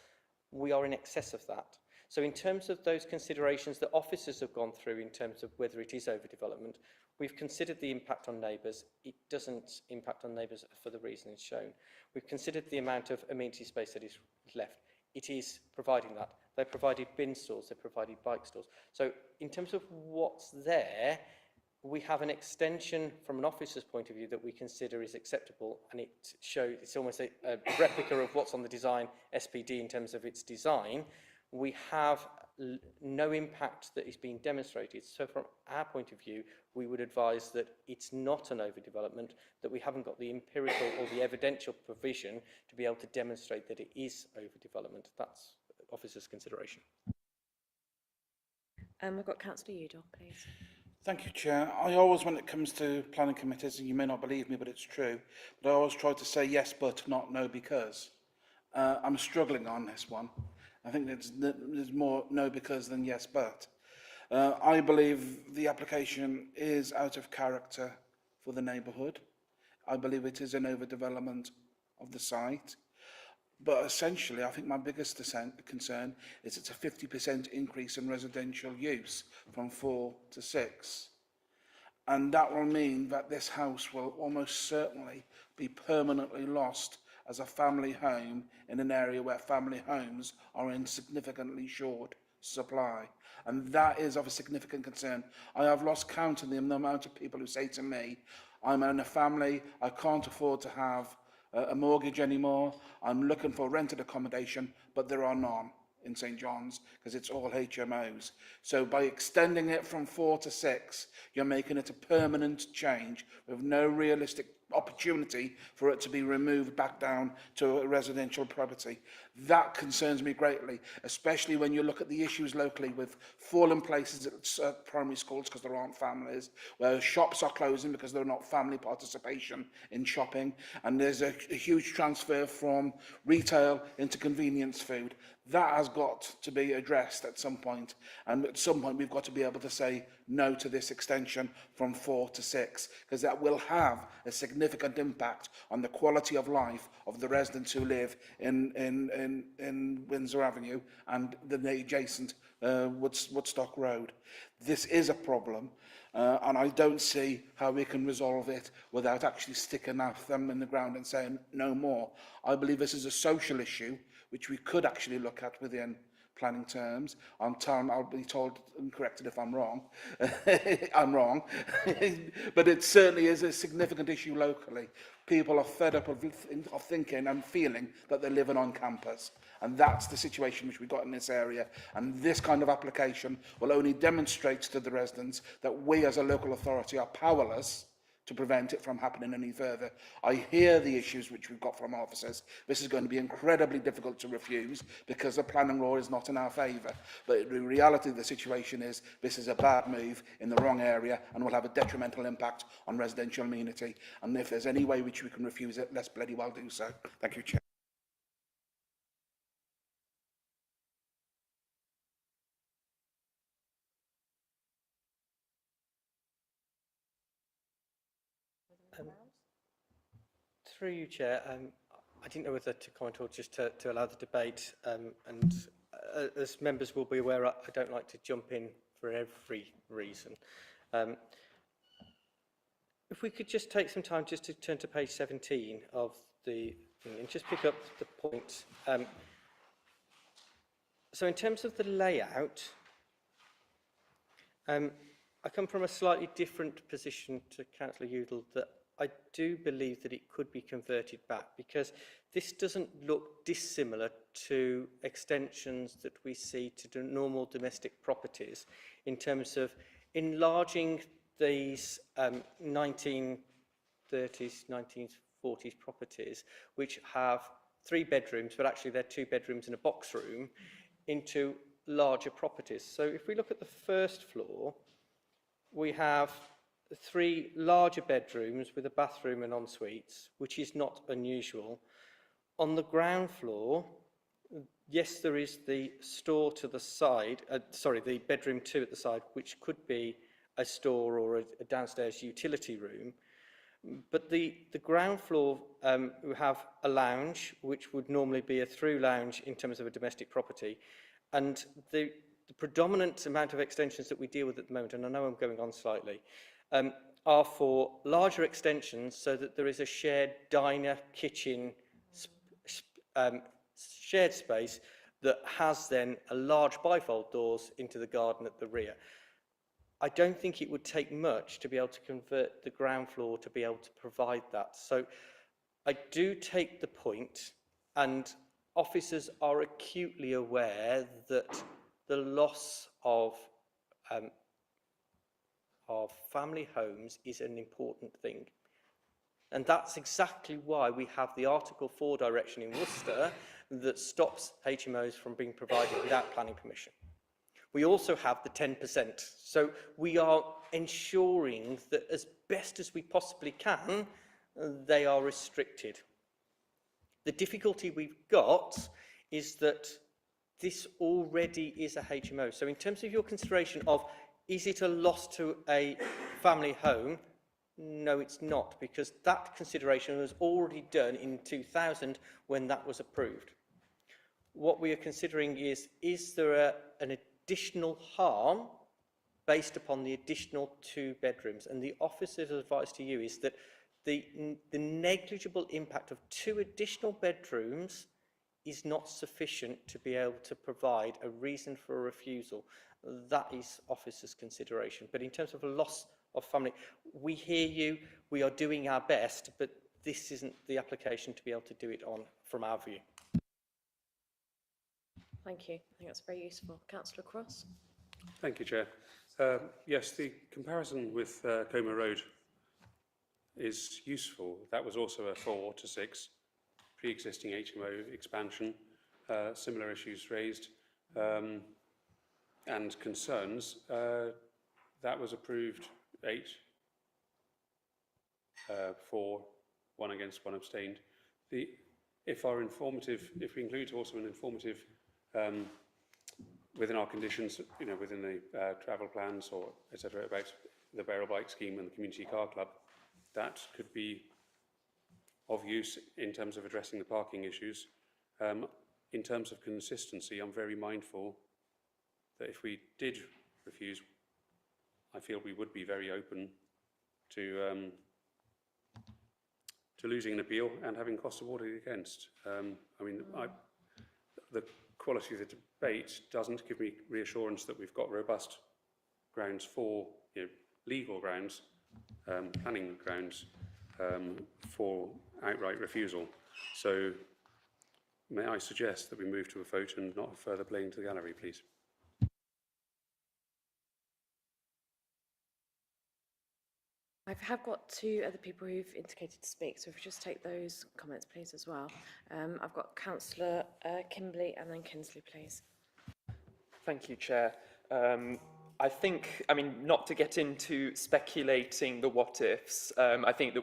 We are in excess of that. So in terms of those considerations that officers have gone through in terms of whether it is overdevelopment, we've considered the impact on neighbours. It doesn't impact on neighbours for the reasons shown. We've considered the amount of amenity space that is left. it is providing that. They provided bin stores, they provided bike stores. So in terms of what's there, we have an extension from an officer's point of view that we consider is acceptable, and it's almost a replica of what's on the design SPD in terms of its design. We have no impact that is being demonstrated. So from our point of view, we would advise that it's not an overdevelopment, that we haven't got the empirical or the evidential provision to be able to demonstrate that it is overdevelopment. That's officer's consideration. I've got Councillor Udall, please. Thank you, Chair. I always, when it comes to planning committees, and you may not believe me, but it's true, but I always try to say yes, but, not no, because. I'm struggling on this one. I think there's more no because than yes, but. I believe the application is out of character for the neighbourhood. I believe it is an overdevelopment of the site. But essentially, I think my biggest concern is it's a 50% increase in residential use from 4 to 6. And that will mean that this house will almost certainly be permanently lost as a family home in an area where family homes are in significantly short supply. And that is of a significant concern. I have lost count of the amount of people who say to me, I'm in a family, I can't afford to have a mortgage anymore, I'm looking for rented accommodation, but there are none in St John's because it's all HMOs. So by extending it from 4 to 6, you're making it a permanent change with no realistic opportunity for it to be removed back down to a residential property. That concerns me greatly, especially when you look at the issues locally with fallen places at primary schools because there aren't families, where shops are closing because there are not family participation in shopping, and there's a huge transfer from retail into convenience food. That has got to be addressed at some point, and at some point we've got to be able to say no to this extension from 4 to 6, because that will have a significant impact on the quality of life of the residents who live in Windsor Avenue and the adjacent Woodstock Road. This is a problem, and I don't see how we can resolve it without actually sticking our thumb in the ground and saying no more. I believe this is a social issue which we could actually look at within planning terms. I'll be told and corrected if I'm wrong. I'm wrong. But it certainly is a significant issue locally. People are fed up of thinking and feeling that they're living on campus. And that's the situation which we've got in this area. And this kind of application will only demonstrate to the residents that we as a local authority are powerless to prevent it from happening any further. I hear the issues which we've got from officers. This is going to be incredibly difficult to refuse because the planning law is not in our favour. But the reality of the situation is this is a bad move in the wrong area and will have a detrimental impact on residential amenity. And if there's any way which we can refuse it, let's bloody well do so. Thank you, Chair. Through you, Chair, I didn't know whether to comment or just to allow the debate, and as members will be aware, I don't like to jump in for every reason. If we could just take some time just to turn to page 17 of the thing and just pick up the point. So in terms of the layout, I come from a slightly different position to Councillor Udall, that I do believe that it could be converted back, because this doesn't look dissimilar to extensions that we see to normal domestic properties in terms of enlarging these 1930s, 1940s properties, which have 3 bedrooms, but actually they're 2 bedrooms and a box room, into larger properties. So if we look at the first floor, we have 3 larger bedrooms with a bathroom and en-suites, which is not unusual. On the ground floor, yes, there is the store to the side, the bedroom 2 at the side, which could be a store or a downstairs utility room. But the ground floor, we have a lounge, which would normally be a through lounge in terms of a domestic property. And the predominant amount of extensions that we deal with at the moment, and I know I'm going on slightly, are for larger extensions so that there is a shared diner, kitchen, shared space, that has then a large bifold doors into the garden at the rear. I don't think it would take much to be able to convert the ground floor to be able to provide that. So I do take the point, and officers are acutely aware that the loss of family homes is an important thing. And that's exactly why we have the Article 4 direction in Worcester that stops HMOs from being provided without planning permission. We also have the 10%. So we are ensuring that as best as we possibly can, they are restricted. The difficulty we've got is that this already is a HMO. So in terms of your consideration of, is it a loss to a family home? No, it's not, because that consideration was already done in 2000 when that was approved. What we are considering is there an additional harm based upon the additional 2 bedrooms? And the officer's advice to you is that the negligible impact of 2 additional bedrooms is not sufficient to be able to provide a reason for a refusal. That is officer's consideration. But in terms of a loss of family, we hear you, we are doing our best, but this isn't the application to be able to do it on from our view. Thank you. I think that's very useful. Councillor Cross. Thank you, Chair. Yes, the comparison with Coma Road is useful. That was also a 4 to 6 pre-existing HMO expansion, similar issues raised and concerns. That was approved 8 for, 1 against, 1 abstained. If we include also an informative within our conditions, within the travel plans or etc. about the Barrel Bike Scheme and the Community Car Club, that could be of use in terms of addressing the parking issues. In terms of consistency, I'm very mindful that if we did refuse, I feel we would be very open to losing an appeal and having costs awarded against. The quality of the debate doesn't give me reassurance that we've got robust grounds for, legal grounds, planning grounds for outright refusal. So may I suggest that we move to a vote and not further playing to the gallery, please? I have got 2 other people who've indicated to speak, so if we just take those comments, please, as well. I've got Councillor Kimberley and then Kinsley, please. Thank you, Chair. I think, not to get into speculating the what-ifs, I think that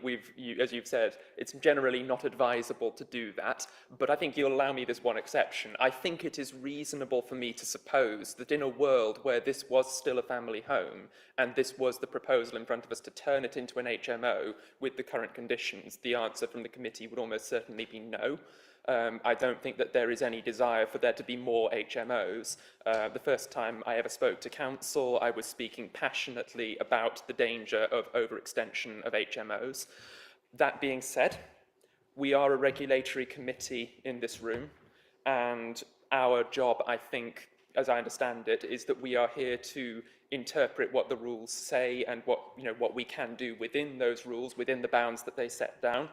as you've said, it's generally not advisable to do that, but I think you'll allow me this one exception. I think it is reasonable for me to suppose that in a world where this was still a family home, and this was the proposal in front of us to turn it into an HMO with the current conditions, the answer from the committee would almost certainly be no. I don't think that there is any desire for there to be more HMOs. The first time I ever spoke to council, I was speaking passionately about the danger of overextension of HMOs. That being said, we are a regulatory committee in this room, and our job, I think, as I understand it, is that we are here to interpret what the rules say and what we can do within those rules, within the bounds that they set down.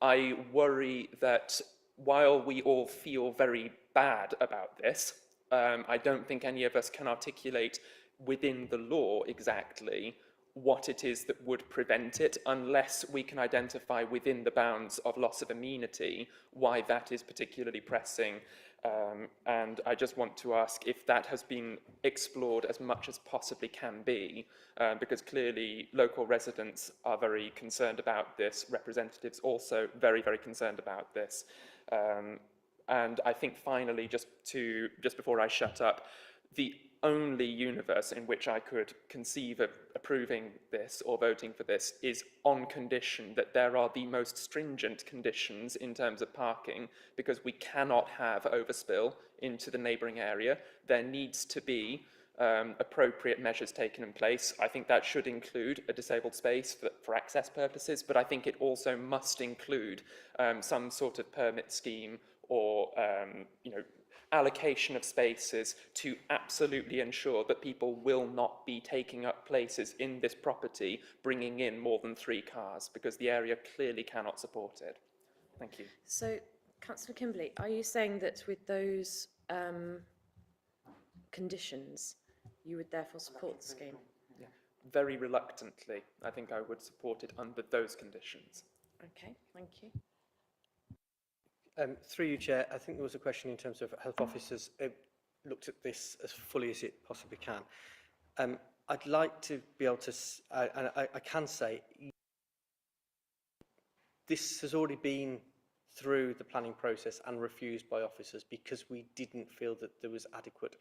I worry that while we all feel very bad about this, I don't think any of us can articulate within the law exactly what it is that would prevent it, unless we can identify within the bounds of loss of amenity why that is particularly pressing. And I just want to ask if that has been explored as much as possibly can be, because clearly local residents are very concerned about this, representatives also very, very concerned about this. And I think finally, just before I shut up, the only universe in which I could conceive of approving this or voting for this is on condition that there are the most stringent conditions in terms of parking, because we cannot have overspill into the neighbouring area. There needs to be appropriate measures taken in place. I think that should include a disabled space for access purposes, but I think it also must include some sort of permit scheme or allocation of spaces to absolutely ensure that people will not be taking up places in this property, bringing in more than 3 cars, because the area clearly cannot support it. Thank you. So, Councillor Kimberley, are you saying that with those conditions, you would therefore support the scheme? Very reluctantly, I think I would support it under those conditions. Okay, thank you. Through you, Chair, I think there was a question in terms of health officers looked at this as fully as it possibly can. I'd like to be able to, and I can say, this has already been through the planning process and refused by officers because we didn't feel that there was adequate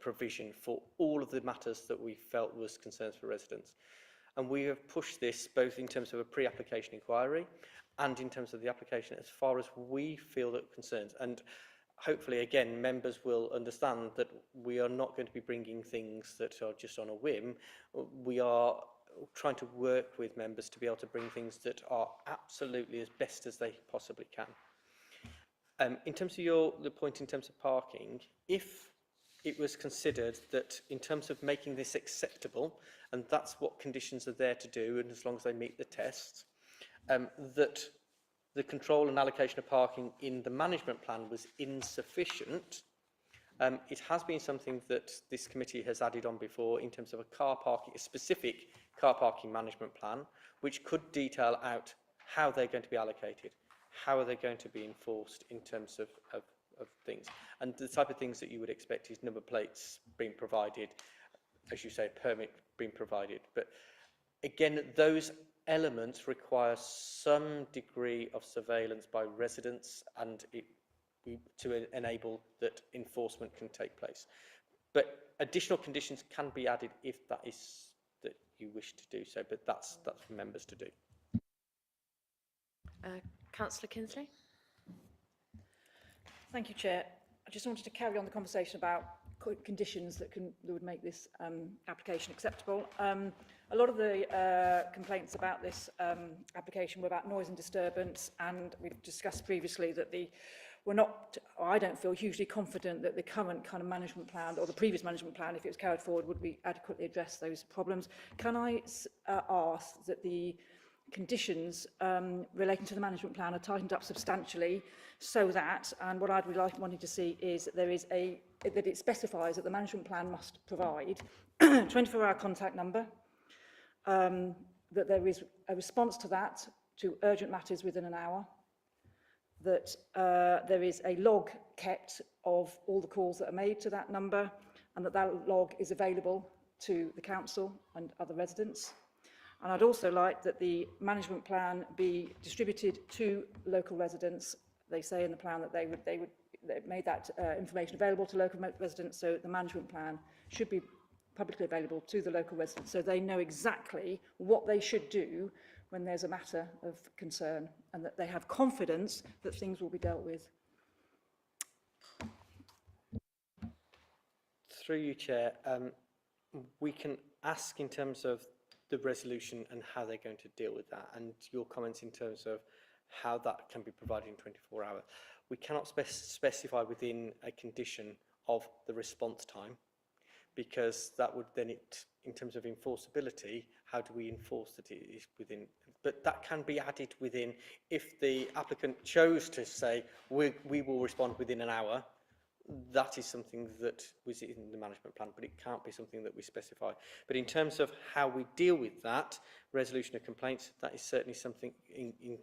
provision for all of the matters that we felt was concerns for residents. And we have pushed this both in terms of a pre-application inquiry and in terms of the application as far as we feel that concerns. And hopefully, again, members will understand that we are not going to be bringing things that are just on a whim. We are trying to work with members to be able to bring things that are absolutely as best as they possibly can. In terms of the point in terms of parking, if it was considered that in terms of making this acceptable, and that's what conditions are there to do, and as long as they meet the tests, that the control and allocation of parking in the management plan was insufficient. It has been something that this committee has added on before in terms of a specific car parking management plan, which could detail out how they're going to be allocated, how are they going to be enforced in terms of things. And the type of things that you would expect is number plates being provided, as you say, permit being provided. But again, those elements require some degree of surveillance by residents and to enable that enforcement can take place. But additional conditions can be added if that is that you wish to do so, but that's for members to do. Councillor Kinsley? Thank you, Chair. I just wanted to carry on the conversation about conditions that would make this application acceptable. A lot of the complaints about this application were about noise and disturbance, and we've discussed previously that we're not, or I don't feel hugely confident that the current kind of management plan, or the previous management plan, if it was carried forward, would be adequately address those problems. Can I ask that the conditions relating to the management plan are tightened up substantially, so that, and what I'd really wanting to see is that there is that it specifies that the management plan must provide 24-hour contact number, that there is a response to that to urgent matters within an hour, that there is a log kept of all the calls that are made to that number, and that log is available to the council and other residents. And I'd also like that the management plan be distributed to local residents. They say in the plan that they made that information available to local residents, so the management plan should be publicly available to the local residents so they know exactly what they should do when there's a matter of concern, and that they have confidence that things will be dealt with. Through you, Chair, we can ask in terms of the resolution and how they're going to deal with that, and your comments in terms of how that can be provided in 24 hours. We cannot specify within a condition of the response time, because that would then, in terms of enforceability, how do we enforce that it is within? But that can be added within, if the applicant chose to say, we will respond within an hour, that is something that was in the management plan, but it can't be something that we specify. But in terms of how we deal with that, resolution of complaints, that is certainly something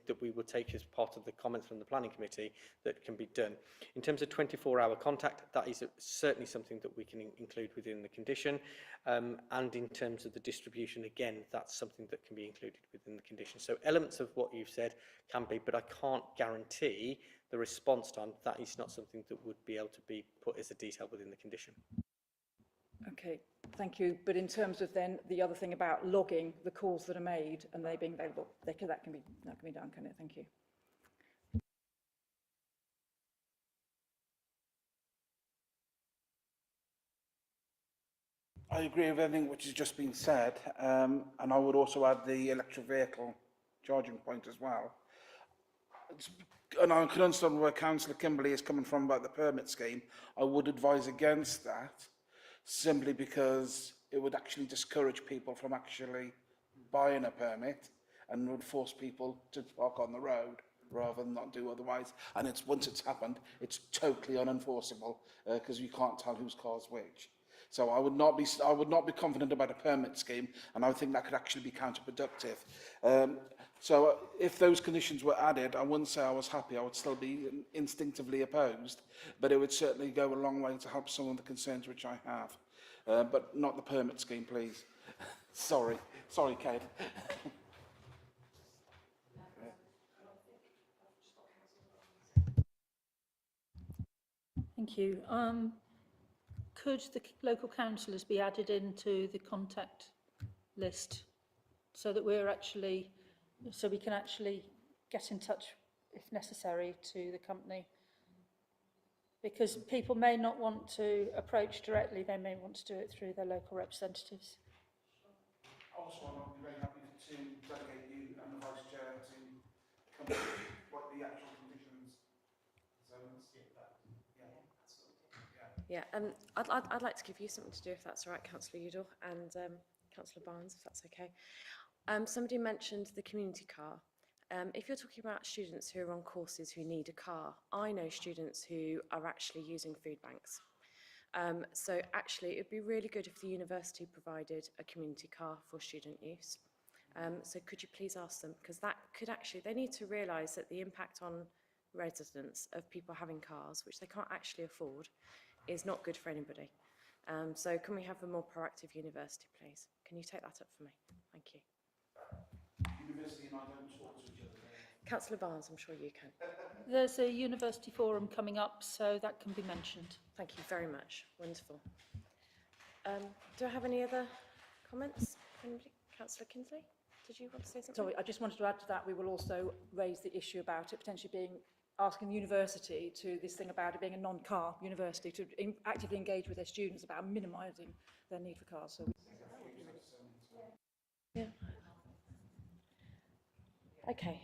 that we will take as part of the comments from the planning committee that can be done. In terms of 24-hour contact, that is certainly something that we can include within the condition. And in terms of the distribution, again, that's something that can be included within the condition. So elements of what you've said can be, but I can't guarantee the response time. That is not something that would be able to be put as a detail within the condition. Okay, thank you. But in terms of then the other thing about logging the calls that are made and they being available, that can be done, can it? Thank you. I agree with everything which has just been said, and I would also add the electric vehicle charging point as well. and I can understand where Councillor Kimberley is coming from about the permit scheme. I would advise against that, simply because it would actually discourage people from actually buying a permit and would force people to park on the road rather than not do otherwise. And it's once it's happened, it's totally unenforceable because you can't tell whose car's which. So I would not be confident about a permit scheme, and I think that could actually be counterproductive. So if those conditions were added, I wouldn't say I was happy. I would still be instinctively opposed, but it would certainly go a long way to help some of the concerns which I have. But not the permit scheme, please. Sorry, Kate. Thank you. Could the local councillors be added into the contact list so that we can actually get in touch if necessary to the company? Because people may not want to approach directly, they may want to do it through their local representatives. Also, I'll be very happy to delegate you and the Vice Chair to come up with what the actual conditions. Yeah, I'd like to give you something to do, if that's all right, Councillor Udall, and Councillor Barnes, if that's okay. Somebody mentioned the community car. If you're talking about students who are on courses who need a car, I know students who are actually using food banks. So actually, it'd be really good if the university provided a community car for student use. So could you please ask them, because that could actually, they need to realise that the impact on residents of people having cars, which they can't actually afford, is not good for anybody. So can we have a more proactive university, please? Can you take that up for me? Thank you. University and I don't talk to each other. Councillor Barnes, I'm sure you can. There's a university forum coming up, so that can be mentioned. Thank you very much. Wonderful. Do I have any other comments? Anybody? Councillor Kinsley, did you want to say something? Sorry, I just wanted to add to that. We will also raise the issue about it potentially asking the university to this thing about it being a non-car university to actively engage with their students about minimising their need for cars. So yeah. Okay.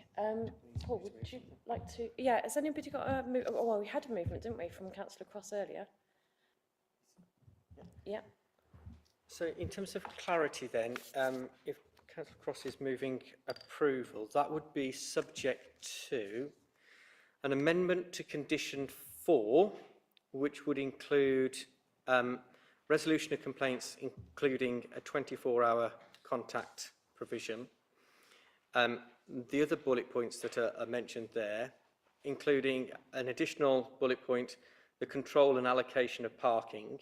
Paul, would you like to? Yeah. Has anybody got a move? Oh, well, we had a movement, didn't we, from Councillor Cross earlier? Yeah. So in terms of clarity then, if Councillor Cross is moving approval, that would be subject to an amendment to condition 4, which would include resolution of complaints, including a 24-hour contact provision. The other bullet points that are mentioned there, including an additional bullet point, the control and allocation of parking,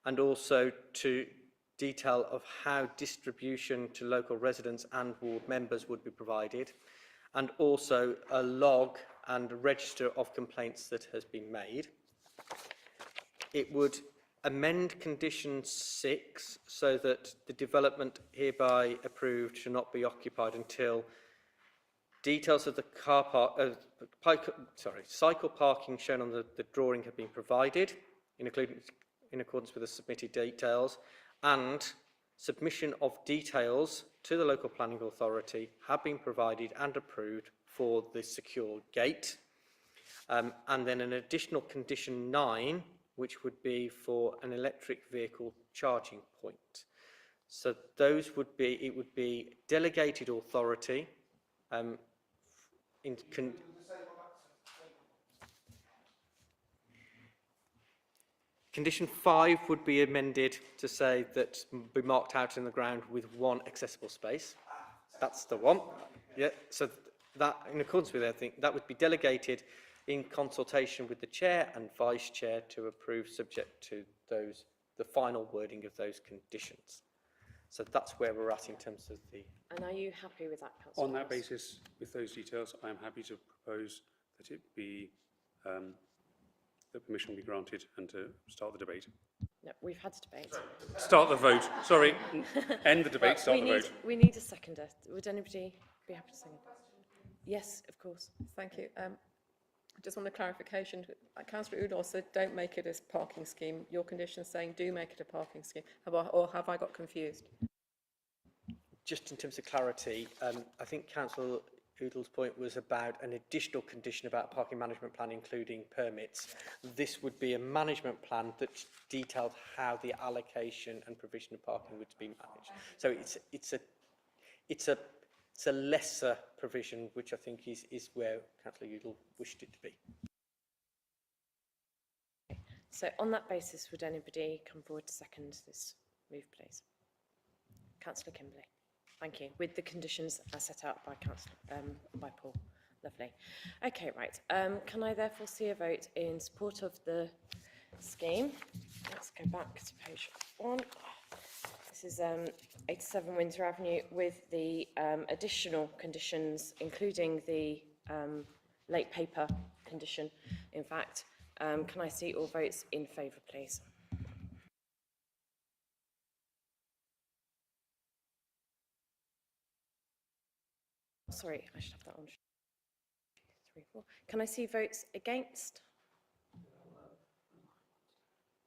and also to detail of how distribution to local residents and ward members would be provided, and also a log and a register of complaints that has been made. It would amend condition 6 so that the development hereby approved should not be occupied until details of the cycle parking shown on the drawing have been provided in accordance with the submitted details, and submission of details to the local planning authority have been provided and approved for the secure gate. And then an additional condition 9, which would be for an electric vehicle charging point. So those would be, it would be delegated authority. Condition 5 would be amended to say that be marked out in the ground with 1 accessible space. That's the one. Yeah. So that, in accordance with everything, that would be delegated in consultation with the chair and vice chair to approve, subject to those, the final wording of those conditions. So that's where we're at in terms of the. And are you happy with that, Councillor? On that basis, with those details, I am happy to propose that it be that permission be granted and to start the debate. No, we've had a debate. Start the vote. Sorry, end the debate. Start the vote. We need a seconder. Would anybody be happy to second? Yes, of course. Thank you. I just want a clarification. Councillor Udall said don't make it a parking scheme. Your condition's saying do make it a parking scheme. Or have I got confused? Just in terms of clarity, I think Councillor Oodle's point was about an additional condition about a parking management plan, including permits. This would be a management plan that detailed how the allocation and provision of parking would be managed. So it's a lesser provision, which I think is where Councillor Oodle wished it to be. So on that basis, would anybody come forward to second this move, please? Councillor Kimberley. Thank you. With the conditions as set out by by Paul. Lovely. Okay, right. Can I therefore see a vote in support of the scheme? Let's go back to page 1. This is 87 Windsor Avenue with the additional conditions, including the late paper condition. In fact, can I see all votes in favour, please? Sorry, I should have that on. 3, 4. Can I see votes against?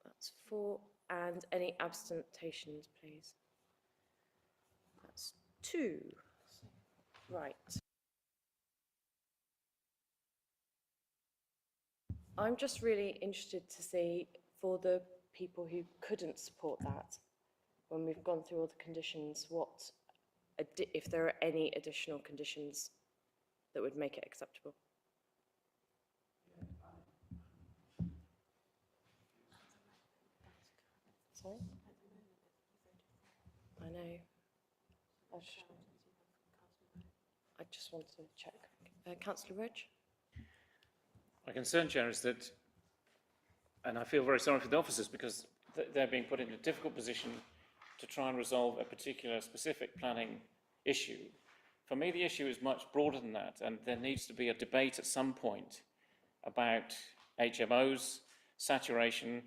That's 4. And any abstentions, please? That's 2. Right. I'm just really interested to see, for the people who couldn't support that, when we've gone through all the conditions, what, if there are any additional conditions that would make it acceptable. Sorry? I know. I just wanted to check. Councillor Rudge? My concern, Chair, is that, and I feel very sorry for the officers because they're being put in a difficult position to try and resolve a particular specific planning issue. For me, the issue is much broader than that, and there needs to be a debate at some point about HMOs, saturation.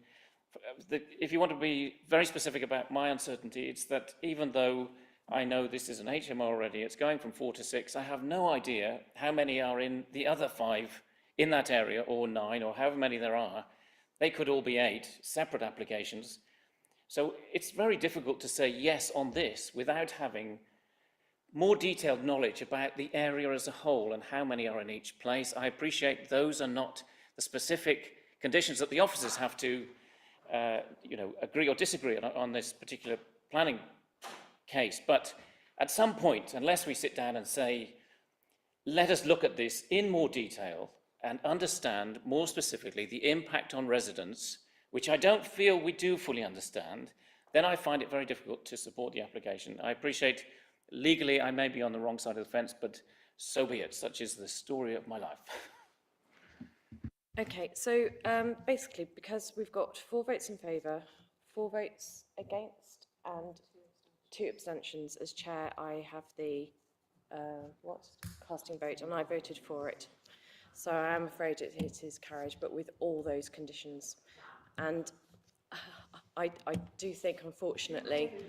If you want to be very specific about my uncertainty, it's that even though I know this is an HMO already, it's going from 4 to 6, I have no idea how many are in the other 5 in that area, or 9, or however many there are. They could all be 8 separate applications. So it's very difficult to say yes on this without having more detailed knowledge about the area as a whole and how many are in each place. I appreciate those are not the specific conditions that the officers have to agree or disagree on this particular planning case. But at some point, unless we sit down and say, let us look at this in more detail and understand more specifically the impact on residents, which I don't feel we do fully understand, then I find it very difficult to support the application. I appreciate legally I may be on the wrong side of the fence, but so be it. Such is the story of my life. Okay, so basically, because we've got 4 votes in favour, 4 votes against, and 2 abstentions, as chair, I have the casting vote, and I voted for it. So I am afraid it is carried, but with all those conditions. And I do think, unfortunately,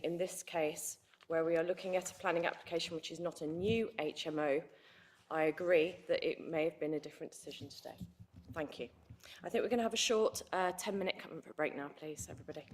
in this case, where we are looking at a planning application which is not a new HMO, I agree that it may have been a different decision today. Thank you. I think we're going to have a short 10-minute comfort break now, please, everybody.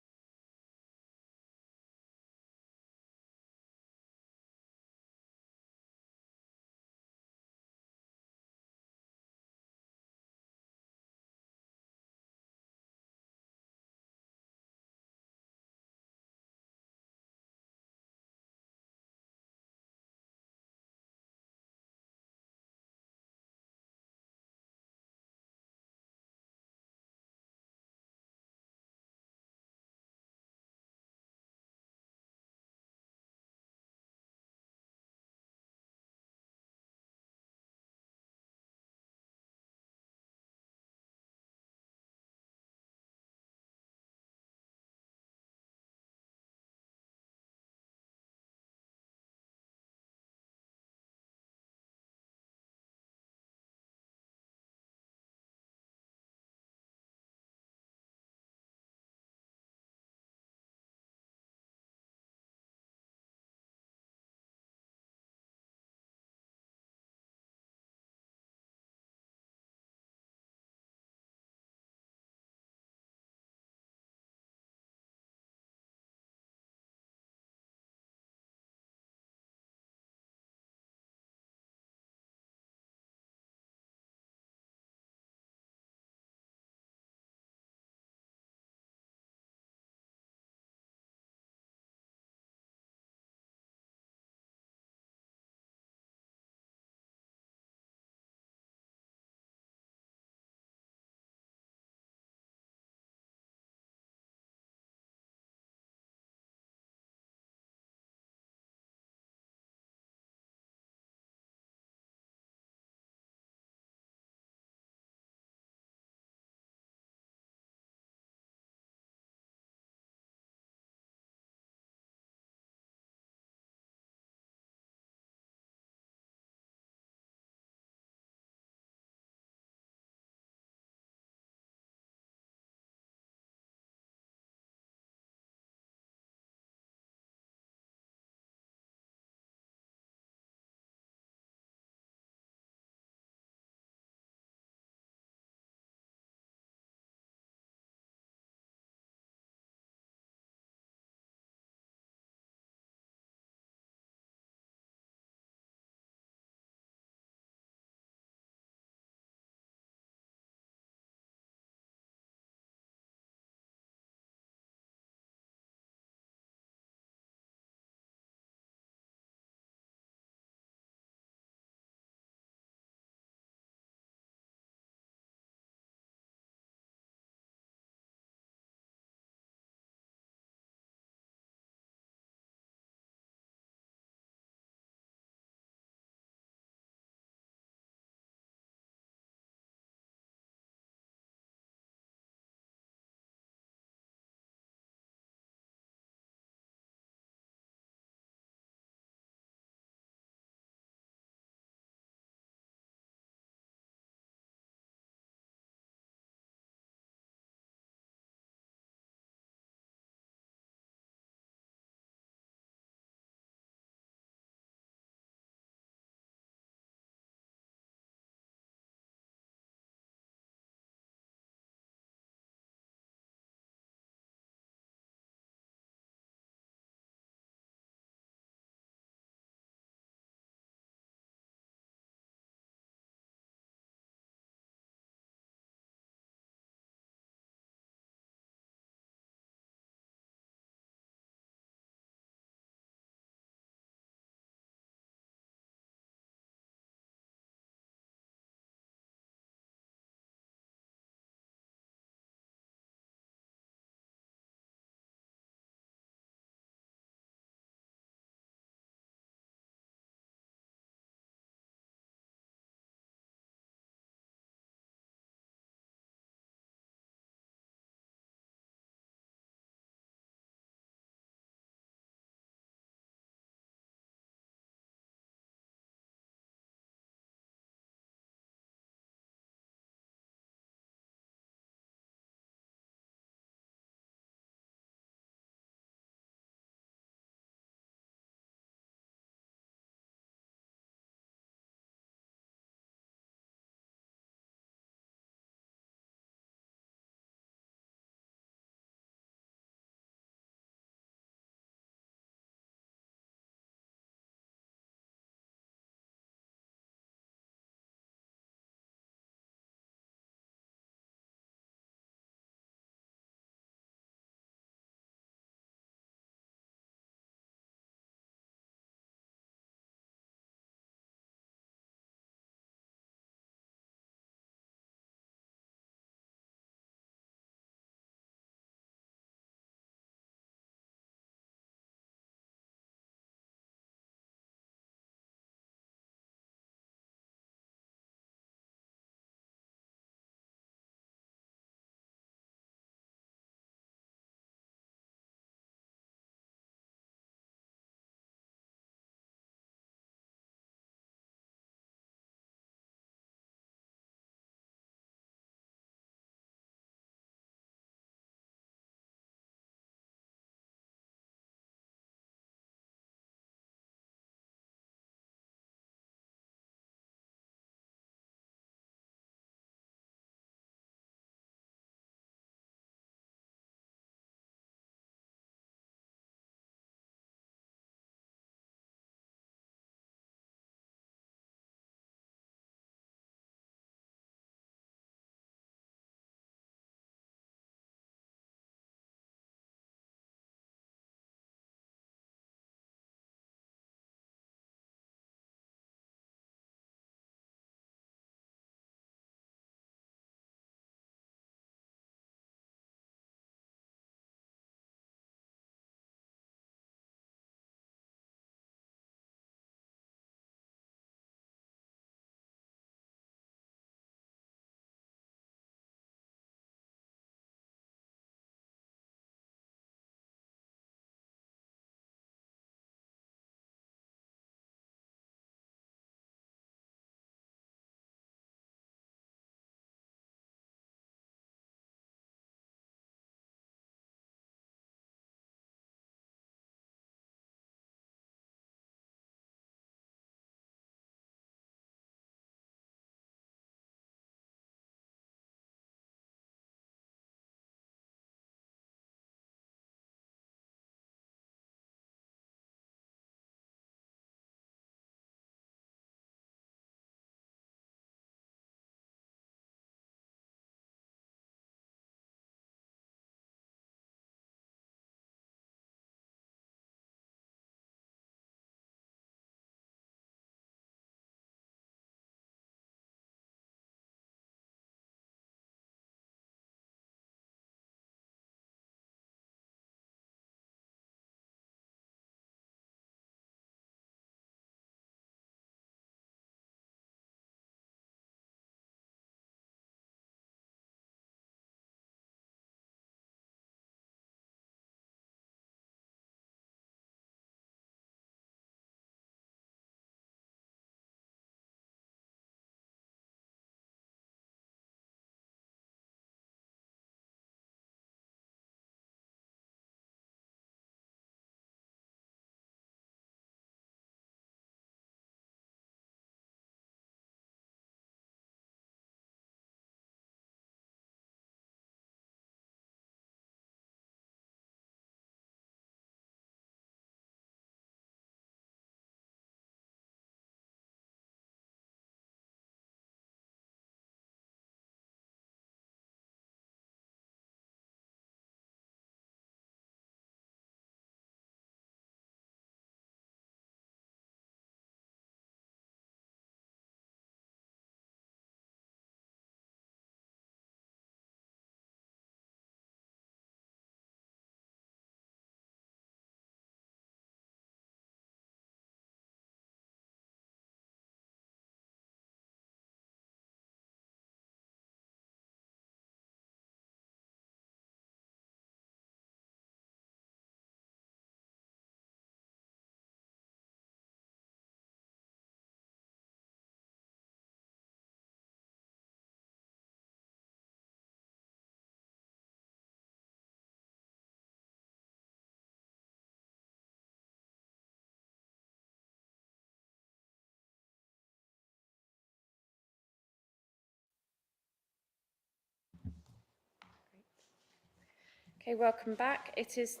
Okay, welcome back. It is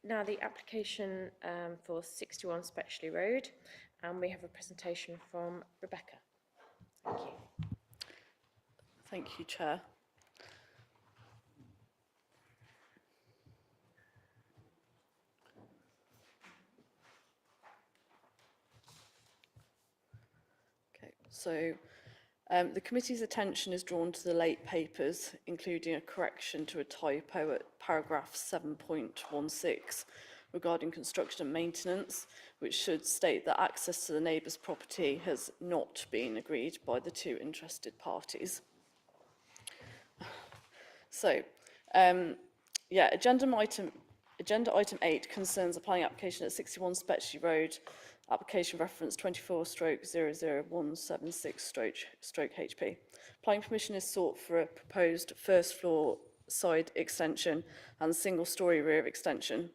now the application for 61 Spetchley Road, and we have a presentation from Rebecca. Thank you. Thank you, Chair. Okay, so the committee's attention is drawn to the late papers, including a correction to a typo at paragraph 7.16 regarding construction and maintenance, which should state that access to the neighbour's property has not been agreed by the two interested parties. So, yeah, agenda item 8 concerns a planning application at 61 Spetchley Road, application reference 24/00176/HP. Planning permission is sought for a proposed first floor side extension and single storey rear extension.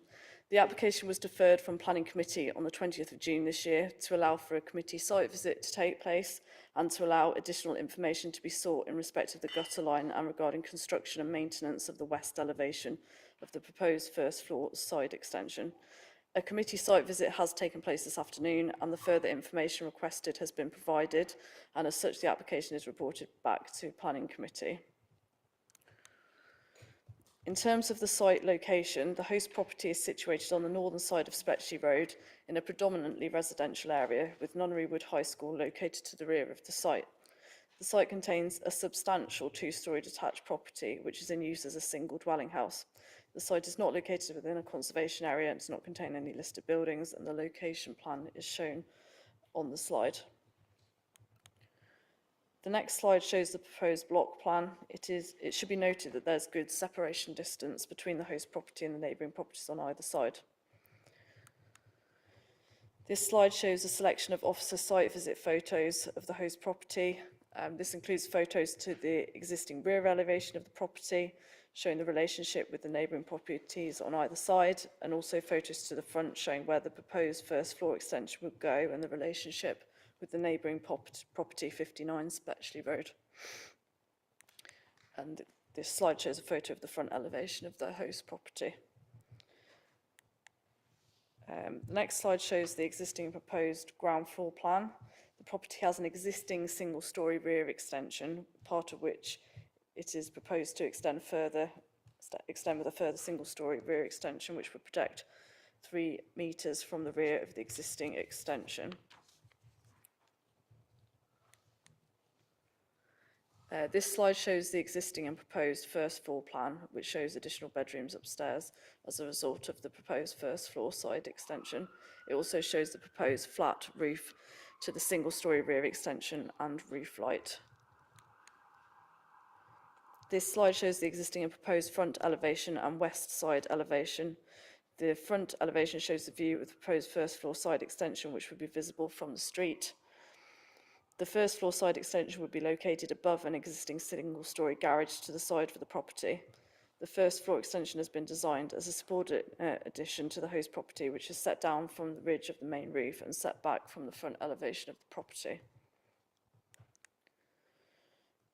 The application was deferred from Planning Committee on the 20th of June this year to allow for a committee site visit to take place and to allow additional information to be sought in respect of the gutter line and regarding construction and maintenance of the west elevation of the proposed first floor side extension. A committee site visit has taken place this afternoon and the further information requested has been provided, and as such the application is reported back to Planning Committee. In terms of the site location, the host property is situated on the northern side of Spetchley Road in a predominantly residential area with Nunnery Wood High School located to the rear of the site. The site contains a substantial two-storey detached property which is in use as a single dwelling house. The site is not located within a conservation area and does not contain any listed buildings, and the location plan is shown on the slide. The next slide shows the proposed block plan. It should be noted that there's good separation distance between the host property and the neighbouring properties on either side. This slide shows a selection of officer site visit photos of the host property. This includes photos to the existing rear elevation of the property, showing the relationship with the neighbouring properties on either side, and also photos to the front showing where the proposed first floor extension would go and the relationship with the neighbouring property 59 Spetchley Road. And this slide shows a photo of the front elevation of the host property. The next slide shows the existing and proposed ground floor plan. The property has an existing single-storey rear extension, part of which it is proposed to extend with a further single-storey rear extension, which would project 3 metres from the rear of the existing extension. This slide shows the existing and proposed first floor plan, which shows additional bedrooms upstairs as a result of the proposed first floor side extension. It also shows the proposed flat roof to the single-storey rear extension and roof light. This slide shows the existing and proposed front elevation and west side elevation. The front elevation shows the view of the proposed first floor side extension, which would be visible from the street. The first floor side extension would be located above an existing single-storey garage to the side of the property. The first floor extension has been designed as a supported addition to the host property, which is set down from the ridge of the main roof and set back from the front elevation of the property.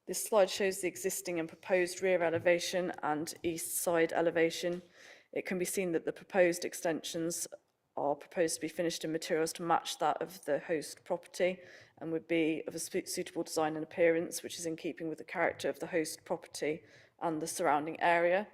This slide shows the existing and proposed rear elevation and east side elevation. It can be seen that the proposed extensions are proposed to be finished in materials to match that of the host property and would be of a suitable design and appearance, which is in keeping with the character of the host property and the surrounding area.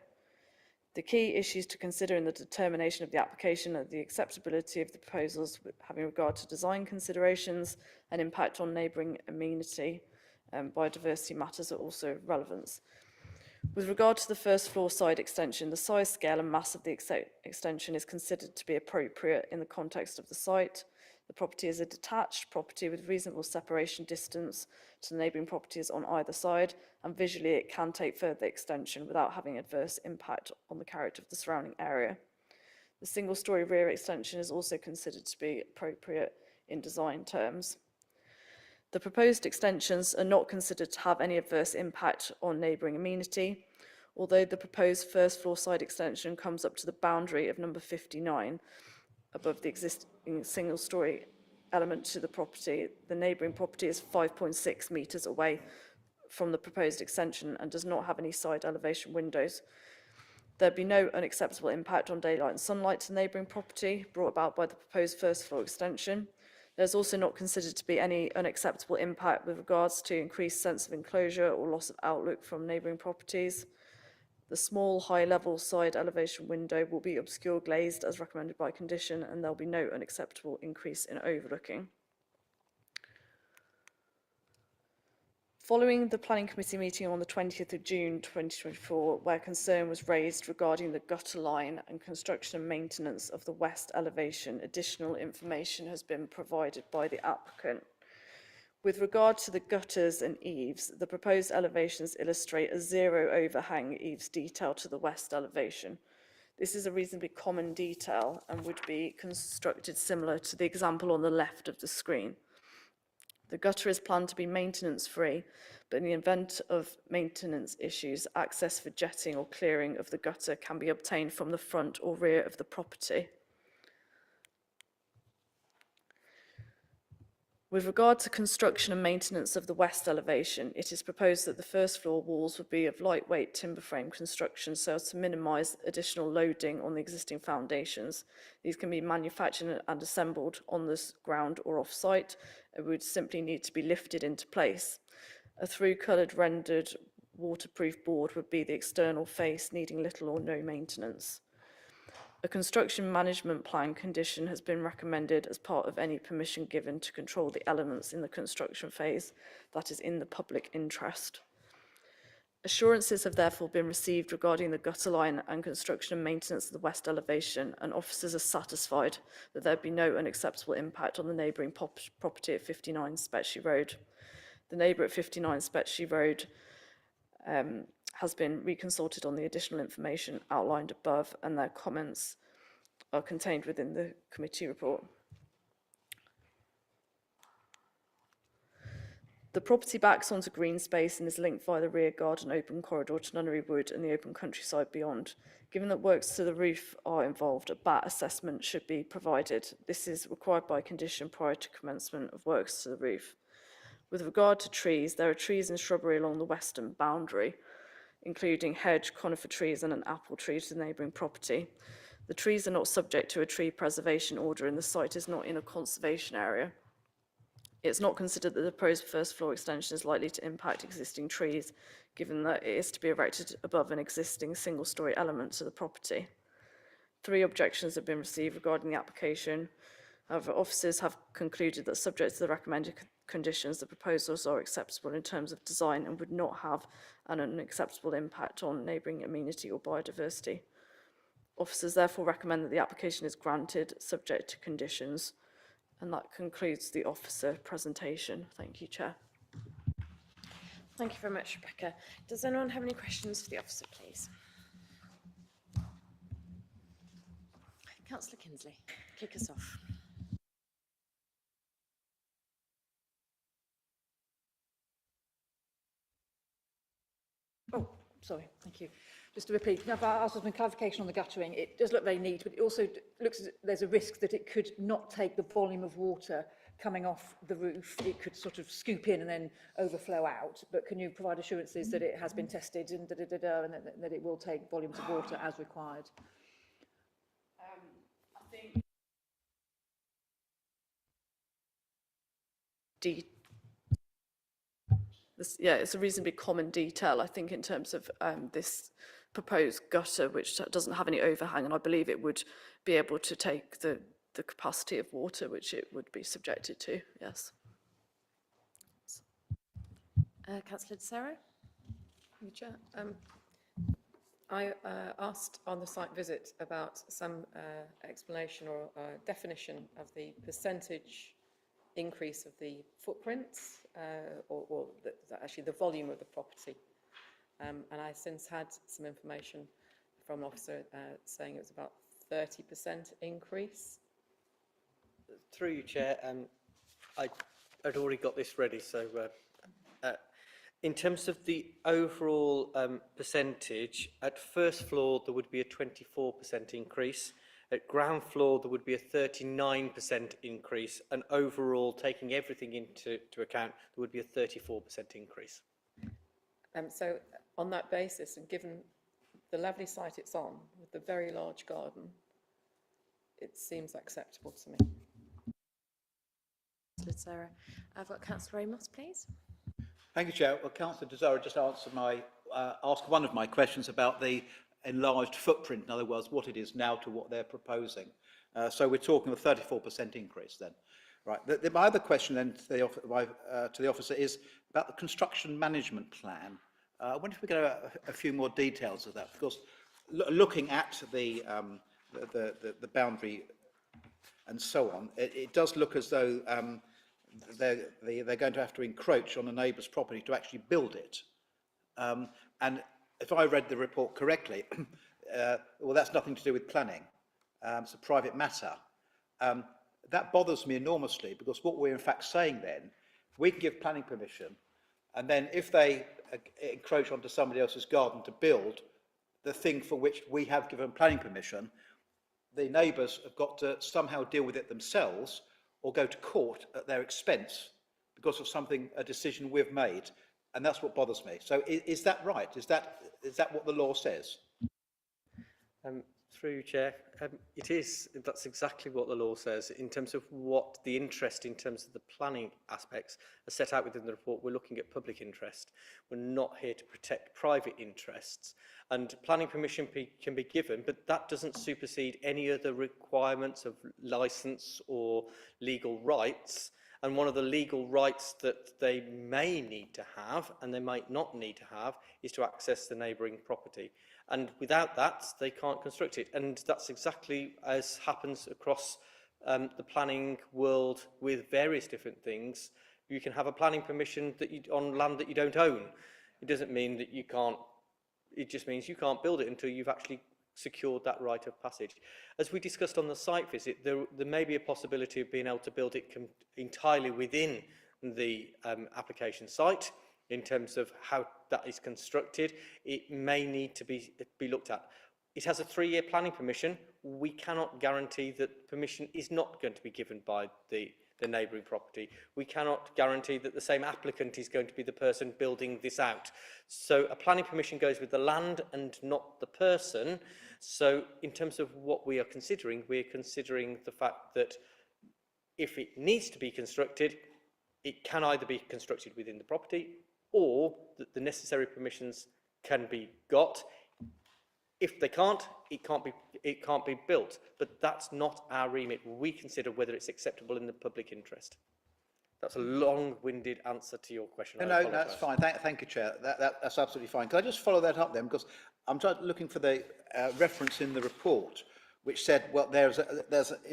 The key issues to consider in the determination of the application are the acceptability of the proposals having regard to design considerations and impact on neighbouring amenity. Biodiversity matters are also of relevance. With regard to the first floor side extension, the size, scale and mass of the extension is considered to be appropriate in the context of the site. The property is a detached property with reasonable separation distance to the neighbouring properties on either side, and visually it can take further extension without having adverse impact on the character of the surrounding area. The single-storey rear extension is also considered to be appropriate in design terms. The proposed extensions are not considered to have any adverse impact on neighbouring amenity, although the proposed first floor side extension comes up to the boundary of number 59 above the existing single-storey element to the property. The neighbouring property is 5.6 metres away from the proposed extension and does not have any side elevation windows. There'd be no unacceptable impact on daylight and sunlight to neighbouring property brought about by the proposed first floor extension. There's also not considered to be any unacceptable impact with regards to increased sense of enclosure or loss of outlook from neighbouring properties. The small high-level side elevation window will be obscure glazed as recommended by condition, and there'll be no unacceptable increase in overlooking. Following the Planning Committee meeting on the 20th of June 2024, where concern was raised regarding the gutter line and construction and maintenance of the west elevation, additional information has been provided by the applicant. With regard to the gutters and eaves, the proposed elevations illustrate a zero overhang eaves detail to the west elevation. This is a reasonably common detail and would be constructed similar to the example on the left of the screen. The gutter is planned to be maintenance-free, but in the event of maintenance issues, access for jetting or clearing of the gutter can be obtained from the front or rear of the property. With regard to construction and maintenance of the west elevation, it is proposed that the first floor walls would be of lightweight timber frame construction so as to minimise additional loading on the existing foundations. These can be manufactured and assembled on the ground or off-site and would simply need to be lifted into place. A through-coloured rendered waterproof board would be the external face, needing little or no maintenance. A construction management plan condition has been recommended as part of any permission given to control the elements in the construction phase that is in the public interest. Assurances have therefore been received regarding the gutter line and construction and maintenance of the west elevation, and officers are satisfied that there be no unacceptable impact on the neighbouring property at 59 Spetchley Road. The neighbour at 59 Spetchley Road has been reconsulted on the additional information outlined above, and their comments are contained within the committee report. The property backs onto green space and is linked via the rear garden open corridor to Nunnery Wood and the open countryside beyond. Given that works to the roof are involved, a BAT assessment should be provided. This is required by condition prior to commencement of works to the roof. With regard to trees, there are trees and shrubbery along the western boundary, including hedge, conifer trees and an apple tree to the neighbouring property. The trees are not subject to a tree preservation order and the site is not in a conservation area. It's not considered that the proposed first floor extension is likely to impact existing trees, given that it is to be erected above an existing single-storey element to the property. 3 objections have been received regarding the application. However, officers have concluded that subject to the recommended conditions, the proposals are acceptable in terms of design and would not have an unacceptable impact on neighbouring amenity or biodiversity. Officers therefore recommend that the application is granted subject to conditions. And that concludes the officer presentation. Thank you, Chair. Thank you very much, Rebecca. Does anyone have any questions for the officer, please? Councillor Kinsley, kick us off. Oh, sorry, thank you. Just to repeat, now, if I ask for some clarification on the guttering, it does look very neat, but it also looks as if there's a risk that it could not take the volume of water coming off the roof. It could sort of scoop in and then overflow out. But can you provide assurances that it has been tested and and that it will take volumes of water as required? I think it's a reasonably common detail, I think, in terms of this proposed gutter, which doesn't have any overhang, and I believe it would be able to take the capacity of water which it would be subjected to, yes. Councillor De Sarro? Thank you, Chair. I asked on the site visit about some explanation or definition of the percentage increase of the footprints or actually the volume of the property. And I since had some information from an officer saying it was about 30% increase. Through you, Chair, I'd already got this ready, so in terms of the overall percentage, at first floor there would be a 24% increase, at ground floor there would be a 39% increase, and overall, taking everything into account, there would be a 34% increase. So on that basis, and given the lovely site it's on, with the very large garden, it seems acceptable to me. Councillor Sarah. I've got Councillor Amos, please. Thank you, Chair. Well, Councillor Desira just answered asked one of my questions about the enlarged footprint, in other words, what it is now to what they're proposing. So we're talking a 34% increase then. Right. My other question then to the officer is about the construction management plan. I wonder if we get a few more details of that, because looking at the boundary and so on, it does look as though they're going to have to encroach on a neighbour's property to actually build it. And if I read the report correctly, well, that's nothing to do with planning. It's a private matter. That bothers me enormously, because what we're in fact saying then, we can give planning permission, and then if they encroach onto somebody else's garden to build the thing for which we have given planning permission, the neighbours have got to somehow deal with it themselves or go to court at their expense because of a decision we've made. And that's what bothers me. So is that right? Is that what the law says? Through you, Chair, it is. That's exactly what the law says in terms of what the interest, in terms of the planning aspects, are set out within the report. We're looking at public interest. We're not here to protect private interests. And planning permission can be given, but that doesn't supersede any other requirements of licence or legal rights. And one of the legal rights that they may need to have, and they might not need to have, is to access the neighbouring property. And without that, they can't construct it. And that's exactly as happens across the planning world with various different things. You can have a planning permission on land that you don't own. It doesn't mean that you can't, it just means you can't build it until you've actually secured that right of passage. As we discussed on the site visit, there may be a possibility of being able to build it entirely within the application site in terms of how that is constructed. It may need to be looked at. It has a 3-year planning permission. We cannot guarantee that permission is not going to be given by the neighbouring property. We cannot guarantee that the same applicant is going to be the person building this out. So a planning permission goes with the land and not the person. So in terms of what we are considering, we're considering the fact that if it needs to be constructed, it can either be constructed within the property or that the necessary permissions can be got. If they can't, it can't be built. But that's not our remit. We consider whether it's acceptable in the public interest. That's a long-winded answer to your question. No, that's fine. Thank you, Chair. That's absolutely fine. Can I just follow that up then? Because I'm looking for the reference in the report, which said, well, is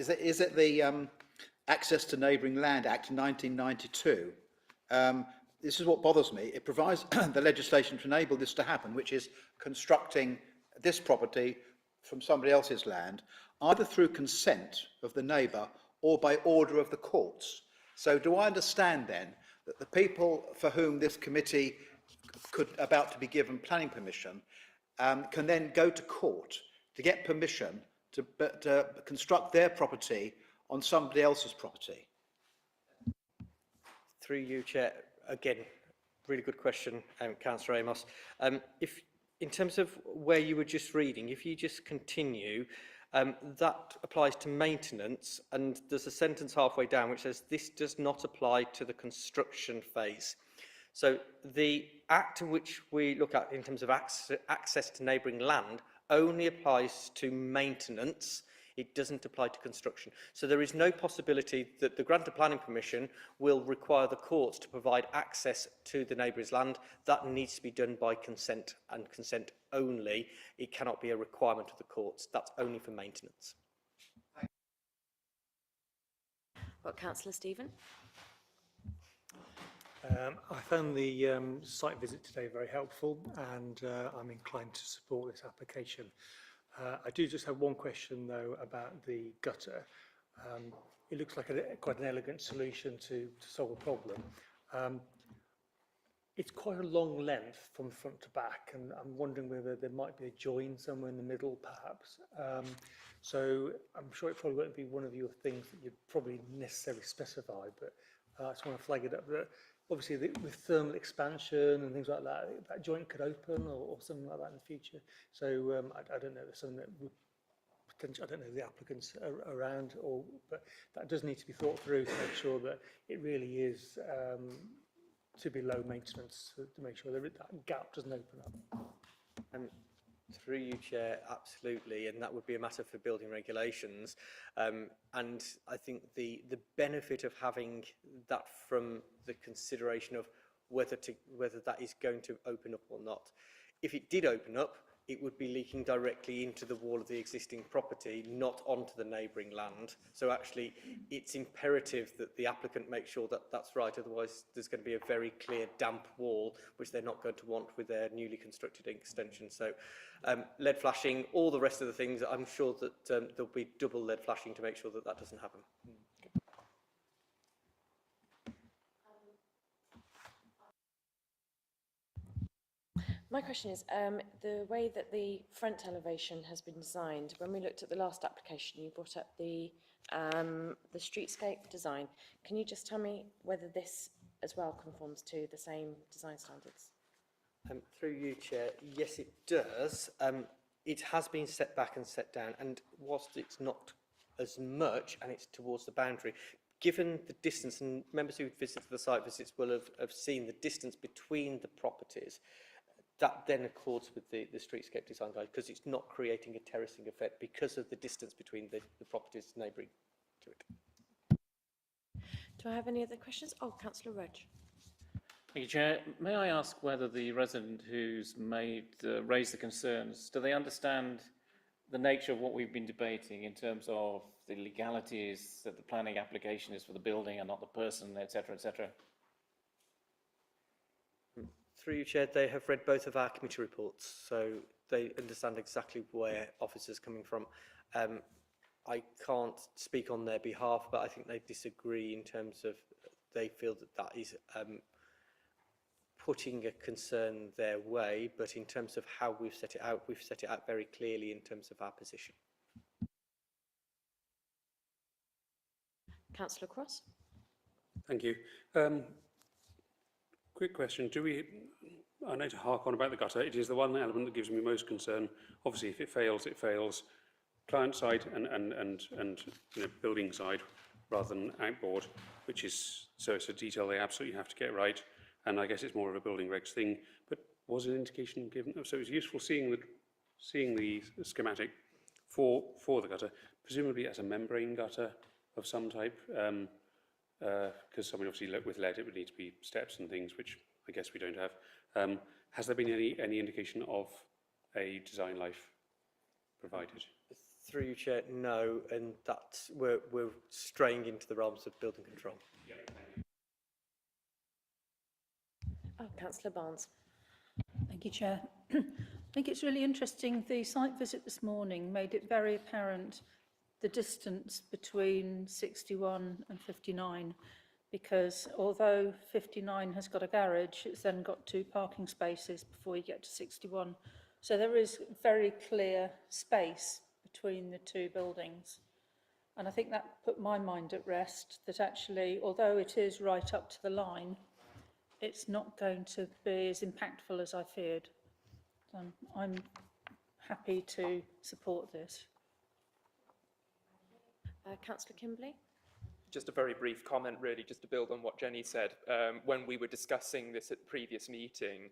it the Access to Neighbouring Land Act 1992? This is what bothers me. It provides the legislation to enable this to happen, which is constructing this property from somebody else's land, either through consent of the neighbour or by order of the courts. So do I understand then that the people for whom this committee about to be given planning permission can then go to court to get permission to construct their property on somebody else's property? Through you, Chair, again, really good question, Councillor Amos. If in terms of where you were just reading, if you just continue, that applies to maintenance, and there's a sentence halfway down which says this does not apply to the construction phase. So the act which we look at in terms of access to neighbouring land only applies to maintenance. It doesn't apply to construction. So there is no possibility that the grant of planning permission will require the courts to provide access to the neighbour's land. That needs to be done by consent, and consent only. It cannot be a requirement of the courts. That's only for maintenance. Well, Councillor Stephen. I found the site visit today very helpful, and I'm inclined to support this application. I do just have one question, though, about the gutter. It looks like quite an elegant solution to solve a problem. It's quite a long length from front to back, and I'm wondering whether there might be a join somewhere in the middle, perhaps. So I'm sure it probably won't be one of your things that you'd probably necessarily specify, but I just want to flag it up that obviously with thermal expansion and things like that, that joint could open or something like that in the future. So I don't know, if something that would potentially, I don't know the applicants are around, but that does need to be thought through to make sure that it really is to be low maintenance, to make sure that gap doesn't open up. Through you, Chair, absolutely, and that would be a matter for building regulations. And I think the benefit of having that from the consideration of whether that is going to open up or not. If it did open up, it would be leaking directly into the wall of the existing property, not onto the neighbouring land. So actually, it's imperative that the applicant make sure that that's right. Otherwise, there's going to be a very clear damp wall, which they're not going to want with their newly constructed extension. So lead flashing, all the rest of the things, I'm sure that there'll be double lead flashing to make sure that that doesn't happen. My question is, the way that the front elevation has been designed, when we looked at the last application, you brought up the streetscape design. Can you just tell me whether this as well conforms to the same design standards? Through you, Chair, yes, it does. It has been set back and set down, and whilst it's not as much, and it's towards the boundary, given the distance, and members who visited the site visits will have seen the distance between the properties, that then accords with the streetscape design guide, because it's not creating a terracing effect because of the distance between the properties neighbouring to it. Do I have any other questions? Oh, Councillor Rudge. Thank you, Chair. May I ask whether the resident who's raised the concerns, do they understand the nature of what we've been debating in terms of the legalities that the planning application is for the building and not the person, etc., etc.? Through you, Chair, they have read both of our committee reports, so they understand exactly where officers are coming from. I can't speak on their behalf, but I think they disagree in terms of they feel that is putting a concern their way, but in terms of how we've set it out very clearly in terms of our position. Councillor Cross. Thank you. Quick question. I know to hark on about the gutter. It is the one element that gives me most concern. Obviously, if it fails, it fails. Client side and building side rather than outboard, which is, so it's a detail they absolutely have to get right. And I guess it's more of a building regs thing. But was an indication given? So it's useful seeing the schematic for the gutter, presumably as a membrane gutter of some type. Because something obviously with lead, it would need to be steps and things, which I guess we don't have. Has there been any indication of a design life provided? Through you, Chair, no, and that's we're straying into the realms of building control. Yeah, thank you. Oh, Councillor Barnes. Thank you, Chair. I think it's really interesting. The site visit this morning made it very apparent the distance between 61 and 59, because although 59 has got a garage, it's then got 2 parking spaces before you get to 61. So there is very clear space between the 2 buildings. And I think that put my mind at rest, that actually, although it is right up to the line, it's not going to be as impactful as I feared. I'm happy to support this. Councillor Kimberley. Just a very brief comment, really, just to build on what Jenny said. When we were discussing this at the previous meeting,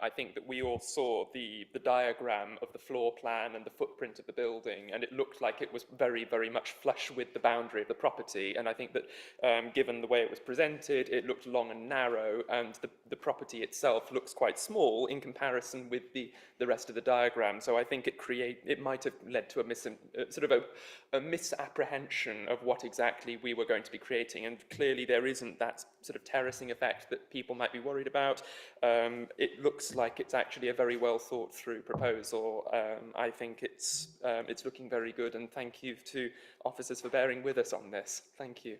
I think that we all saw the diagram of the floor plan and the footprint of the building, and it looked like it was very, very much flush with the boundary of the property. And I think that given the way it was presented, it looked long and narrow, and the property itself looks quite small in comparison with the rest of the diagram. So I think it might have led to a misapprehension of what exactly we were going to be creating, and clearly there isn't that sort of terracing effect that people might be worried about. It looks like it's actually a very well thought through proposal. I think it's looking very good, and thank you to officers for bearing with us on this. Thank you.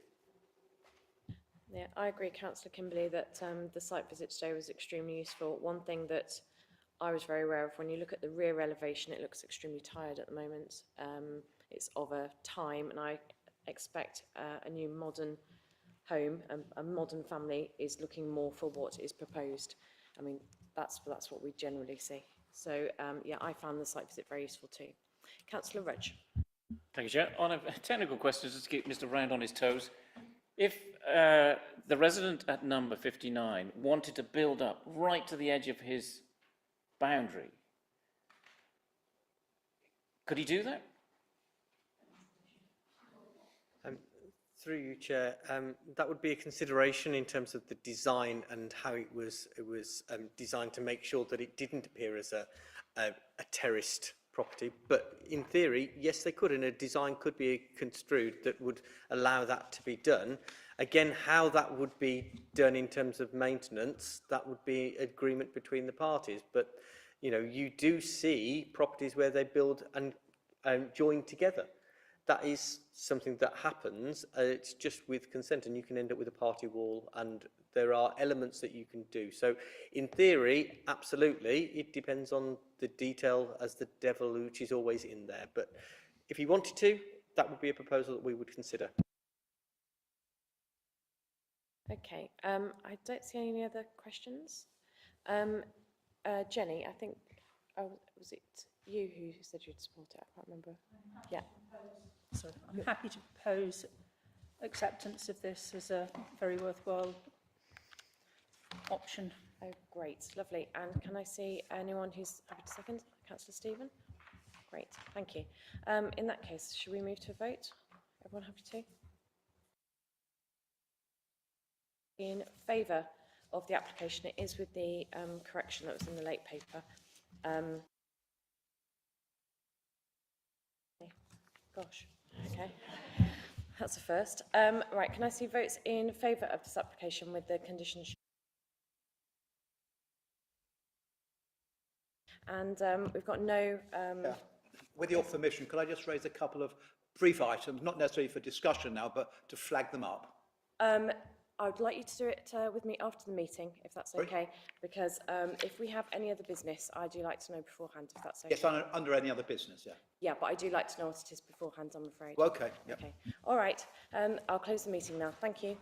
Yeah, I agree, Councillor Kimberley, that the site visit today was extremely useful. One thing that I was very aware of, when you look at the rear elevation, it looks extremely tired at the moment. It's of a time, and I expect a new modern home, a modern family is looking more for what is proposed. I mean, that's what we generally see. So, yeah, I found the site visit very useful too. Councillor Rudge. Thank you, Chair. On a technical question, just to keep Mr Round on his toes, if the resident at number 59 wanted to build up right to the edge of his boundary, could he do that? Through you, Chair, that would be a consideration in terms of the design and how it was designed to make sure that it didn't appear as a terraced property. But in theory, yes, they could, and a design could be construed that would allow that to be done. Again, how that would be done in terms of maintenance, that would be agreement between the parties. But, you know, you do see properties where they build and join together. That is something that happens. It's just with consent, and you can end up with a party wall, and there are elements that you can do. So in theory, absolutely, it depends on the detail as the devil, which is always in there. But if you wanted to, that would be a proposal that we would consider. Okay, I don't see any other questions. Jenny, I think, was it you who said you'd support it? I can't remember. Yeah. So I'm happy to propose acceptance of this as a very worthwhile option. Oh, great, lovely. And can I see anyone who's happy to second? Councillor Stephen? Great, thank you. In that case, should we move to a vote? Everyone happy to? In favour of the application, it is with the correction that was in the late paper. Gosh, okay, that's a first. Right, can I see votes in favour of this application with the conditions? And we've got no... Yeah. With your permission, could I just raise a couple of brief items, not necessarily for discussion now, but to flag them up? I would like you to do it with me after the meeting, if that's okay, because if we have any other business, I do like to know beforehand, if that's okay. Yes, under any other business, yeah. Yeah, but I do like to know what it is beforehand, I'm afraid. Well, okay, yeah. Okay, all right, I'll close the meeting now. Thank you.